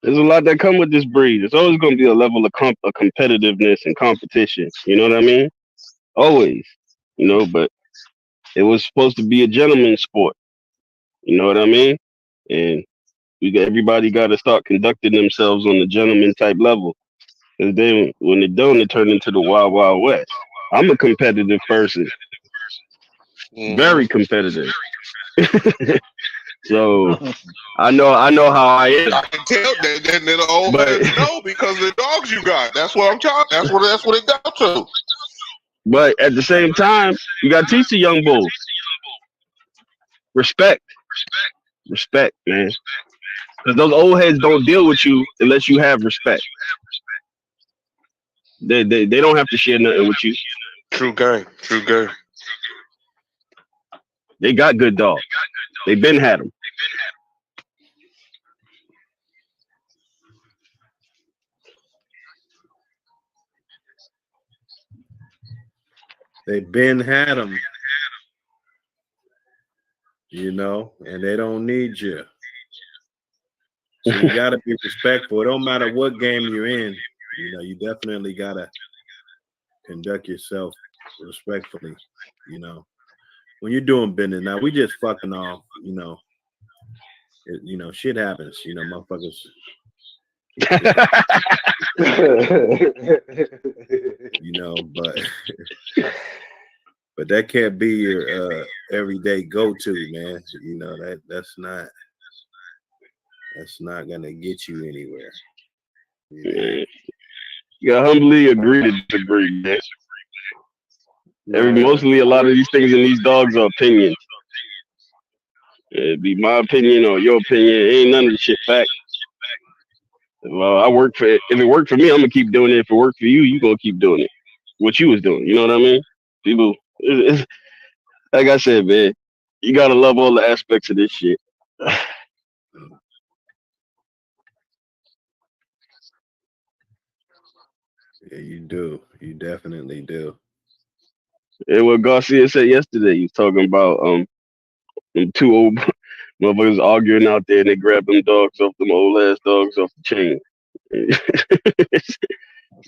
There's a lot that come with this breed. There's always going to be a level of competitiveness and competition. You know what I mean? Always. You know, but it was supposed to be a gentleman's sport. You know what I mean? And everybody got to start conducting themselves on the gentleman type level. Because then when it don't, it turn into the wild, wild west. I'm a competitive person. Very competitive. So I know how I am. I can tell that the old man know because of the dogs you got. That's what I'm talking. That's what it got to. But at the same time, you got to teach the young bulls respect, man. Because those old heads don't deal with you unless you have respect. They don't have to share nothing with you. True game. They got good dogs. They been had them. They been had them, you know, and they don't need you. So you got to be respectful. It don't matter what game you're in. You know, you definitely got to conduct yourself respectfully, you know. When you're doing business, now we just fucking off, you know. Shit happens, you know, motherfuckers. You know, but that can't be your everyday go-to, man. You know, that's not gonna get you anywhere. You gotta humbly agree to disagree, man. Mostly a lot of these things in these dogs are opinions. It'd be my opinion or your opinion. Ain't none of the shit fact. Well, if it worked for me, I'm gonna keep doing it. If it worked for you, you gonna keep doing it. What you was doing, you know what I mean? People, like I said, man, you gotta love all the aspects of this shit. Yeah, you do. You definitely do. And what Garcia said yesterday, he was talking about them two old motherfuckers arguing out there, and they grab them old ass dogs off the chain.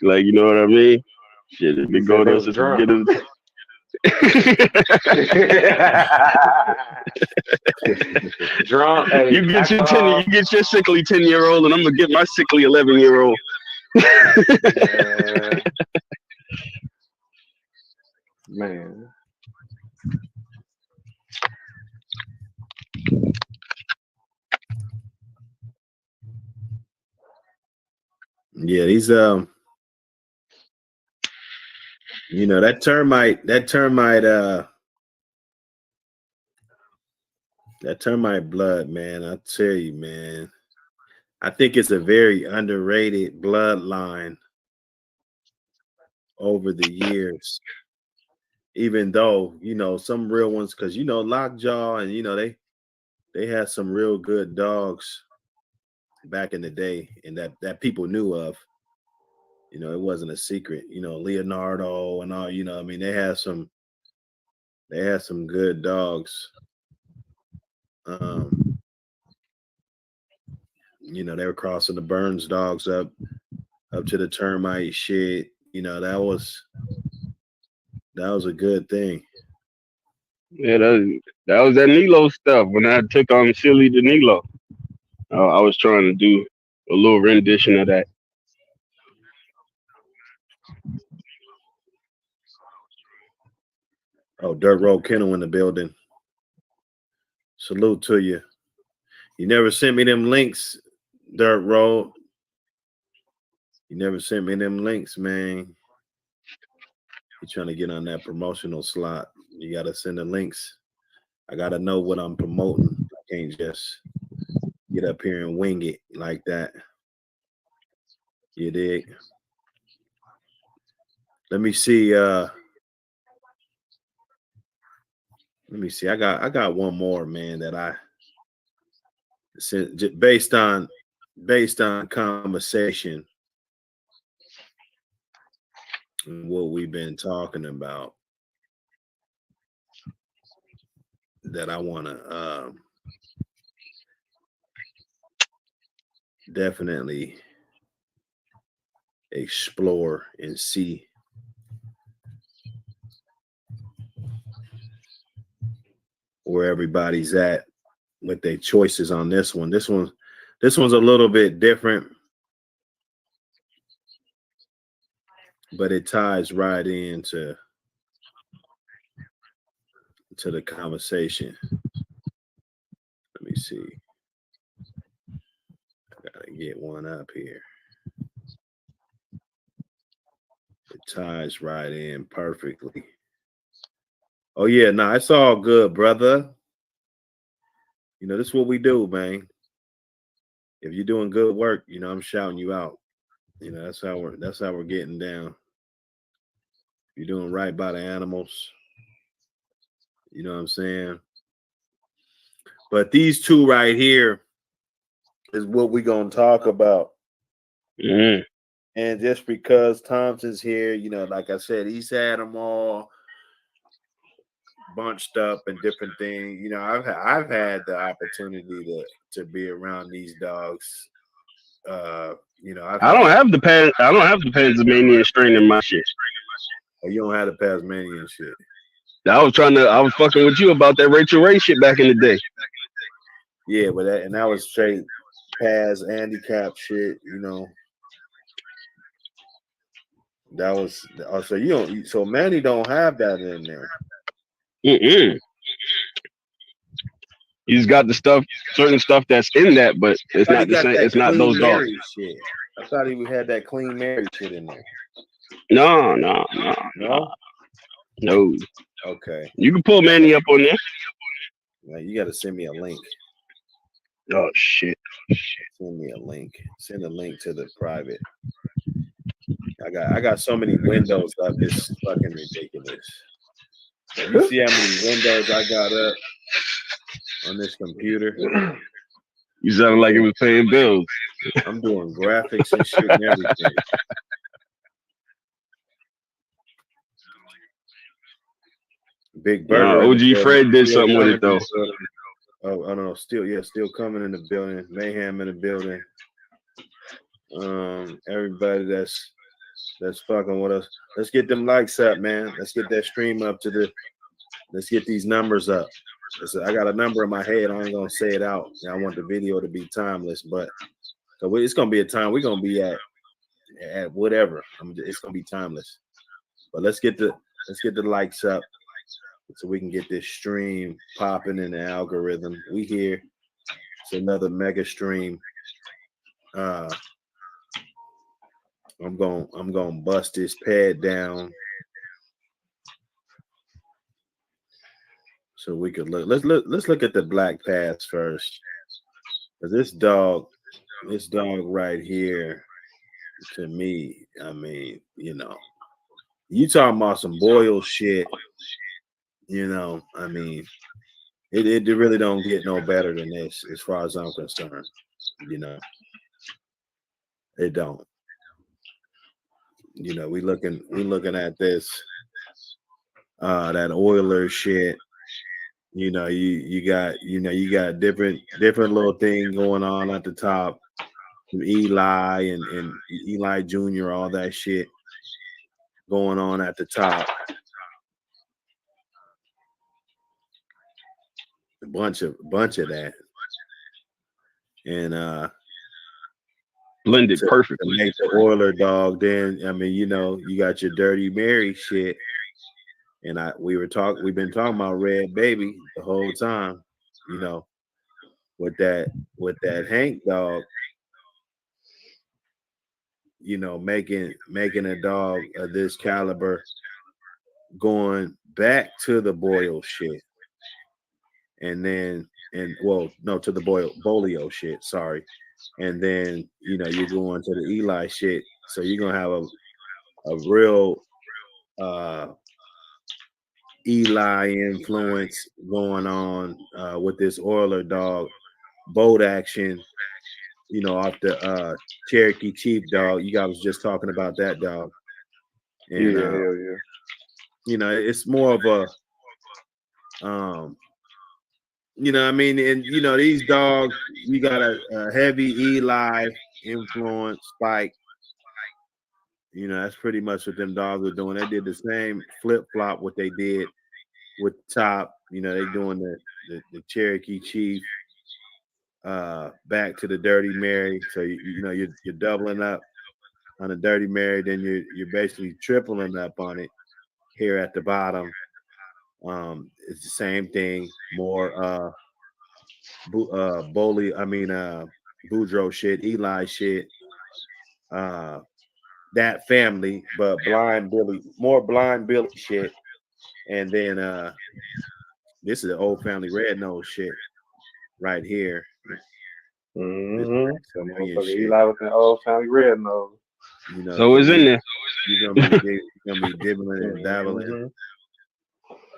Like, you know what I mean? Shit, if it go to get them. Drunk. You get your sickly 10-year-old, and I'm gonna get my sickly 11-year-old. Man. Yeah, these you know, that termite blood, man. I tell you, man. I think it's a very underrated bloodline over the years. Even though, you know, some real ones, because you know, Lockjaw and you know, they had some real good dogs back in the day and that people knew of. You know, it wasn't a secret. You know, Leonardo and all, you know, I mean, they had some good dogs. You know, they were crossing the Burns dogs up to the termite shit. You know, that was a good thing. Yeah, that was that Nilo stuff when I took on Silly the Nilo. I was trying to do a little rendition of that. Oh, Dirt Road Kennel in the building. Salute to you. You never sent me them links, Dirt Road. You never sent me them links, man. You're trying to get on that promotional slot. You got to send the links. I got to know what I'm promoting. I can't just get up here and wing it like that. You dig? Let me see. Let me see. I got one more, man, that I sent based on conversation and what we've been talking about that I want to definitely explore and see. Where everybody's at with their choices on this one. This one's a little bit different, but it ties right into the conversation. Let me see. I gotta get one up here. It ties right in perfectly. Oh yeah, nah, it's all good, brother. You know, this is what we do, man. If you're doing good work, you know, I'm shouting you out. You know, that's how we're getting down. If you're doing right by the animals, you know what I'm saying? But these two right here is what we're gonna talk about. Mm. And just because Thompson's here, you know, like I said, he's had them all bunched up and different things. You know, I've had the opportunity to be around these dogs. You know, I don't have the Panamanian strain in my shit. Oh, you don't have the Tasmanian shit. I was fucking with you about that Rachel Ray shit back in the day. Yeah, but that was straight Paz handicap shit, you know. That was so Manny don't have that in there. He's got certain stuff that's in that, but it's not the same. It's not those dogs. Shit. I thought he had that Clean Mary shit in there. No. Okay. You can pull Manny up on there. Now you got to send me a link. Oh shit. Send me a link. Send a link to the private. I got so many windows up. It's fucking ridiculous. You see how many windows I got up on this computer? You sounded like it was paying bills. I'm doing graphics and shit and everything. Big Burger. OG Fred did something with it though. Oh, I don't know. Still coming in the building. Mayhem in the building. Everybody that's fucking with us. Let's get them likes up, man. Let's get that stream up let's get these numbers up. I got a number in my head. I ain't gonna say it out. I want the video to be timeless, but it's gonna be a time we're gonna be at whatever. It's gonna be timeless. But let's get the likes up so we can get this stream popping in the algorithm. We here. It's another mega stream. I'm gonna bust this pad down so we could look. Let's look at the black pads first. This dog This dog right here, to me, I mean, you talking about some boil shit, I mean, it really don't get no better than this as far as I'm concerned. It don't. We looking at this, that Oiler shit. You got different little thing going on at the top. From Eli and Eli Jr., all that shit going on at the top. A bunch of that. And blended to perfectly. make the Oiler dog, then I mean, you got your Dirty Mary shit. And we've been talking about Red Baby the whole time, with that Hank dog, making a dog of this caliber going back to the Boyle shit. And then to the Bolio shit, sorry. And then you're going to the Eli shit. So you're gonna have a real Eli influence going on with this Oiler dog boat action, off the Cherokee Chief dog. You guys was just talking about that dog. And Yeah, hell yeah. It's more of a I mean, and these dogs, you got a heavy Eli influence spike. That's pretty much what them dogs are doing. They did the same flip flop what they did with the top. They doing the Cherokee Chief back to the Dirty Mary. So you're doubling up on the Dirty Mary, then you're basically tripling up on it here at the bottom. It's the same thing, more Boudreaux shit, Eli shit, that family, but more blind Billy shit. And then this is the old family red nose shit right here. Mm-hmm. So motherfucker Eli with the old family red nose. So it's in there. You're gonna be dibbling and dabbling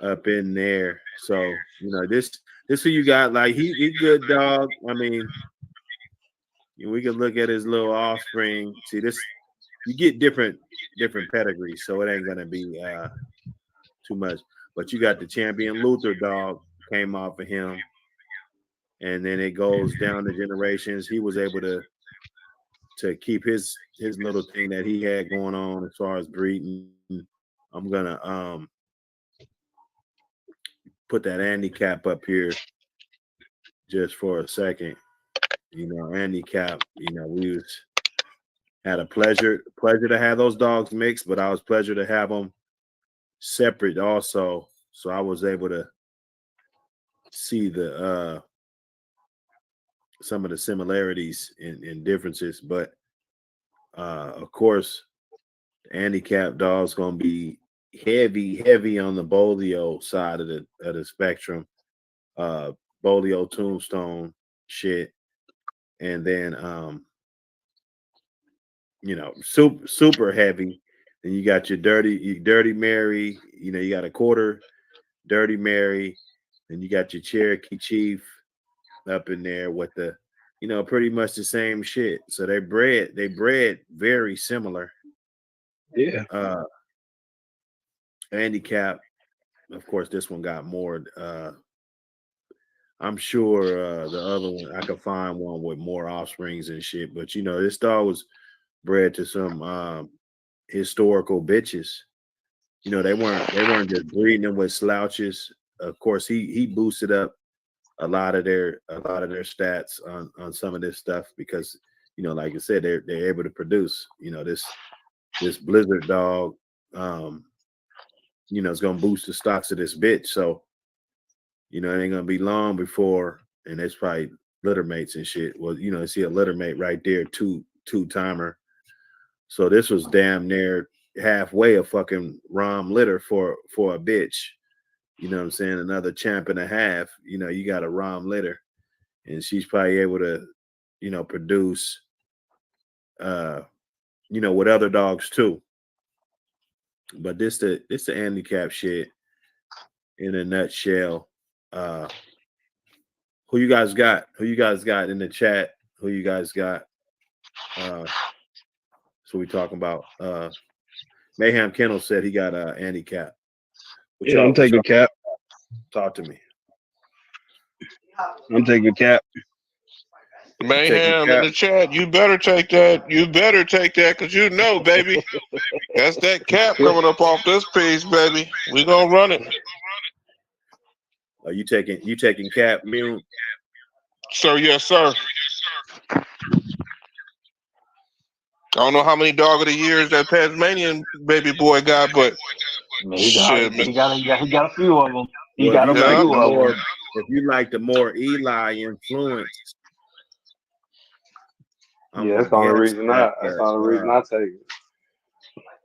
up in there. So this who you got. Like he good dog. I mean, we can look at his little offspring. See this, you get different pedigrees, so it ain't gonna be too much. But you got the champion Luther dog came off of him, and then it goes down the generations. He was able to keep his little thing that he had going on as far as breeding. I'm gonna put that handicap up here just for a second. Handicap, we had a pleasure to have those dogs mixed, but I was pleasure to have them separate also. So I was able to see the some of the similarities and differences, but of course, the handicap dog's gonna be heavy on the Bolio side of the spectrum. Bolio Tombstone shit, and then super heavy. Then you got your Dirty Mary. You got a quarter Dirty Mary. Then you got your Cherokee Chief up in there with the, pretty much the same shit. So they bred very similar. Yeah. Handicap, of course, this one got more. I'm sure the other one I could find one with more offsprings and shit. But this dog was bred to some historical bitches. They weren't just breeding them with slouches. Of course, he boosted up a lot of their stats on some of this stuff because like I said, they're able to produce. This Blizzard dog, it's gonna boost the stocks of this bitch. So it ain't gonna be long before, and it's probably litter mates and shit. Well, see a litter mate right there, two timer. So this was damn near halfway a fucking Rom litter for a bitch. You know what I'm saying? Another champ and a half. You got a Rom litter, and she's probably able to, produce, with other dogs too. But this the handicap shit in a nutshell. Who you guys got? Who you guys got in the chat? Who you guys got? So we talking about Mayhem Kennel said he got a handicap. Yeah, I'm taking Cap. Talk to me. I'm taking Cap. Mayhem in the chat. You better take that. You better take that, because baby. That's that Cap coming up off this piece, baby. We gonna run it. Are you taking Cap, Mune? Sir, yes, sir. I don't know how many dog of the years that Tasmanian baby boy got, but he got a few of them. If you like the more Eli influence, that's the only reason I take it.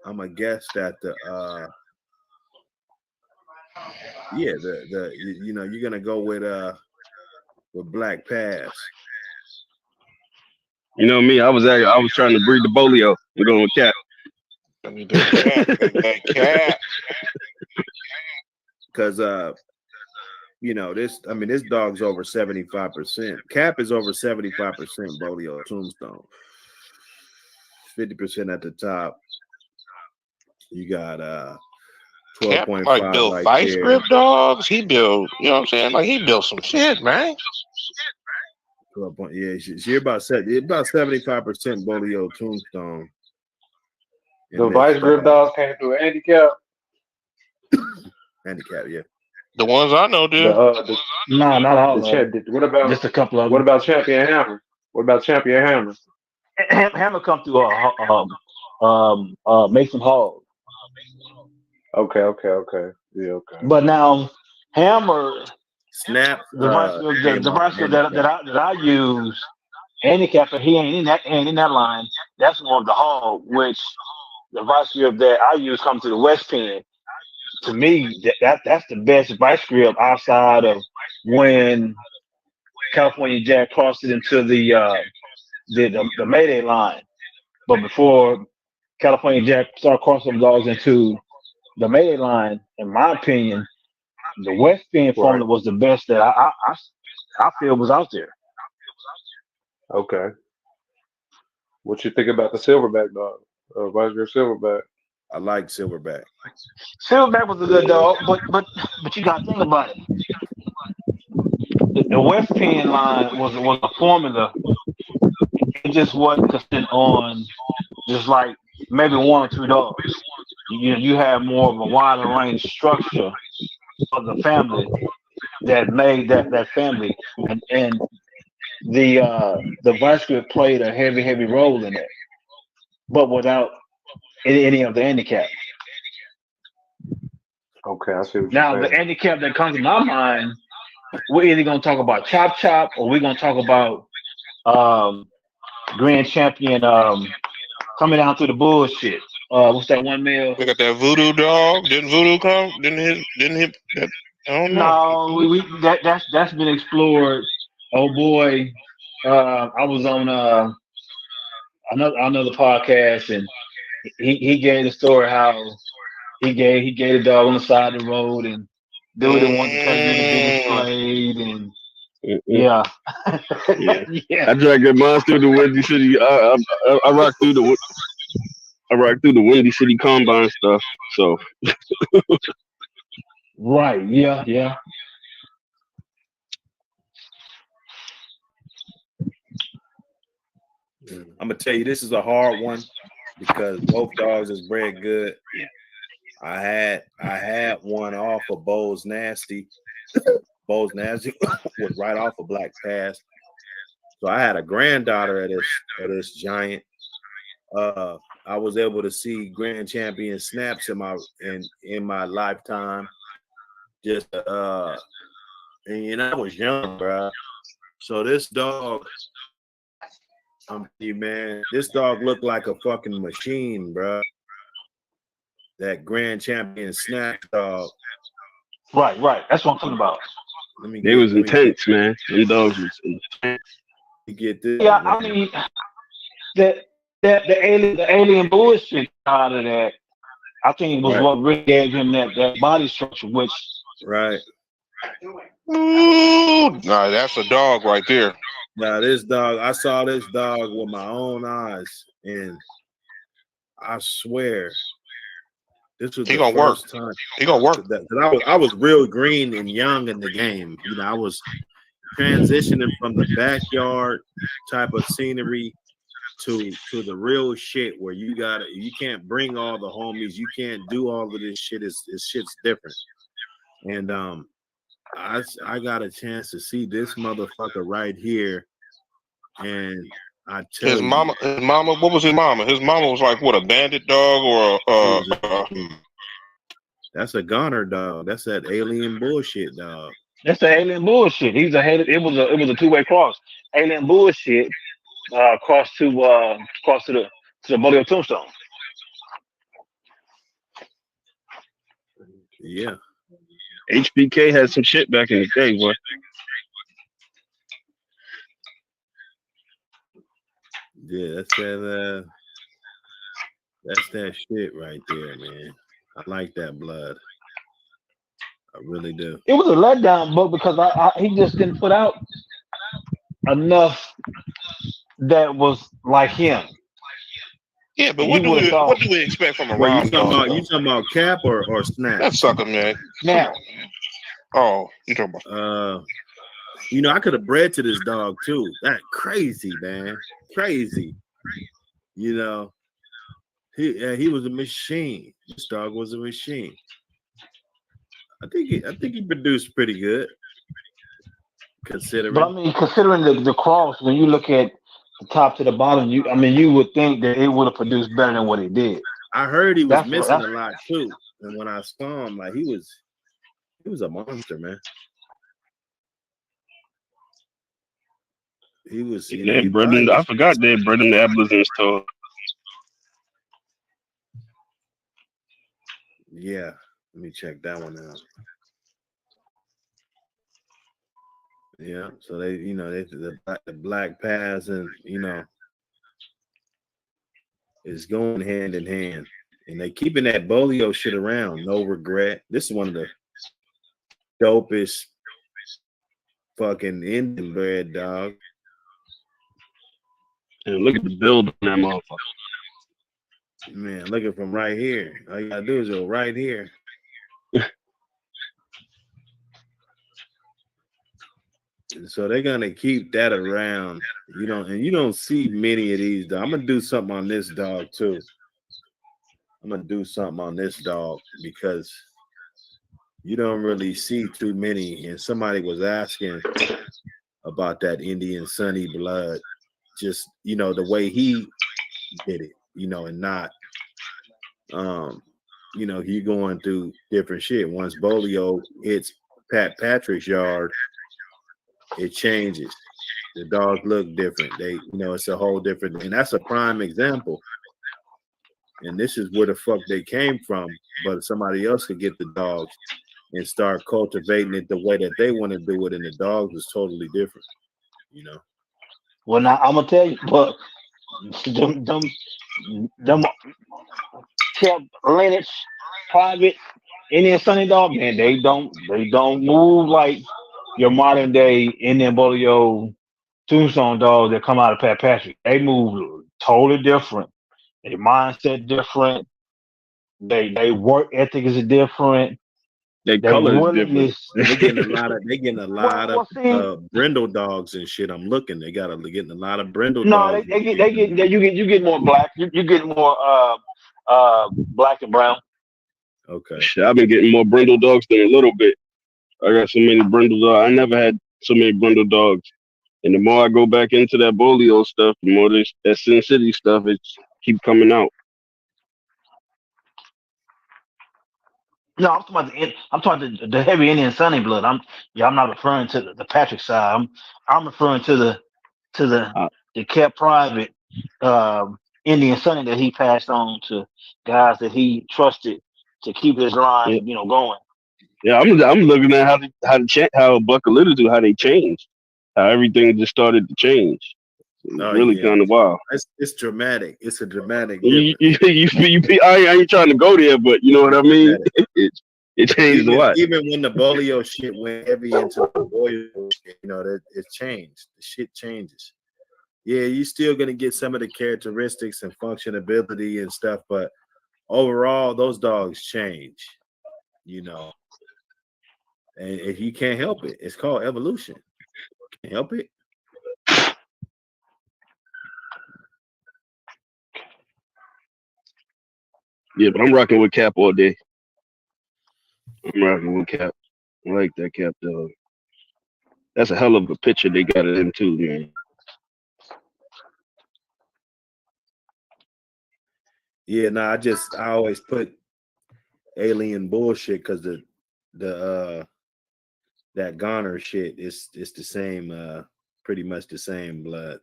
I'm gonna guess that you're gonna go with Black Pass. You know me, I was trying to breed the Bolio. I'm going with Cap. I mean, that Cap. Because this dog's over 75%. Cap is over 75% Bolio Tombstone. 50% at the top. You got 12.5 like built right vice there. grip dogs. He built, you know what I'm saying? Like he built some shit, man. 12 point, yeah, you're about 75% Bolio Tombstone. The vice grip dogs came through a handicap. Handicap, yeah. The ones I know do. No, not all of them. What about just a couple of them? What about Champion Hammer? Hammer come through Mason Hall. Okay. Yeah, okay. But now Hammer Snap the vice grip that I use handicap, and he ain't in that line. That's more of the Hall, which the vice grip that I use comes to the West Pen. To me, that's the best vice grip outside of when California Jack crossed it into the Mayday line. But before California Jack started crossing them dogs into the Mayday line, in my opinion, the West Pen formula was the best that I feel was out there. Okay. What you think about the Silverback dog? Vice grip Silverback. I like Silverback. Silverback was a good dog, but you got to think about it. The West Pen line was a formula. It just wasn't consistent on just like maybe one or two dogs. You have more of a wider range structure of the family that made that family, and the vice grip played a heavy role in it, but without any of the handicap. Okay, I see what now you're the saying. handicap that comes to my mind, we're either gonna talk about Chop or we're gonna talk about Grand Champion coming down through the bullshit. What's that one male? We got that Voodoo dog. Didn't Voodoo come? Didn't hit that? I don't know. No, that's been explored. Oh boy, I was on another podcast, and he gave the story how he gave the dog on the side of the road, and dude didn't want to take it to be displayed, and yeah. I dragged that mine through the Windy City. I rocked through the Windy City Combine stuff. So right, yeah. I'm gonna tell you, this is a hard one because both dogs is bred good. I had one off of Bowes Nasty. Bowes Nasty was right off of Black Pass. So I had a granddaughter of this giant. I was able to see Grand Champion snaps in my lifetime. Just and I was young, bro. So this dog, this dog looked like a fucking machine, bro. That Grand Champion snap dog. Right. That's what I'm talking about. They was intense, man. Them dogs was intense. You get this. Yeah, I mean the alien bullshit out of that. I think it was what really gave him that body structure, which right. Ooh, nah, that's a dog right there. Now this dog, I saw this dog with my own eyes, and I swear this was He the gonna work. first time. He gonna work. That I was real green and young in the game. You know, I was transitioning from the backyard type of scenery to the real shit where you can't bring all the homies, you can't do all of this shit. It's shit's different. And I got a chance to see this motherfucker right here, and I tell his mama, what was his mama? His mama was like what, a bandit dog or that's a goner dog. That's that alien bullshit dog. That's the alien bullshit. It was a 2-way cross. Alien bullshit cross to the Bolio Tombstone. Yeah. HBK had some shit back in the day, boy. Yeah, that's that shit right there, man. I like that blood. I really do. It was a letdown book because he just didn't put out enough that was like him. Yeah, but what do we expect from a Rob dog? You talking about Cap or Snap? That sucker, man. Snap. Oh, you talking about? You know, I could have bred to this dog too. That crazy, man, crazy. You know, he was a machine. This dog was a machine. I think he produced pretty good, considering. But I mean, considering the cross, when you look at the top to the bottom, you would think that it would have produced better than what it did. I heard he was missing a lot too, and when I saw him, like he was a monster, man. He was. I forgot they had bred him to Abolition's toe. Yeah, let me check that one out. Yeah, so they, the black pass, and it's going hand in hand, and they keeping that Bolio shit around. No regret. This is one of the dopest fucking Indian bred dog. And look at the build on that motherfucker. Man, look at from right here. All you gotta do is go right here. So they're gonna keep that around. You don't see many of these. I'm gonna do something on this dog too. I'm gonna do something on this dog because you don't really see too many. And somebody was asking about that Indian Sunny blood. Just the way he did it, and not he going through different shit. Once Bolio hits Pat Patrick's yard, it changes. The dogs look different. They, it's a whole different, and that's a prime example. And this is where the fuck they came from. But somebody else could get the dogs and start cultivating it the way that they want to do it, and the dogs is totally different. Well, now I'm gonna tell you, but them kept lineage private Indian Sunny dog, man, they don't move like your modern day Indian Bolio Tombstone dogs that come out of Pat Patrick. They move totally different. Their mindset different. They work ethic is different. Their color is different. They're getting a lot of brindle dogs and shit. I'm looking. They're getting a lot of brindle dogs. No, you get more black. You get more black and brown. Okay. Shit, I've been getting more brindle dogs than a little bit. I got so many brindle dogs. I never had so many brindle dogs. And the more I go back into that Bolio stuff, the more that Sin City stuff, it keep coming out. No, I'm talking the heavy Indian Sunny blood. I'm not referring to the Patrick side. I'm referring to the kept private Indian Sunny that he passed on to guys that he trusted to keep his line, going. Yeah, I'm looking at how Buckaloo do, how they changed, how everything just started to change. It's really kind of wild. It's dramatic. It's a dramatic You, difference. I ain't trying to go there, but you know what I mean. It changed a lot. Even when the polio shit went heavy into the polio shit, you know, that it changed. The shit changes. Yeah, you're still gonna get some of the characteristics and functionability and stuff, but overall, those dogs change. You know, and if you can't help it, it's called evolution. Can't help it. Yeah, but I'm rocking with Cap all day. I'm rocking with Cap. I like that Cap dog. That's a hell of a picture they got it into, man. Yeah, no, I always put alien bullshit because the that Goner shit it's the same, pretty much the same blood.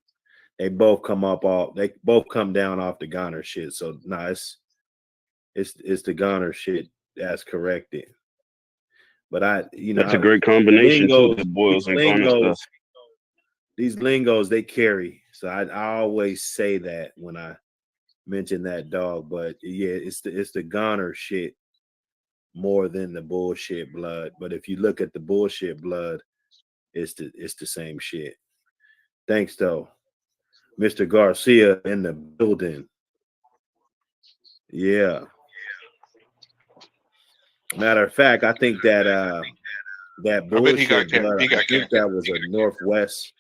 They both come down off the Goner shit. So no, it's the Goner shit that's corrected. But that's a great combination too. The boils and Goner stuff. These lingos they carry. So I always say that when I mention that dog. But yeah, it's the Goner shit more than the bullshit blood. But if you look at the bullshit blood, it's the same shit. Thanks though. Mr. Garcia in the building. Yeah. Matter of fact, I think that bullshit blood, I think that was a Northwest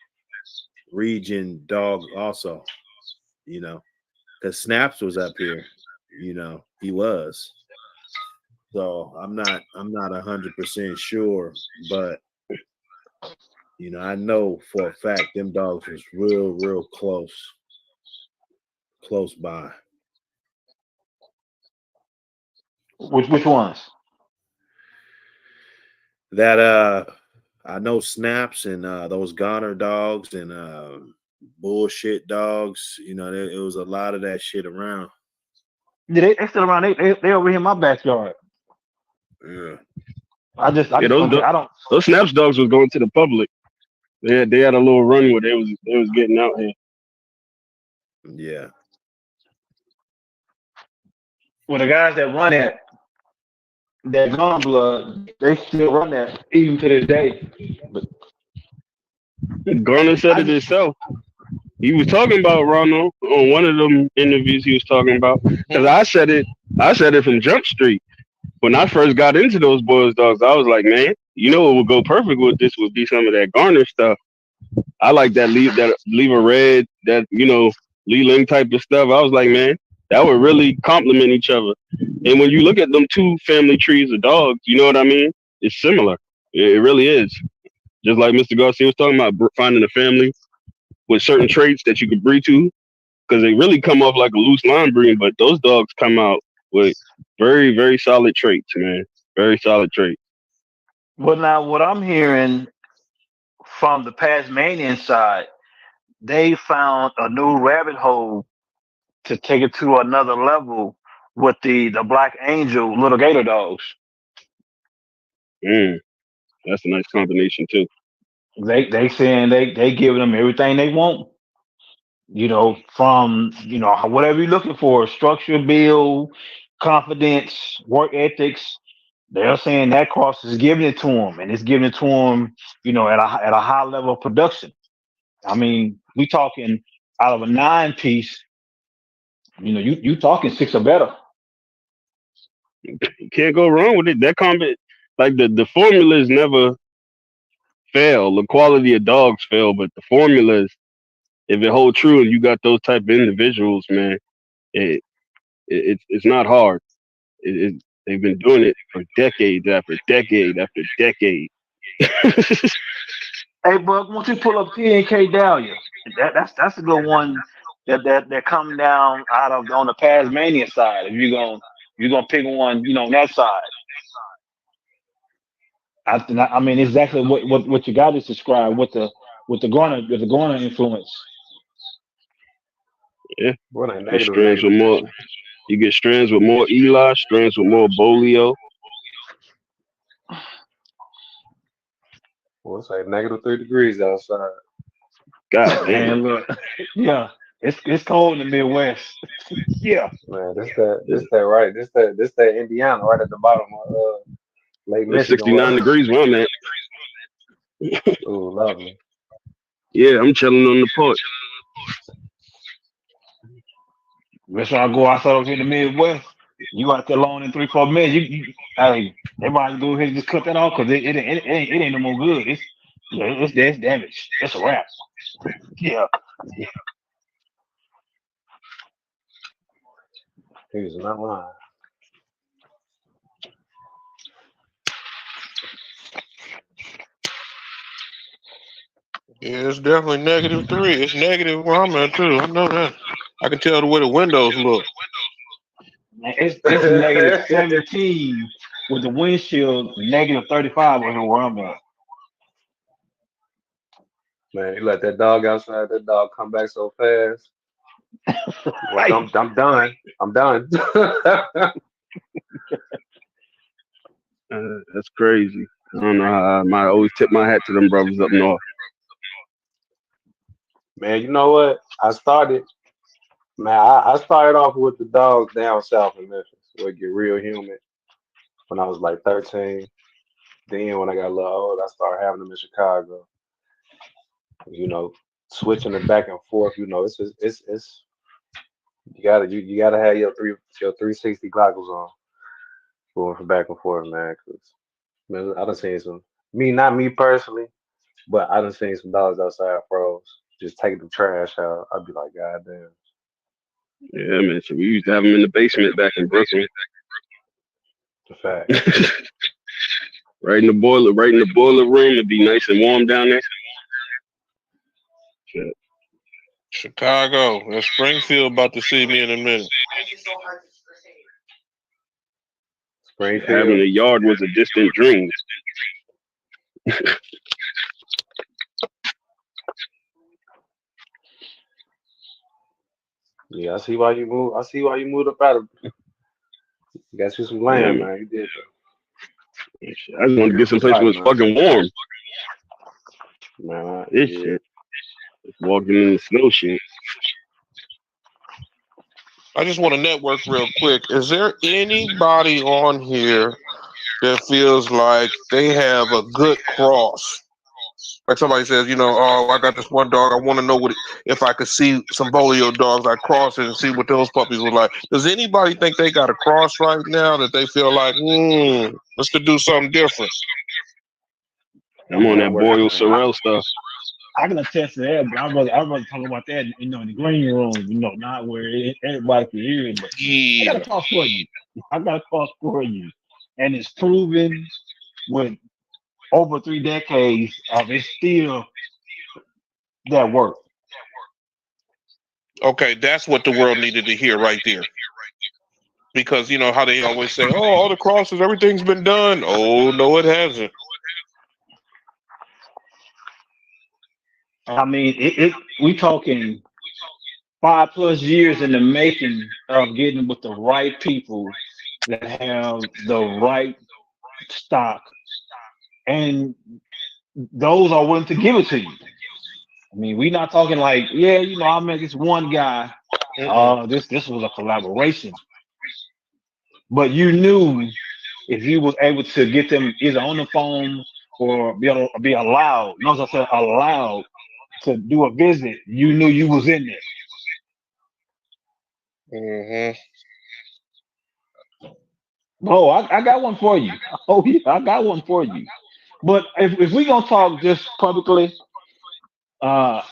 region dog also, you know, because Snaps was up here, you know, he was. So I'm not 100% sure, but you know, I know for a fact them dogs was real close by. Which ones? That I know Snaps and those Goner dogs and bullshit dogs. You know, it was a lot of that shit around. Yeah, they still around. They over here in my backyard. Yeah. Those Snaps dogs was going to the public. They had a little run where they was getting out here. Yeah. Well, the guys that run that Gun blood, they still run that even to this day. But Garner said it himself. He was talking about Ronald on one of them interviews. He was talking about because I said it from Jump Street when I first got into those boys dogs. I was like, man, you know what would go perfect with this would be some of that Garner stuff. I like that leave a red, that Lee Ling type of stuff. I was like, man, that would really complement each other. And when you look at them two family trees of dogs, you know what I mean? It's similar. It really is. Just like Mr. Garcia was talking about finding a family with certain traits that you could breed to, because they really come off like a loose line breed, but those dogs come out with very, very solid traits, man. Very solid traits. Well, now what I'm hearing from the Tasmanian side, they found a new rabbit hole to take it to another level with the Black Angel little gator dogs. That's a nice combination too. They saying they giving them everything they want. You know, from whatever you're looking for, structure, build, confidence, work ethics. They're saying that cross is giving it to them, and it's giving it to them, at a high level of production. I mean, we talking out of a 9-piece, you talking 6 or better. You can't go wrong with it. That like the formulas never fail. The quality of dogs fail, but the formulas, if it hold true and you got those type of individuals, man, it's not hard. They've been doing it for decades after decade after decade. Hey, Buck, once you pull up T&K Dahlia, that's a good one that come down out of on the Tasmanian side. If you're gonna pick one, on that side. I mean exactly what you got is described with the Garner influence. Yeah, strands with more. You get strands with more Eli, strands with more Bolio. Well, it's like -3 degrees outside. God damn. Man, look, yeah, it's cold in the Midwest. Yeah. Man, this that Indiana right at the bottom of Lake It's Michigan. 69 degrees where I'm at. Ooh, lovely. Yeah, I'm chilling on the porch. That's why I go outside over here in the Midwest. You out there alone in 3-4 minutes. Hey, everybody go ahead and just cut that off because it ain't no more good. It's damaged. It's a wrap. Yeah. He was not lying. Yeah, it's definitely -3. It's negative where I'm at too. I know that. I can tell the way the windows look. It's negative 17 with the windshield negative 35 over here where I'm at. Man, you let that dog outside. That dog come back so fast. Like I'm done. I'm done. That's crazy. I don't know how I might always tip my hat to them brothers up north. Man, you know what? I started off with the dogs down south in Memphis, where it get real humid. When I was like 13. Then when I got a little old, I started having them in Chicago. You know, switching it back and forth. You know, it's you gotta have your 360 goggles on going from back and forth, man. Cause man, I done seen not me personally, but I done seen some dogs outside froze just taking the trash out. I'd be like, God damn. Yeah, man. So we used to have them in the basement back in Brooklyn. The fact. right in the boiler room. It'd be nice and warm down there. Shit. Chicago and Springfield about to see me in a minute. Springfield. Having a yard was a distant dream. Yeah, I see why you moved. I see why you moved up out of. You got you some land, man. You did. I just want to get some place where it's fucking warm. Man, this shit. Just walking in the snow shit. I just want to network real quick. Is there anybody on here that feels like they have a good cross? Like somebody says, oh, I got this one dog. I want to know if I could see some Bolio dogs, I'd cross it and see what those puppies were like. Does anybody think they got a cross right now that they feel like, let's do something different? I'm on that Boyle Sorrell stuff. I can attest to that, but I'd rather talk about that, in the green room, not where everybody can hear it. But I got a cross for you. And it's proven with over 3 decades of it's still that work. Okay, that's what the world needed to hear right there. Because you know how they always say, oh, all the crosses, everything's been done. Oh, no, it hasn't. I mean, we talking 5+ years in the making of getting with the right people that have the right stock, and those are willing to give it to you. I mean, we're not talking like, I met this one guy. This was a collaboration, but you knew if you was able to get them either on the phone or be allowed. Notice I said allowed to do a visit. You knew you was in there. Oh, I got one for you. Oh yeah, I got one for you. But if we gonna talk just publicly, I'm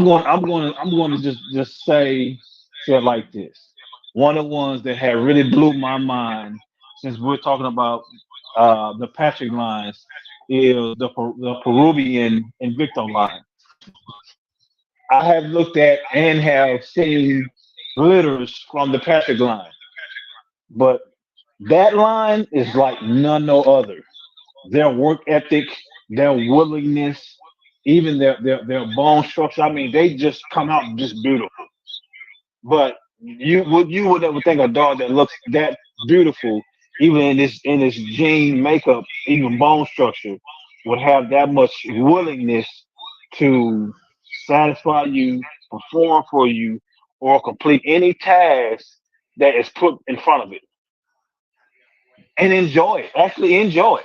going to just say it like this. One of the ones that had really blew my mind, since we're talking about the Patrick lines, is the Peruvian Invicto line. I have looked at and have seen litters from the Patrick line, but that line is like no other. Their work ethic, their willingness, even their bone structure. I mean, they just come out just beautiful. But you would never think a dog that looks that beautiful, even in this gene makeup, even bone structure, would have that much willingness to satisfy you, perform for you, or complete any task that is put in front of it. And enjoy it. Actually enjoy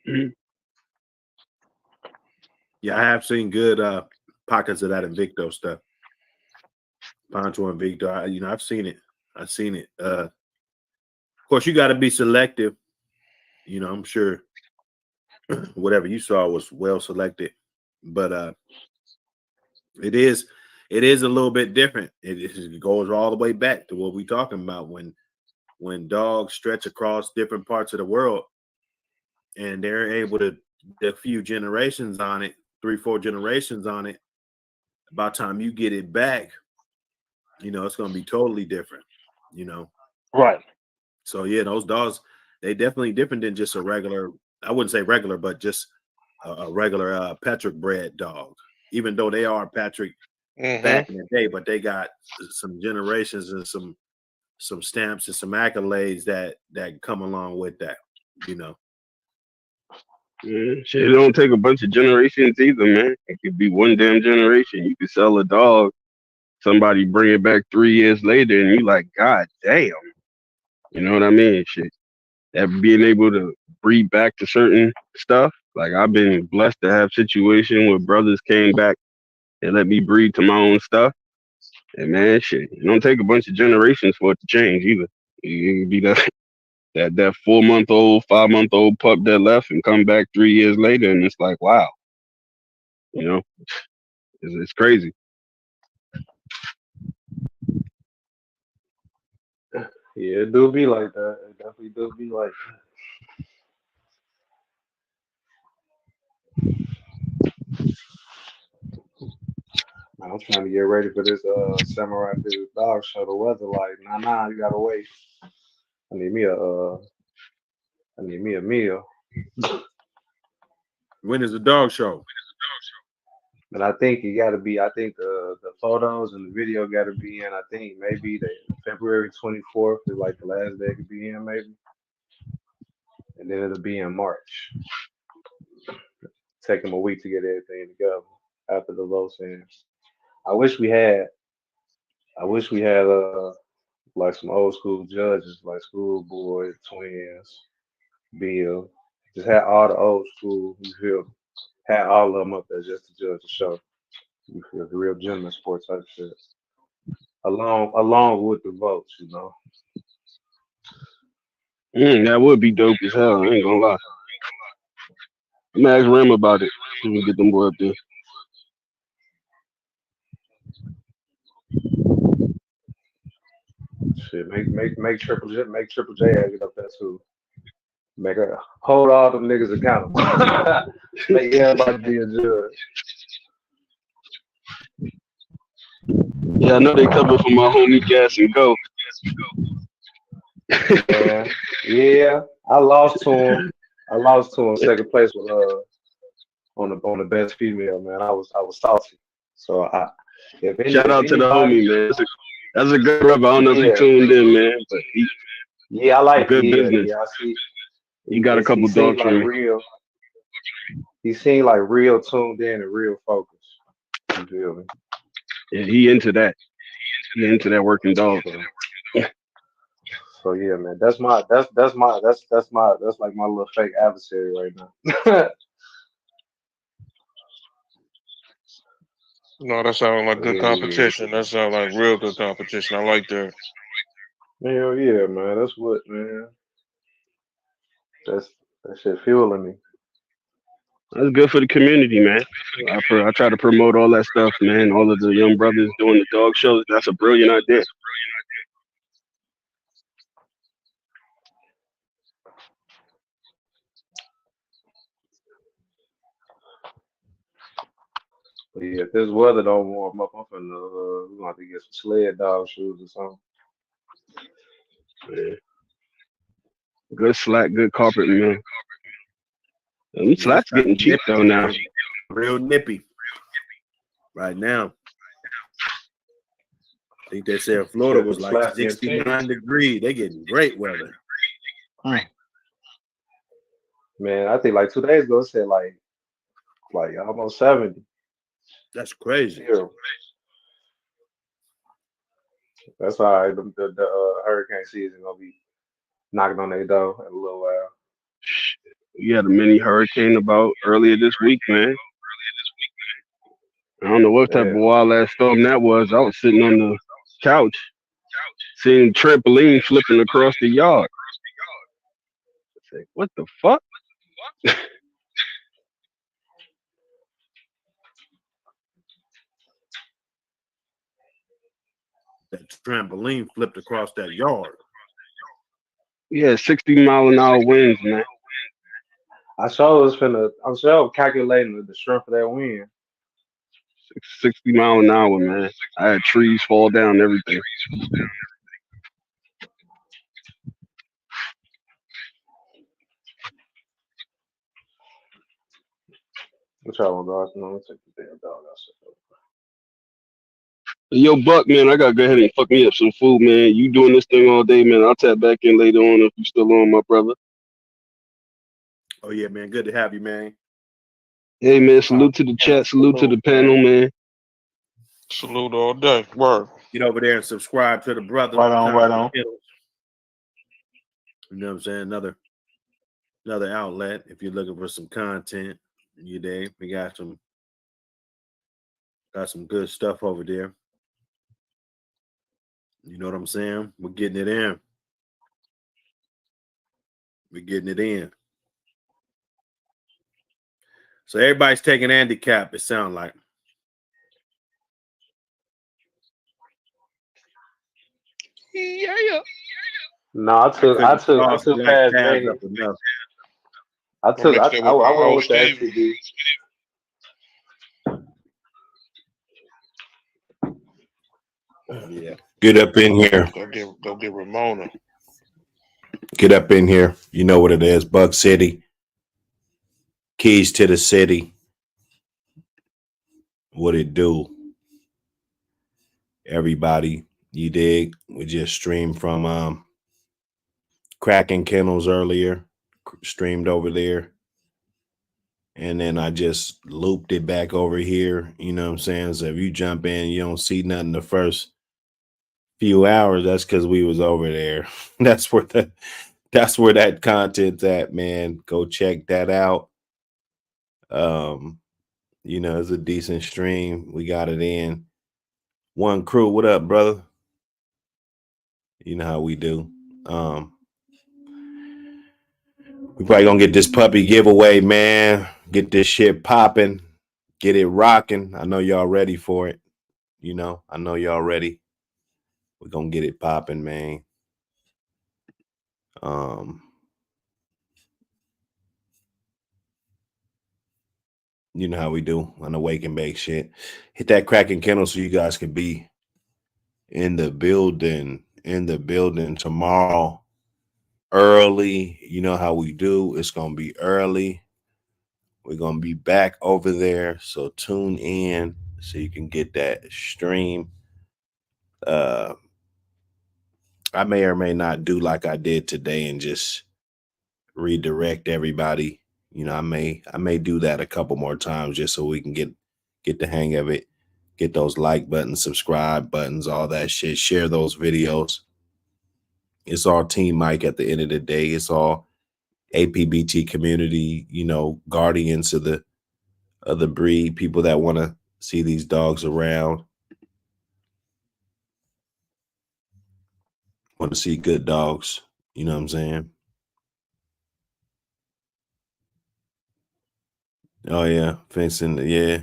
it. Yeah, I have seen good pockets of that Invicto stuff. Poncho Invicto, I've seen it. I've seen it. Of course, you got to be selective. I'm sure whatever you saw was well selected, but it is a little bit different. It goes all the way back to what we're talking about when dogs stretch across different parts of the world, and they're able to get a few generations on it, 3-4 generations on it. By the time you get it back, it's going to be totally different. Right. So yeah, those dogs, they definitely different than just a regular. I wouldn't say regular, but just a regular Patrick bred dog. Even though they are Patrick back in the day, but they got some generations and some stamps and some accolades that come along with that. Yeah, shit, it don't take a bunch of generations either, man. It could be one damn generation. You could sell a dog, somebody bring it back 3 years later, and you like, God damn. You know what I mean? Shit. That being able to breed back to certain stuff. Like I've been blessed to have situation where brothers came back and let me breed to my own stuff. And man, shit, it don't take a bunch of generations for it to change either. It could be that 4-month-old, 5-month-old pup that left and come back 3 years later, and it's like, wow, it's crazy. Yeah, it do be like that. It definitely do be like that. Man, I'm trying to get ready for this Samurai Business Dog Show. The weather like, nah, you gotta wait. I need me a meal. When is the dog show? And I think it gotta be. I think the photos and the video gotta be in. I think maybe the February 24th is like the last day it could be in, maybe, and then it'll be in March. Take them a week to get everything together after the votes in. I wish we had. I wish we had like some old school judges, like Schoolboy, Twins, Bill. Just had all the old school. You feel? Had all of them up there just to judge the show. You feel the real gentleman sports type shit. Along with the votes, That would be dope as hell. I ain't gonna lie. I'm gonna ask Ram about it. When we get them boy up there. Shit, make Triple J get up there too. Make her hold all them niggas accountable. Make everybody be a judge. Yeah, I know they cover for my homie Gas and Go. Yeah. I lost to him. Second place with on the best female, man. I was salty. So Shout out to the homie, man. That's a good brother. I don't know if he tuned in, man, but I like good business. Yeah, I see. He got a couple dogs for me. He seemed like real tuned in and real focused. You feel me? Yeah, he into that. He into that working dog. So yeah, man, that's like my little fake adversary right now. No, that sounds like good competition. That sounds like real good competition. I like that. Hell yeah, man. That's what, man. That shit fueling me. That's good for the community, man. I try to promote all that stuff, man. All of the young brothers doing the dog shows. That's a brilliant idea. But yeah, if this weather don't warm up, I'm finna we're gonna have to get some sled dog shoes or something. Yeah. Good slack, good carpet, man. Slack's getting cheap though now. Real nippy. Right now. I think they said Florida was like 69 degrees. They getting great weather. Man, I think like 2 days ago it said like almost 70. That's crazy. Zero. That's all right. The hurricane season gonna be knocking on their door in a little while. You had a mini hurricane about earlier this week, man. I don't know what type of Yeah. wild ass storm that was. I was sitting on the couch, seeing trampoline flipping across the yard. I said, what the fuck? That trampoline flipped across that yard. Yeah, 60-mile-an-hour winds, man. I'm sure calculating the strength of that wind. 60-mile-an-hour, man. I had trees fall down, everything. What y'all want to go out? No, let's take the damn dog outside. Yo, Buck, man, I gotta go ahead and fuck me up some food, man. You doing this thing all day, man. I'll tap back in later on if you still on, my brother. Oh yeah, man. Good to have you, man. Hey, man, salute to the chat, salute to the panel, man. Salute all day. Word. Get over there and subscribe to the brother. Right on, right on. You know what I'm saying? Another outlet. If you're looking for some content, you there. We got some good stuff over there. You know what I'm saying? We're getting it in. We're getting it in. So everybody's taking handicap, it sounds like. Yeah. No, I took past Manny. I went with the STD. Yeah. Get up in here. Go get Ramona. Get up in here. You know what it is. Buck City. Keys to the city. What it do? Everybody, you dig? We just streamed from Cracking Kennels earlier. Streamed over there. And then I just looped it back over here. You know what I'm saying? So if you jump in, you don't see nothing the first few hours, that's because we was over there. That's where that content's at, man. Go check that out. You know, it's a decent stream. We got it in. One Crew, what up, brother? You know how we do. We probably gonna get this puppy giveaway, man. Get this shit popping. Get it rocking. I know y'all ready for it. You know, I know y'all ready. We're gonna get it popping, man. You know how we do on the wake and bake shit. Hit that Cracking Kennel so you guys can be in the building tomorrow early. You know how we do. It's gonna be early. We're gonna be back over there, so tune in so you can get that stream. I may or may not do like I did today and just redirect everybody. You know, I may do that a couple more times just so we can get the hang of it. Get those like buttons, subscribe buttons, all that shit. Share those videos. It's all Team Mike at the end of the day. It's all APBT community, you know, guardians of the breed, people that want to see these dogs around. Want to see good dogs. You know what I'm saying? Oh yeah, fencing. Yeah.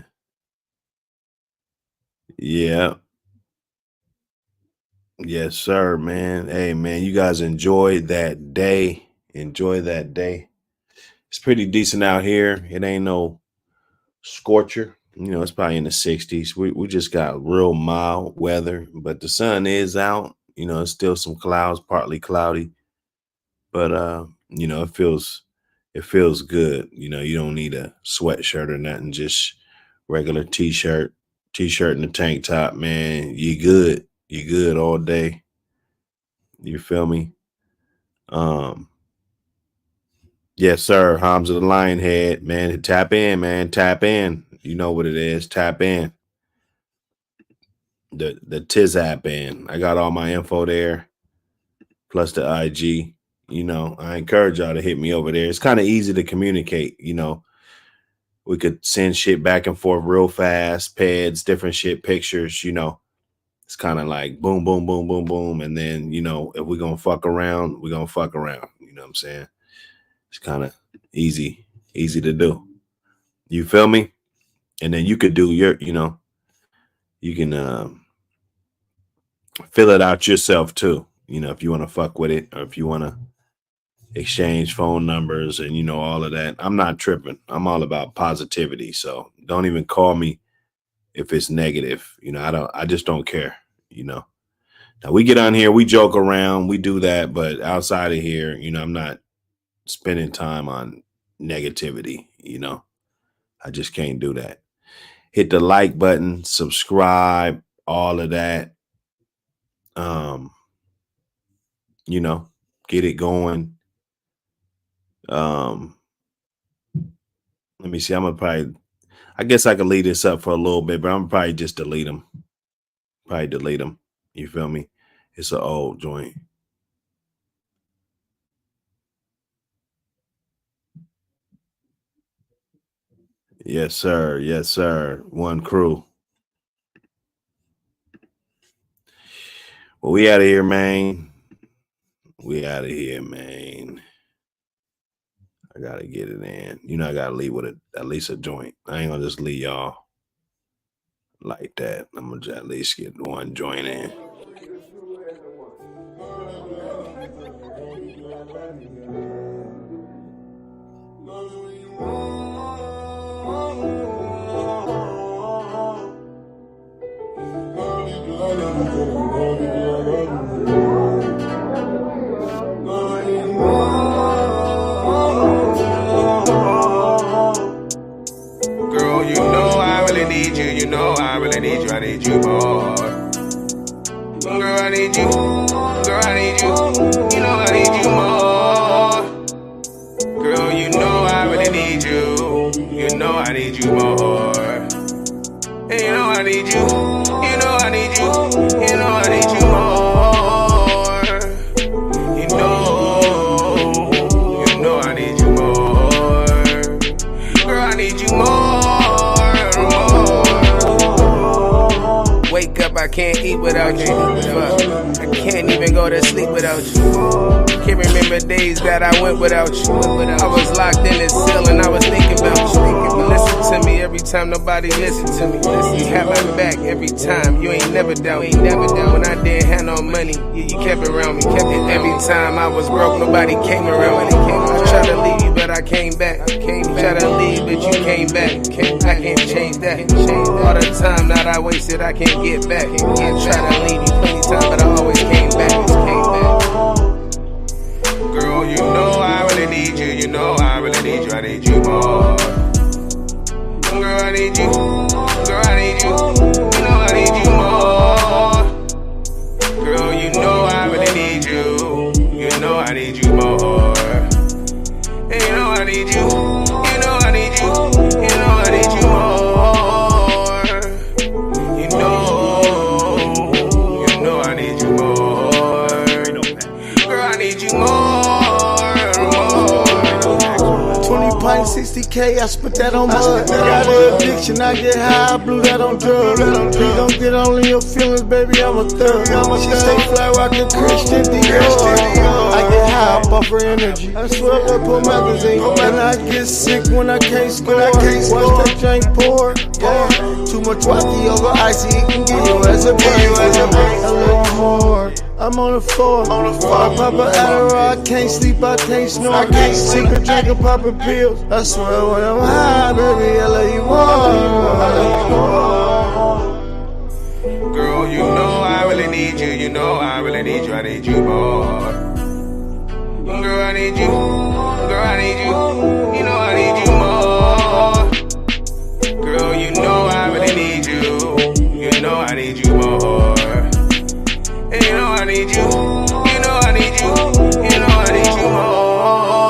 Yeah. Yes, sir, man. Hey, man, you guys enjoy that day. Enjoy that day. It's pretty decent out here. It ain't no scorcher. You know, it's probably in the 60s. We just got real mild weather, but the sun is out. You know, it's still some clouds, partly cloudy. But you know, it feels good. You know, you don't need a sweatshirt or nothing, just regular t-shirt and a tank top, man. You good. You good all day. You feel me? Yes, sir. Hamza the Lionhead, man. Tap in, man. Tap in. You know what it is. Tap in. The Tizap in. I got all my info there, plus the IG. You know, I encourage y'all to hit me over there. It's kind of easy to communicate. You know, we could send shit back and forth real fast, pads, different shit, pictures. You know, it's kind of like boom, boom, boom, boom, boom, and then you know, if we're gonna fuck around, we're gonna fuck around. You know what I'm saying? It's kind of easy to do. You feel me? And then you could do your, you know, you can fill it out yourself too. You know, if you want to fuck with it or if you want to exchange phone numbers and, you know, all of that. I'm not tripping. I'm all about positivity. So don't even call me if it's negative. You know, I just don't care. You know, now we get on here, we joke around, we do that. But outside of here, you know, I'm not spending time on negativity. You know, I just can't do that. Hit the like button, subscribe, all of that. You know, get it going. Let me see. I guess I could leave this up for a little bit, but I'm probably just delete them. You feel me? It's an old joint. Yes, sir. Yes, sir. One crew. Well, we out of here, man. I gotta get it in. You know, I gotta leave with at least a joint. I ain't gonna just leave y'all like that. I'm gonna just at least get one joint in. Girl, you know I really need you. You know I really need you. I need you more. Girl, I need you. Girl, I need you. You know I need you more. Girl, you know I really need you. You know I need you more. And you know I need you. You know I need you. You know I need you more. You know I need you more. Girl, I need you more. Wake up, I can't eat without you. I can't even go to sleep without you. Can't remember days that I went without you. I was locked in this cell and I was thinking about you. Listen to me every time nobody listen to me. You had my back every time. You ain't never doubt me. When I didn't have no money, you kept it around me. Every time I was broke, nobody came around me. I tried to leave you, but I came back. Tried to leave, but you came back. I can't change that. All the time that I wasted, I can't get back. I tried to leave you plenty times, but I always came back. Girl, you know I really need you. You know I really need you. I need you more. Girl, I need you. Girl, I need you. You know I need you more. Girl, you know I really need you. You know I need you more. And you know I need you. You know I need you. You know I need you more. You know I need you more. Girl, I need you more. 20 pints, 60K, I spent that on mud. Got an addiction, I get high, I blew that on drugs. Please don't get all in your feelings, baby, I'm a thug. She stay fly, rockin' Christian Dior. I get high up off her energy. I swear I put magazine. And I get sick when I can't score. Watch that drink pour. Too much wacky over icy, it can get you as a brain. I love you more. I'm on the floor. I pop an Adderall, I can't sleep, I can't snore. Secret drinking, popping pills. I swear when I'm high, baby, I love you more. Girl, you know I really need you. You know I really need you. I need you more. Girl, I need you. Girl, I need you. You know I need you more. Girl, you know I really need you. You know I need you more. And you know I need you. You know I need you. You know I need you more.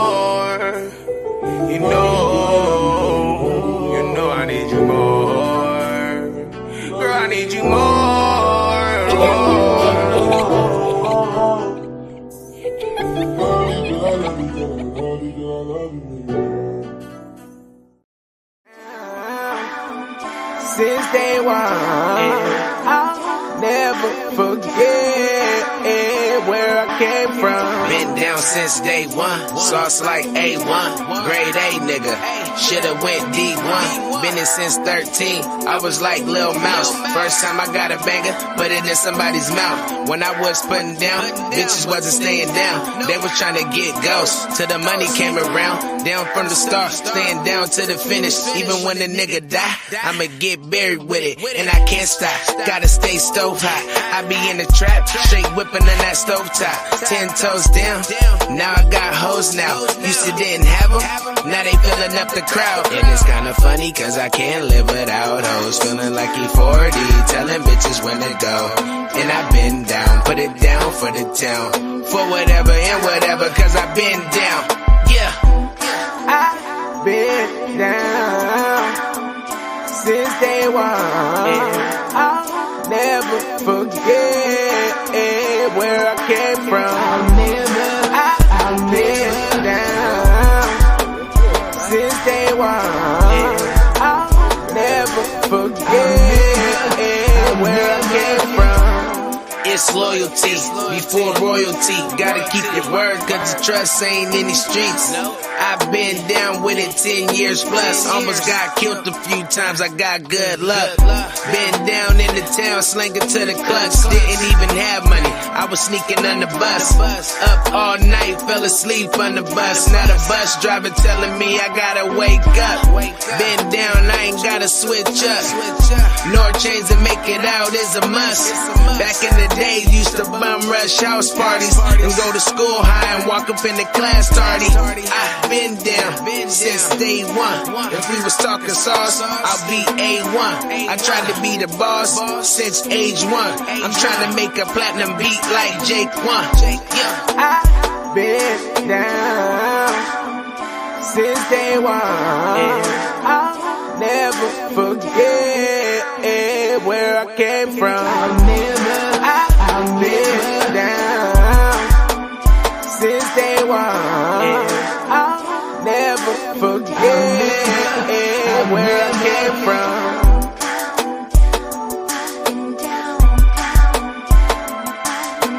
Since day one, I'll never forget where I came from. Been down since day one, sauce like A1, grade A nigga, shoulda went D1. Been in since 13, I was like Lil Mouse. First time I got a banger, put it in somebody's mouth. When I was putting down, bitches wasn't staying down. They was trying to get ghosts, till the money came around. Down from the start, staying down to the finish. Even when the nigga die, I'ma get buried with it, and I can't stop. Gotta stay stove hot. I be in the trap, straight whipping on that stove top. 10 toes down, now I got hoes now. Used to didn't have them, now they filling up the crowd. And it's kinda funny, cause I can't live without hoes. Feeling like he 40, telling bitches when to go. And I've been down, put it down for the town. For whatever and whatever, cause I've been down. Yeah, I've been down since day one. I'll never forget where I came from. I've been down since day one. I'll never forget where I came from. It's loyalty before royalty. Gotta keep your word, cause the trust ain't in these streets. I've been down with it 10 years plus. Almost got killed a few times, I got good luck. Been down in the town, slinging to the clutch. Didn't even have money, I was sneaking on the bus. Up all night, fell asleep on the bus. Now the bus driver telling me I gotta wake up. Been down, I ain't gotta switch up. Nor change to make it out is a must. Back in the day, used to bum rush house parties and go to school high and walk up in the class tardy. I've been down since day one. If we was talking sauce, I'll be A1. I tried to be the boss since age 1. I'm trying to make a platinum beat like Jake One. I've been down since day one. I'll never forget where I came from. I've been down since day one. I'll never forget where I came from.